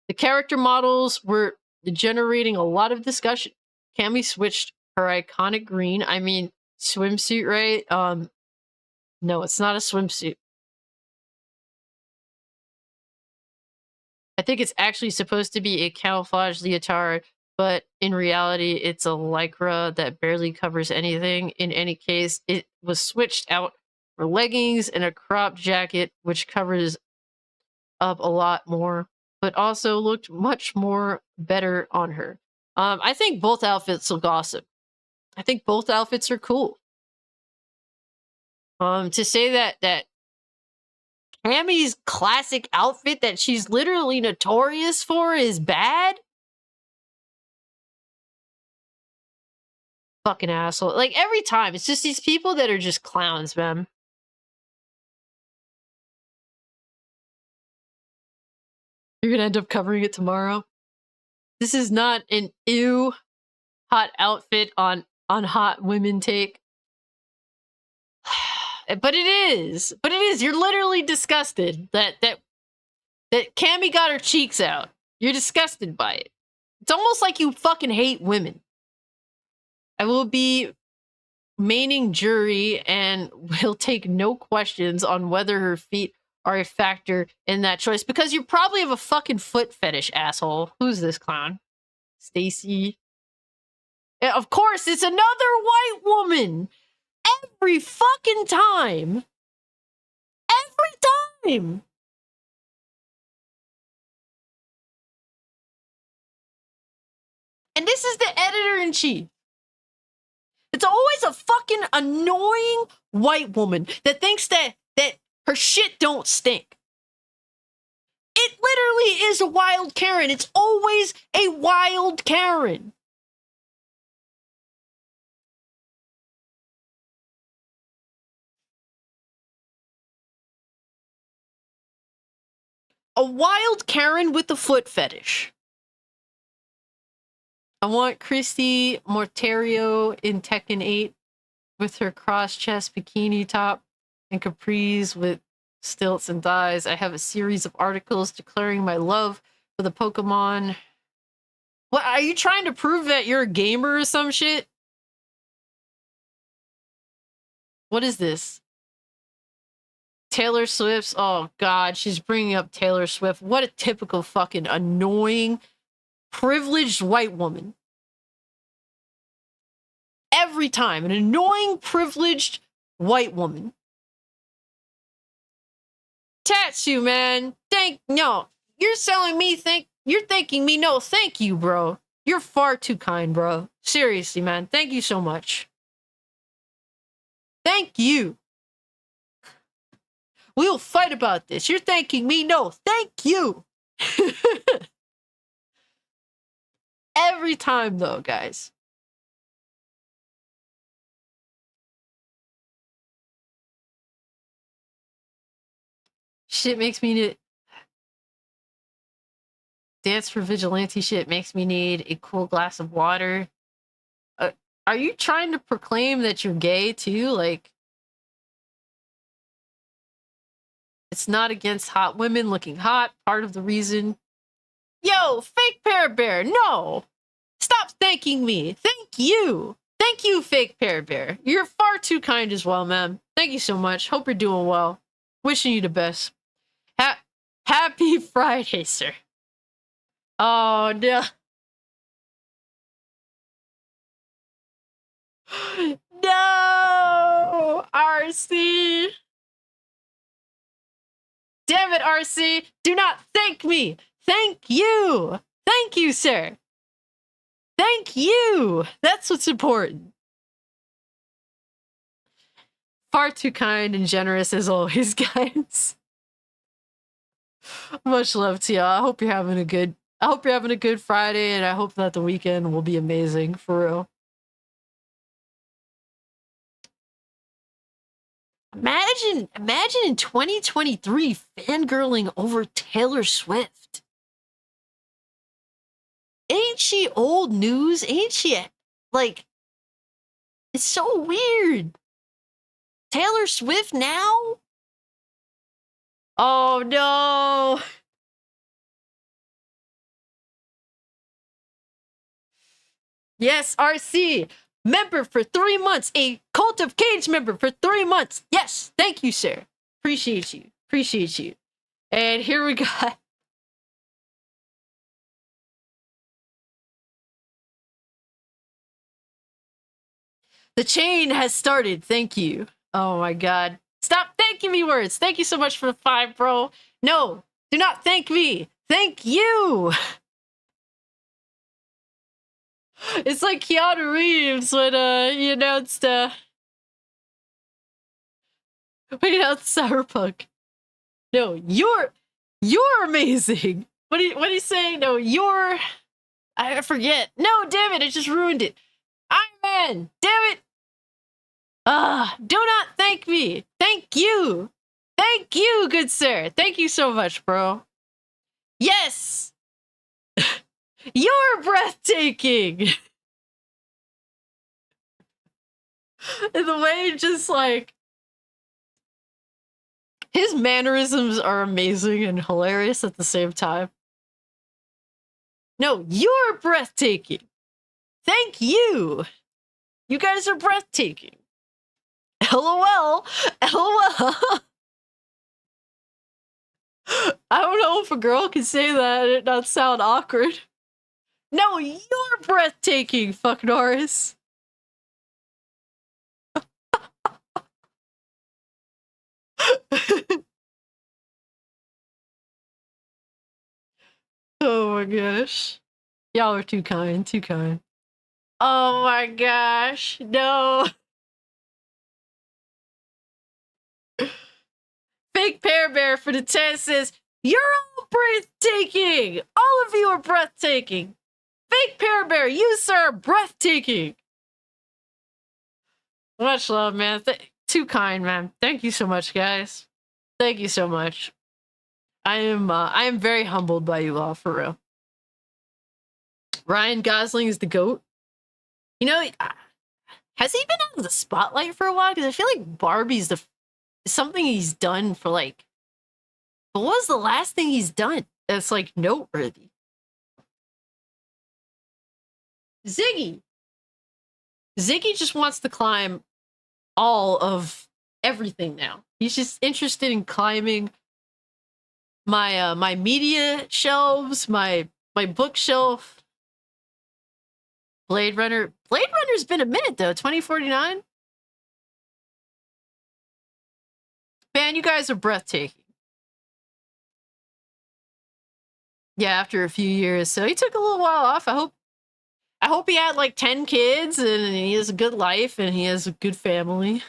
The character models were generating a lot of discussion. Cammy switched her iconic green, I mean swimsuit, right? No, it's not a swimsuit. I think it's actually supposed to be a camouflage leotard, but in reality, it's a lycra that barely covers anything. In any case, it was switched out for leggings and a crop jacket, which covers up a lot more, but also looked much more better on her. I think both outfits look awesome. I think both outfits are cool. To say that Cammy's classic outfit that she's literally notorious for is bad? Fucking asshole. Like, every time, it's just these people that are just clowns, man. You're gonna end up covering it tomorrow. This is not an ew hot outfit on hot women take. But it is. But it is. You're literally disgusted that Cammy got her cheeks out. You're disgusted by it. It's almost like you fucking hate women. I will be maining jury and will take no questions on whether her feet are a factor in that choice, because you probably have a fucking foot fetish, asshole. Who's this clown? Stacy. Yeah, of course, it's another white woman. Every fucking time. Every time. And this is the editor-in-chief. It's always a fucking annoying white woman that thinks that her shit don't stink. It literally is a wild Karen. It's always a wild Karen. A wild Karen with a foot fetish. I want Christy Mortario in Tekken 8 with her cross-chest bikini top and capris with stilts and thighs. I have a series of articles declaring my love for the Pokemon. What, are you trying to prove that you're a gamer or some shit? What is this? Taylor Swift's, oh god, she's bringing up Taylor Swift. What a typical fucking annoying, privileged white woman. Every time, an annoying, privileged white woman. Tatsu, man. No, you're selling me, you're thanking me, no, thank you, bro. You're far too kind, bro. Seriously, man, thank you so much. Thank you. We'll fight about this. You're thanking me, no, thank you. Every time, though, guys. Shit makes me need... Dance for vigilante shit makes me need a cool glass of water. Are you trying to proclaim that you're gay, too? Like... It's not against hot women looking hot. Part of the reason... Yo, fake Pear Bear, no! Stop thanking me. Thank you. Thank you, fake Pear Bear. You're far too kind as well, man. Thank you so much. Hope you're doing well. Wishing you the best. Happy Friday, sir. Oh, no. No! RC! Damn it, RC! Do not thank me! Thank you! Thank you, sir! Thank you! That's what's important. Far too kind and generous as always, guys. Much love to y'all. I hope you're having a good Friday, and I hope that the weekend will be amazing, for real. Imagine in 2023 fangirling over Taylor Swift. Ain't she old news? Ain't she, like, it's so weird. Taylor Swift now? Oh no. Yes, RC. Member for 3 months. A Cult of Cage member for 3 months. Yes, thank you, sir. Appreciate you. Appreciate you. And here we got... The chain has started. Thank you. Oh my god. Stop thanking me words. Thank you so much for the 5, bro. No, do not thank me. Thank you. It's like Keanu Reeves when he announced Cyberpunk. No, you're amazing. What do you say? No, I forget. No, damn it, I just ruined it. Iron Man, damn it. Do not thank me. Thank you. Thank you, good sir. Thank you so much, bro. Yes. You're breathtaking. And the way just like his mannerisms are amazing and hilarious at the same time. No, you're breathtaking. Thank you. You guys are breathtaking. LOL. LOL. I don't know if a girl can say that and it not sound awkward. No, you're breathtaking, fuck Norris. Oh my gosh. Y'all are too kind, too kind. Oh my gosh, no. Fake Pear Bear for the 10 says, you're all breathtaking! All of you are breathtaking! Fake Pear Bear, you sir are breathtaking! Much love, man. Too kind, man. Thank you so much, guys. Thank you so much. I am very humbled by you all, for real. Ryan Gosling is the GOAT. You know, has he been out of the spotlight for a while? Because I feel like Barbie's something he's done for like. But what was the last thing he's done that's like noteworthy? Ziggy just wants to climb all of everything now. He's just interested in climbing my my media shelves, my bookshelf. Blade Runner's been a minute though. 2049. Man, you guys are breathtaking. Yeah, after a few years. So he took a little while off. I hope he had like 10 kids and he has a good life and he has a good family.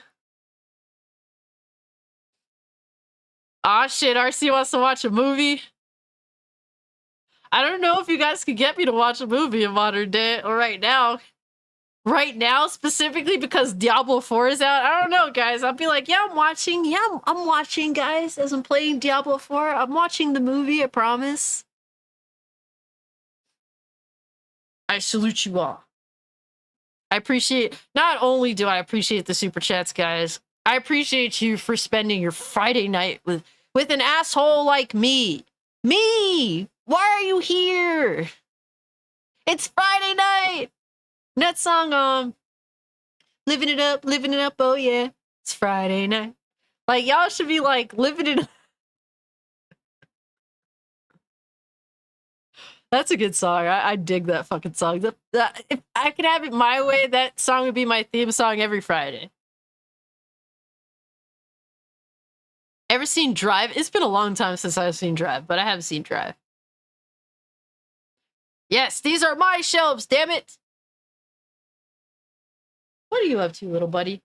Aw, shit, RC wants to watch a movie. I don't know if you guys could get me to watch a movie in modern day or right now. Right now, specifically because Diablo 4 is out. I don't know, guys. I'll be like, yeah, I'm watching. Yeah, I'm watching, guys, as I'm playing Diablo 4. I'm watching the movie, I promise. I salute you all. I appreciate, not only do I appreciate the super chats, guys, I appreciate you for spending your Friday night with an asshole like me. Me! Why are you here? It's Friday night! That song, living it up, oh yeah. It's Friday night. Like, y'all should be like, living it up. That's a good song. I dig that fucking song. If I could have it my way, that song would be my theme song every Friday. Ever seen Drive? It's been a long time since I've seen Drive, but I have seen Drive. Yes, these are my shelves, damn it! What are you up to, little buddy?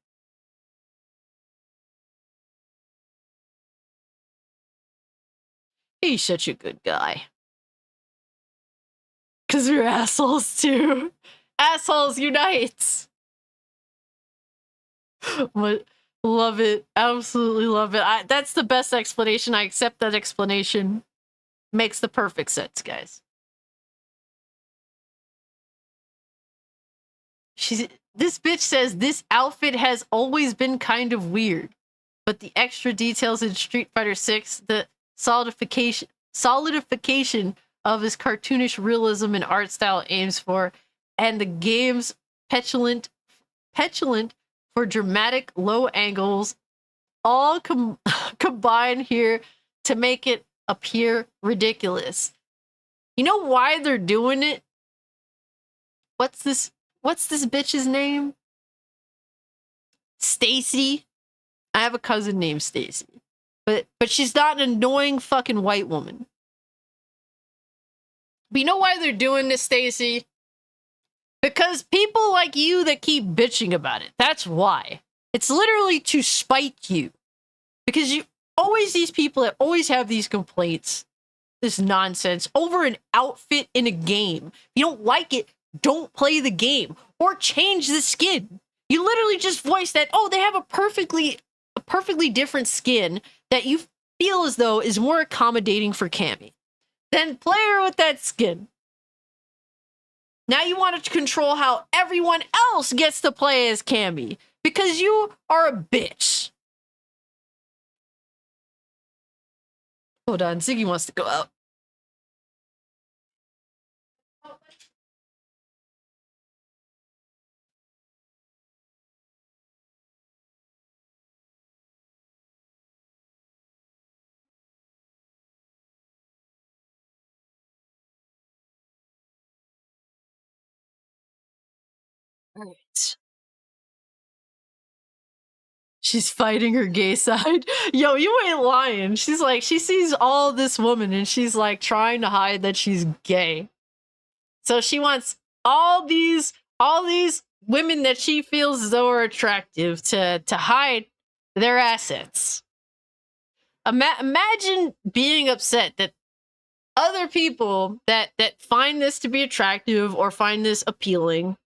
He's such a good guy. Because we're assholes, too. Assholes unite! What? Love it. Absolutely love it. That's the best explanation. I accept that explanation. Makes the perfect sense, guys. This bitch says this outfit has always been kind of weird, but the extra details in Street Fighter 6, the solidification of his cartoonish realism and art style aims for, and the game's petulant for dramatic low angles, all combine here to make it appear ridiculous. You know why they're doing it? What's this bitch's name? Stacy. I have a cousin named Stacy. But she's not an annoying fucking white woman. But you know why they're doing this, Stacy? Because people like you that keep bitching about it. That's why. It's literally to spite you. Because these people that always have these complaints, this nonsense, over an outfit in a game. If you don't like it, don't play the game. Or change the skin. You literally just voice that, oh, they have a perfectly different skin that you feel as though is more accommodating for Cammy. Then play her with that skin. Now you want to control how everyone else gets to play as Cammy. Because you are a bitch. Hold on, Ziggy wants to go out. Right. She's fighting her gay side. Yo, you ain't lying. She's like, she sees all this woman and she's like trying to hide that she's gay. So she wants all these women that she feels as though are attractive to hide their assets. Imagine being upset that other people that find this to be attractive or find this appealing,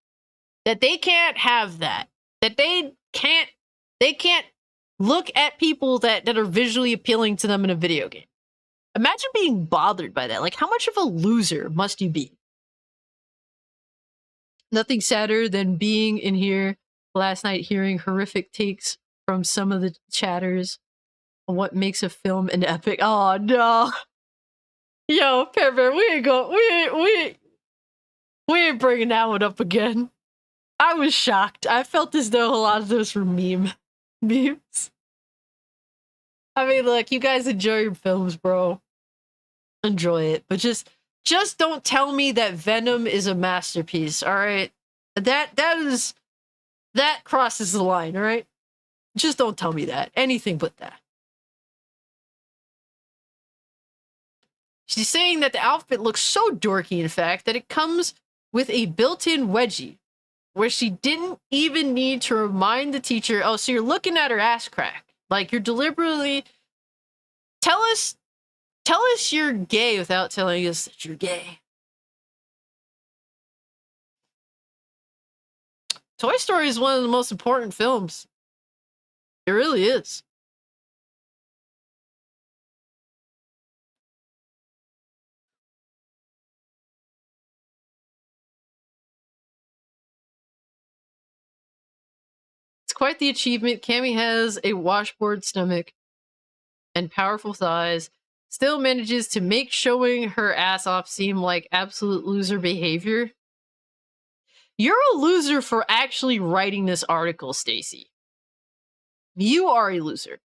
that they can't have that they can't look at people that are visually appealing to them in a video game. Imagine being bothered by that. Like, how much of a loser must you be? Nothing sadder than being in here last night hearing horrific takes from some of the chatters on what makes a film an epic. Oh no. Yo, Pear Bear, we ain't bringing that one up again. I was shocked. I felt as though a lot of those were memes. I mean, look, you guys enjoy your films, bro. Enjoy it, but just don't tell me that Venom is a masterpiece. All right, that crosses the line. All right, just don't tell me that. Anything but that. She's saying that the outfit looks so dorky, in fact, that it comes with a built-in wedgie, where she didn't even need to remind the teacher, oh, so you're looking at her ass crack. Like, you're deliberately... Tell us you're gay without telling us that you're gay. Toy Story is one of the most important films. It really is. It's quite the achievement. Cammy has a washboard stomach and powerful thighs, still manages to make showing her ass off seem like absolute loser behavior. You're a loser for actually writing this article, Stacy. You are a loser.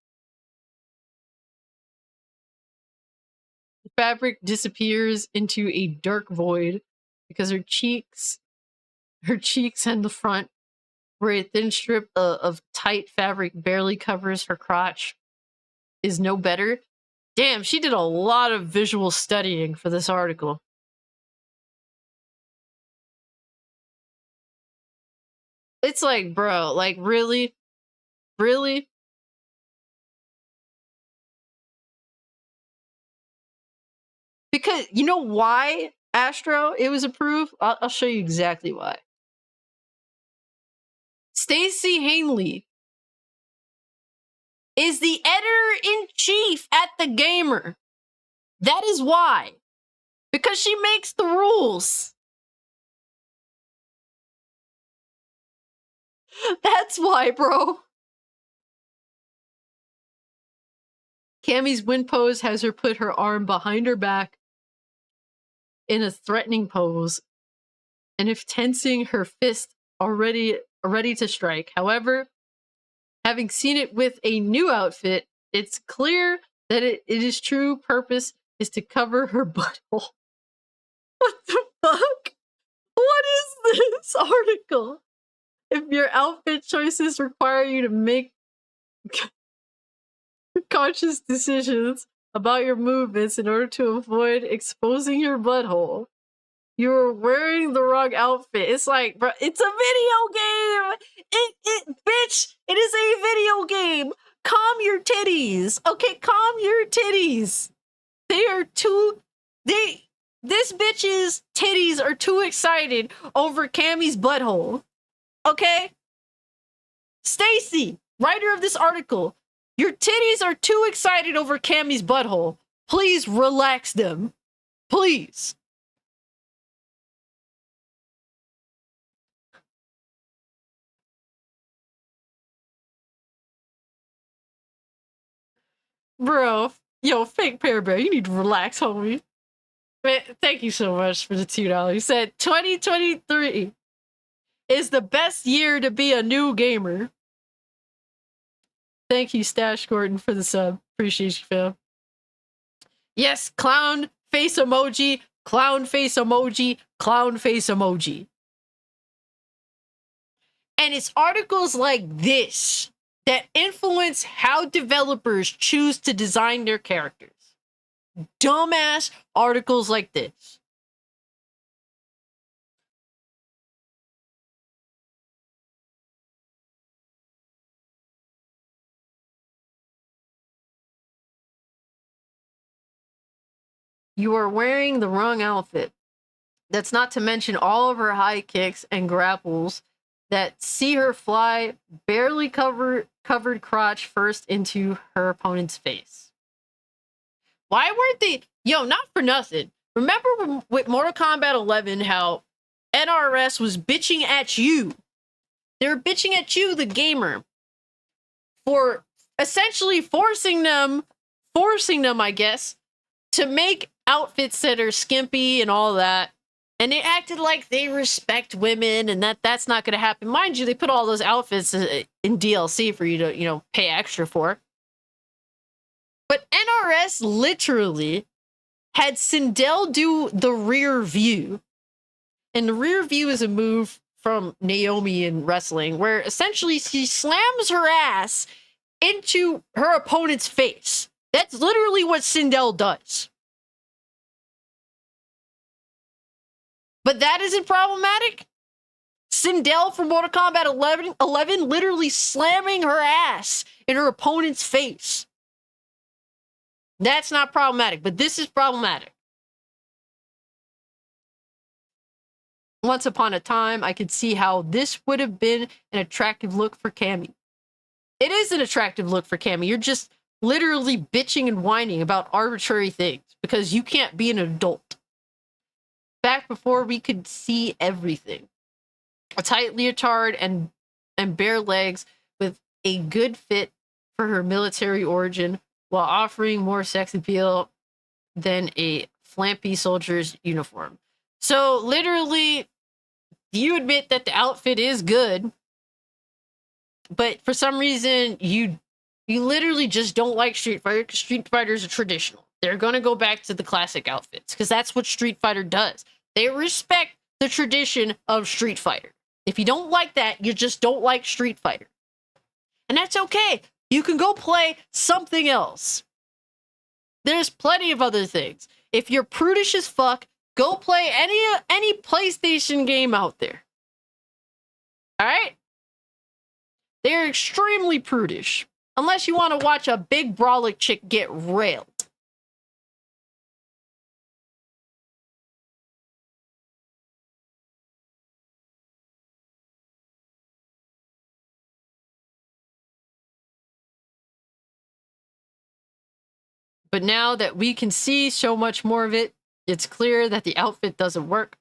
The fabric disappears into a dark void because her cheeks and the front, where a thin strip of tight fabric barely covers her crotch, is no better. Damn, she did a lot of visual studying for this article. It's like, bro, like, really? Really? Because, you know why, Astro, it was approved? I'll show you exactly why. Stacey Hanley is the editor-in-chief at The Gamer. That is why. Because she makes the rules. That's why, bro. Cammy's win pose has her put her arm behind her back in a threatening pose, and if tensing her fist ready to strike. However, having seen it with a new outfit, it's clear that its true purpose is to cover her butthole. What the fuck? What is this article? If your outfit choices require you to make conscious decisions about your movements in order to avoid exposing your butthole, you're wearing the wrong outfit. It's like, bro, it's a video game. Bitch, it is a video game. Calm your titties. Okay, calm your titties. They are too, this bitch's titties are too excited over Cammy's butthole. Okay? Stacy, writer of this article, your titties are too excited over Cammy's butthole. Please relax them. Please. Bro, yo, fake Pear Bear, you need to relax, homie. Man, thank you so much for the $2. You said 2023 is the best year to be a new gamer. Thank you, Stash Gordon, for the sub. Appreciate you, fam. Yes, clown face emoji, clown face emoji, clown face emoji. And it's articles like this that influence how developers choose to design their characters. Dumbass articles like this. You are wearing the wrong outfit. That's not to mention all of her high kicks and grapples that see her fly barely covered crotch first into her opponent's face. Why weren't they... Yo, not for nothing. Remember with Mortal Kombat 11 how NRS was bitching at you? They were bitching at you, the gamer, for essentially forcing them, I guess, to make outfits that are skimpy and all that. And they acted like they respect women and that's not going to happen. Mind you, they put all those outfits in DLC for you to, you know, pay extra for. But NRS literally had Sindel do the rear view. And the rear view is a move from Naomi in wrestling where essentially she slams her ass into her opponent's face. That's literally what Sindel does. But that isn't problematic? Sindel from Mortal Kombat 11 literally slamming her ass in her opponent's face. That's not problematic, but this is problematic. Once upon a time, I could see how this would have been an attractive look for Cammy. It is an attractive look for Cammy. You're just literally bitching and whining about arbitrary things because you can't be an adult. Back before we could see everything. A tight leotard and bare legs with a good fit for her military origin while offering more sex appeal than a flampy soldier's uniform. So literally, you admit that the outfit is good, but for some reason you literally just don't like Street Fighter because Street Fighters are traditional. They're going to go back to the classic outfits because that's what Street Fighter does. They respect the tradition of Street Fighter. If you don't like that, you just don't like Street Fighter. And that's okay. You can go play something else. There's plenty of other things. If you're prudish as fuck, go play any PlayStation game out there. All right? They're extremely prudish. Unless you want to watch a big brolic chick get railed. But now that we can see so much more of it, it's clear that the outfit doesn't work.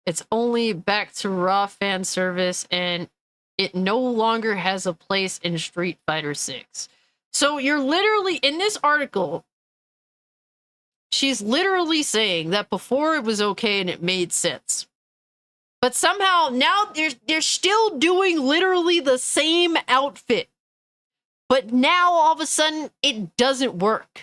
It's only back to raw fan service, and it no longer has a place in Street Fighter 6. So you're literally, in this article, she's literally saying that before it was okay and it made sense. But somehow now they're still doing literally the same outfit. But now all of a sudden it doesn't work.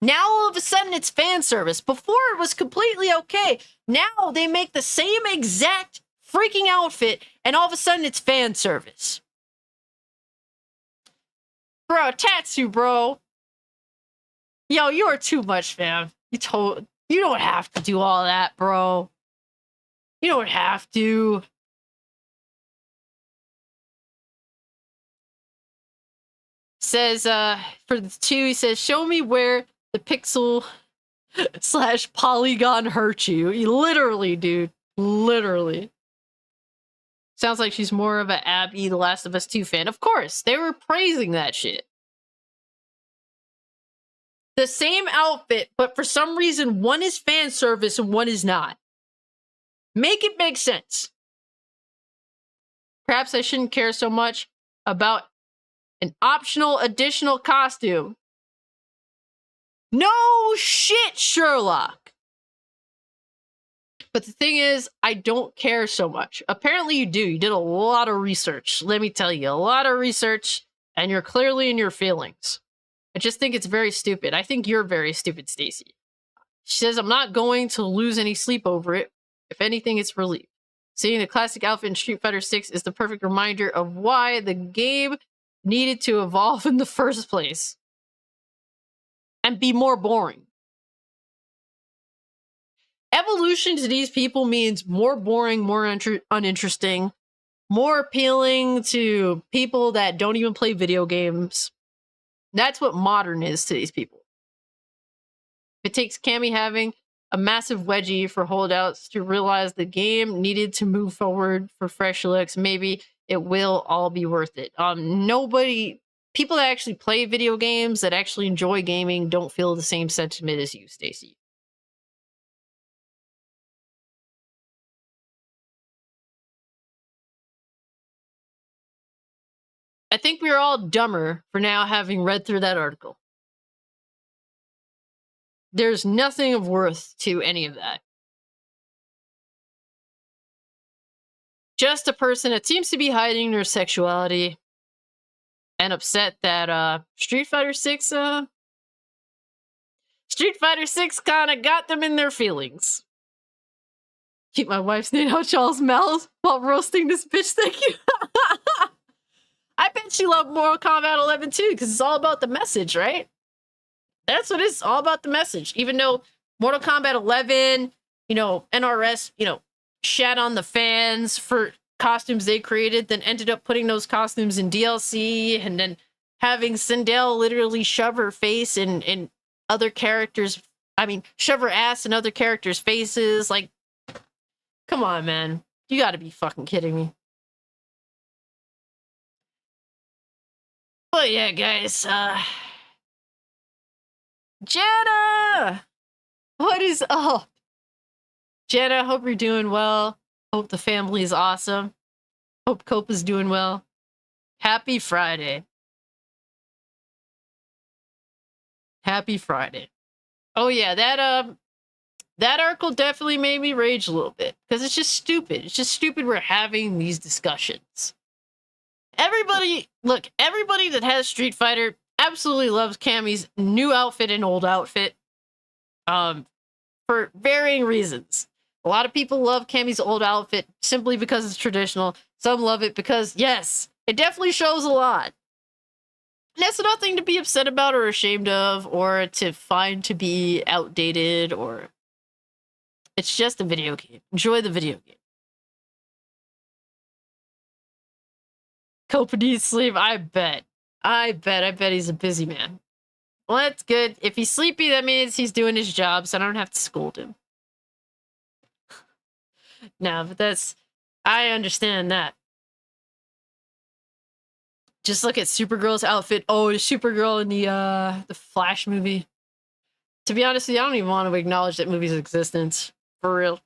Now all of a sudden it's fan service. Before it was completely okay. Now they make the same exact freaking outfit and all of a sudden it's fan service. Bro, Tatsu, bro. Yo, you are too much, fam. You don't have to do all that, bro. You don't have to. Says, for the 2, he says, show me where the pixel / polygon hurt you. Literally, dude. Literally. Sounds like she's more of a Abby, The Last of Us 2 fan. Of course, they were praising that shit. The same outfit, but for some reason, one is fan service and one is not. Make it make sense. Perhaps I shouldn't care so much about an optional additional costume. No shit, Sherlock. But the thing is, I don't care so much. Apparently you do. You did a lot of research. Let me tell you, a lot of research, and you're clearly in your feelings. I just think it's very stupid. I think you're very stupid, Stacy. She says, I'm not going to lose any sleep over it. If anything, it's relief. Seeing the classic outfit in Street Fighter 6 is the perfect reminder of why the game needed to evolve in the first place. And be more boring. Evolution to these people means more boring, more uninteresting, more appealing to people that don't even play video games. That's what modern is to these people. It takes Cammy having a massive wedgie for holdouts to realize the game needed to move forward for fresh looks. Maybe it will all be worth it. People that actually play video games, that actually enjoy gaming, don't feel the same sentiment as you, Stacy. I think we are all dumber for now having read through that article. There's nothing of worth to any of that. Just a person that seems to be hiding their sexuality and upset that Street Fighter 6 kind of got them in their feelings. Keep my wife's name out y'all's mouths while roasting this bitch, thank you. I bet she loved Mortal Kombat 11 too, because it's all about the message, right? That's what it's all about, the message. Even though Mortal Kombat 11, NRS, shat on the fans for costumes they created, then ended up putting those costumes in DLC, and then having Sindel literally shove her face in other characters. Shove her ass in other characters' faces. Like, come on, man. You gotta be fucking kidding me. But yeah, guys, Jenna! What is up? Jenna, hope you're doing well. Hope the family is awesome. Hope Cope is doing well. Happy Friday. Happy Friday. Oh yeah, that article definitely made me rage a little bit. Because it's just stupid. It's just stupid we're having these discussions. Everybody that has Street Fighter absolutely loves Cammy's new outfit and old outfit. For varying reasons. A lot of people love Cammy's old outfit simply because it's traditional. Some love it because, yes, it definitely shows a lot. And that's nothing to be upset about or ashamed of, or to find to be outdated, or... It's just a video game. Enjoy the video game. Cope needs sleep, I bet. I bet he's a busy man. Well, that's good. If he's sleepy, that means he's doing his job, so I don't have to scold him. No, but I understand that. Just look at Supergirl's outfit. Oh, Supergirl in the Flash movie. To be honest with you, I don't even want to acknowledge that movie's existence. For real.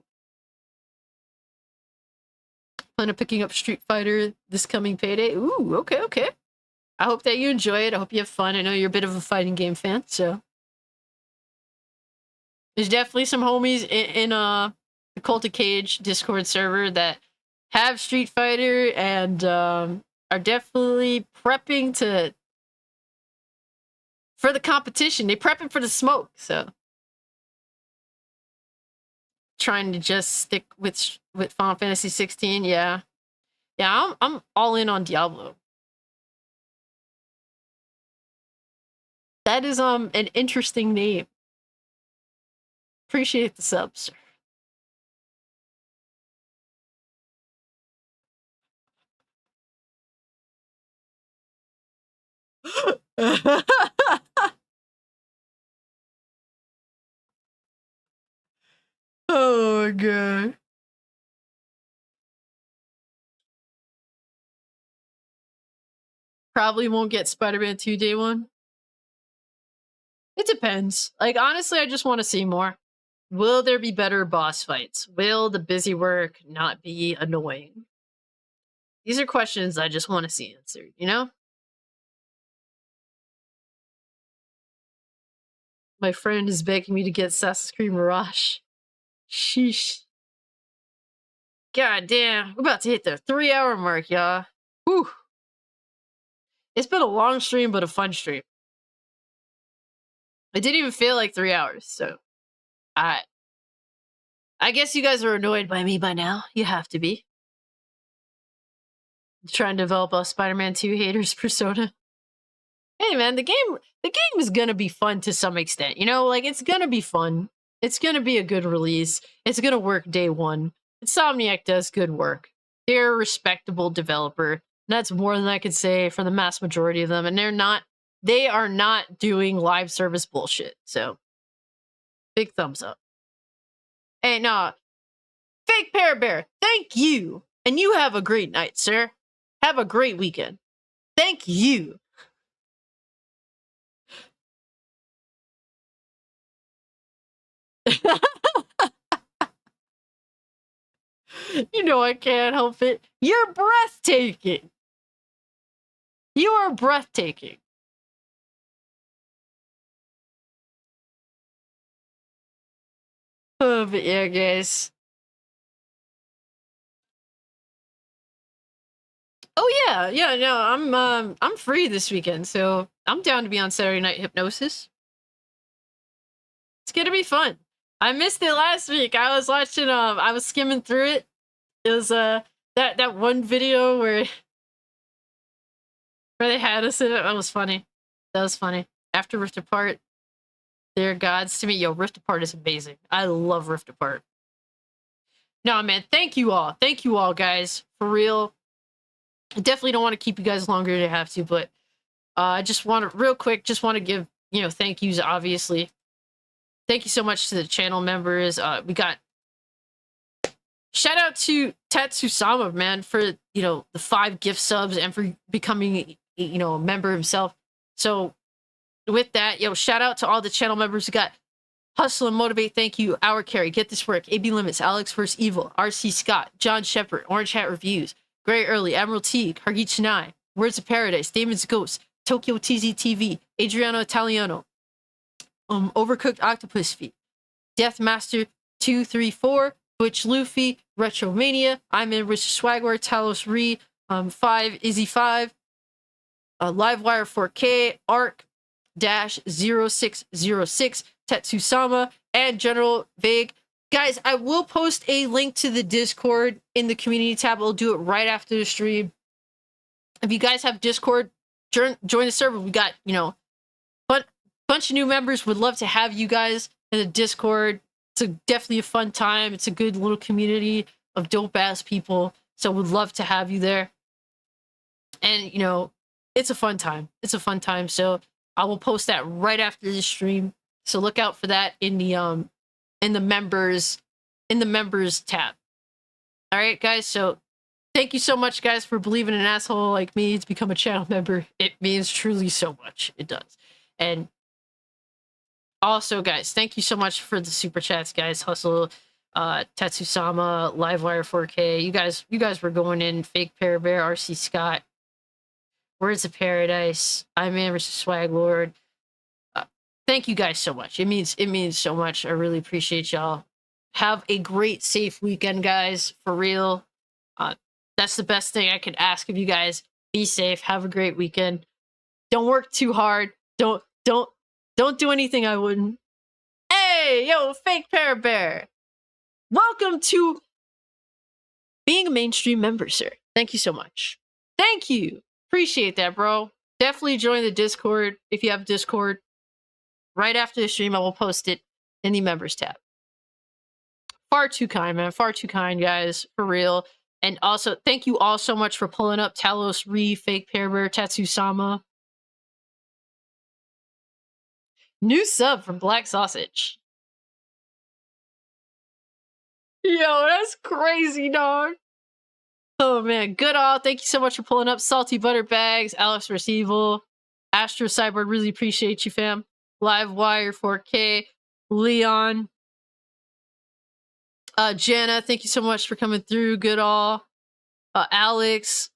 Plan on picking up Street Fighter this coming payday. Ooh, okay. I hope that you enjoy it. I hope you have fun. I know you're a bit of a fighting game fan, so. There's definitely some homies in the Cult of Cage Discord server that have Street Fighter and are definitely prepping for the competition. They prepping for the smoke, so. Trying to just stick with Final Fantasy 16, yeah. Yeah, I'm all in on Diablo. That is an interesting name. Appreciate the subs. Oh my god. Probably won't get Spider-Man 2 day one. It depends. Like, honestly, I just want to see more. Will there be better boss fights? Will the busy work not be annoying? These are questions I just want to see answered, you know? My friend is begging me to get Assassin's Creed Mirage. Sheesh. God damn. We're about to hit the 3-hour mark, y'all. Whew. It's been a long stream, but a fun stream. It didn't even feel like 3 hours, so... I guess you guys are annoyed by me by now. You have to be. Trying to develop a Spider-Man 2 haters persona. Hey man, the game is gonna be fun to some extent. You know, like, it's gonna be fun. It's gonna be a good release. It's gonna work day one. Insomniac does good work. They're a respectable developer. And that's more than I could say for the mass majority of them. And they are not doing live service bullshit. So Big thumbs up. And Fake Pear Bear, thank you. And you have a great night, sir. Have a great weekend. Thank you. You know I can't help it. You're breathtaking. You are breathtaking. But yeah, guys. Oh yeah, no, I'm free this weekend, so I'm down to be on Saturday Night Hypnosis. It's gonna be fun. I missed it last week. I was watching I was skimming through it. It was that one video where they had us in it. That was funny. That was funny. After Rift Apart, they're gods to me. Yo, Rift Apart is amazing. I love Rift Apart. No, man, thank you all. Thank you all, guys. For real. I definitely don't want to keep you guys longer than I have to, but I just want to, real quick, just want to give, thank yous, obviously. Thank you so much to the channel members. We got, shout out to Tatsusama, man, for, the 5 gift subs and for becoming, a member himself. So with that, shout out to all the channel members. We got Hustle and Motivate, thank you. Our Carry, Get This Work, AB Limits, Alex vs. Evil, RC Scott, John Shepard, Orange Hat Reviews, Gray Early, Emerald Teague, Hargi Chennai, Words of Paradise, Damon's Ghost, Tokyo TZ TV, Adriano Italiano, Overcooked Octopus Feet, Deathmaster 234, Butch Luffy, Retromania, I'm in Rich Swagwar, Talos Re, 5 Izzy 5, Livewire 4K, Arc Dash 0606, Tetsusama, and General Vague. Guys, I will post a link to the Discord in the community tab. I'll do it right after the stream. If you guys have Discord, join the server. We got, bunch of new members. Would love to have you guys in the Discord. It's definitely a fun time. It's a good little community of dope-ass people. So would love to have you there. And, it's a fun time. It's a fun time. So I will post that right after the stream. So look out for that in the members tab. All right, guys. So thank you so much, guys, for believing an asshole like me to become a channel member. It means truly so much. It does. And also, guys, thank you so much for the super chats, guys. Hustle, Tetsusama, Livewire 4K. You guys were going in. Fake Pear Bear, RC Scott, Words of Paradise, I'm in vs. Swag Lord. Thank you guys so much. It means so much. I really appreciate y'all. Have a great, safe weekend, guys. For real. That's the best thing I could ask of you guys. Be safe. Have a great weekend. Don't work too hard. Don't do anything I wouldn't. Hey, yo, Fake Pear Bear. Welcome to being a mainstream member, sir. Thank you so much. Thank you. Appreciate that, bro. Definitely join the Discord if you have Discord. Right after the stream, I will post it in the members tab. Far too kind, man. Far too kind, guys. For real. And also, thank you all so much for pulling up Talos Re, Fake Pear Bear, Tatsusama. New sub from Black Sausage. Yo, that's crazy, dog. Oh, man. Good all. Thank you so much for pulling up. Salty Butter Bags, Alex vs. Evil, Astro Cyborg. Really appreciate you, fam. Livewire 4K, Leon, Jana, thank you so much for coming through. Good all. Alex,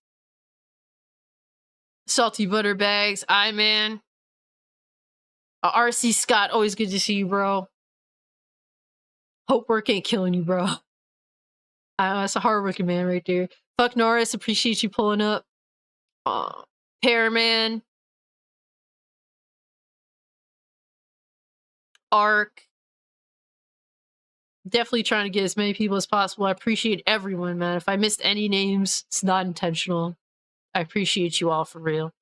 Salty Butter Bags, I-Man, RC Scott, always good to see you, bro. Hope work ain't killing you, bro. That's a hard-working man right there. Fuck Norris, appreciate you pulling up. Pearman, Arc. Definitely trying to get as many people as possible. I appreciate everyone, man. If I missed any names, it's not intentional. I appreciate you all for real.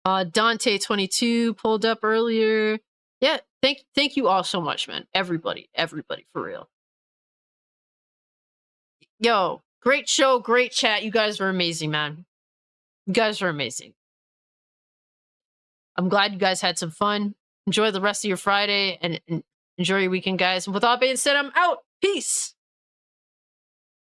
Dante22 pulled up earlier. Yeah, thank you all so much, man. Everybody, for real. Yo, great show, great chat. You guys were amazing, man. You guys were amazing. I'm glad you guys had some fun. enjoy the rest of your Friday and enjoy your weekend, guys. And with all being said, I'm out. Peace.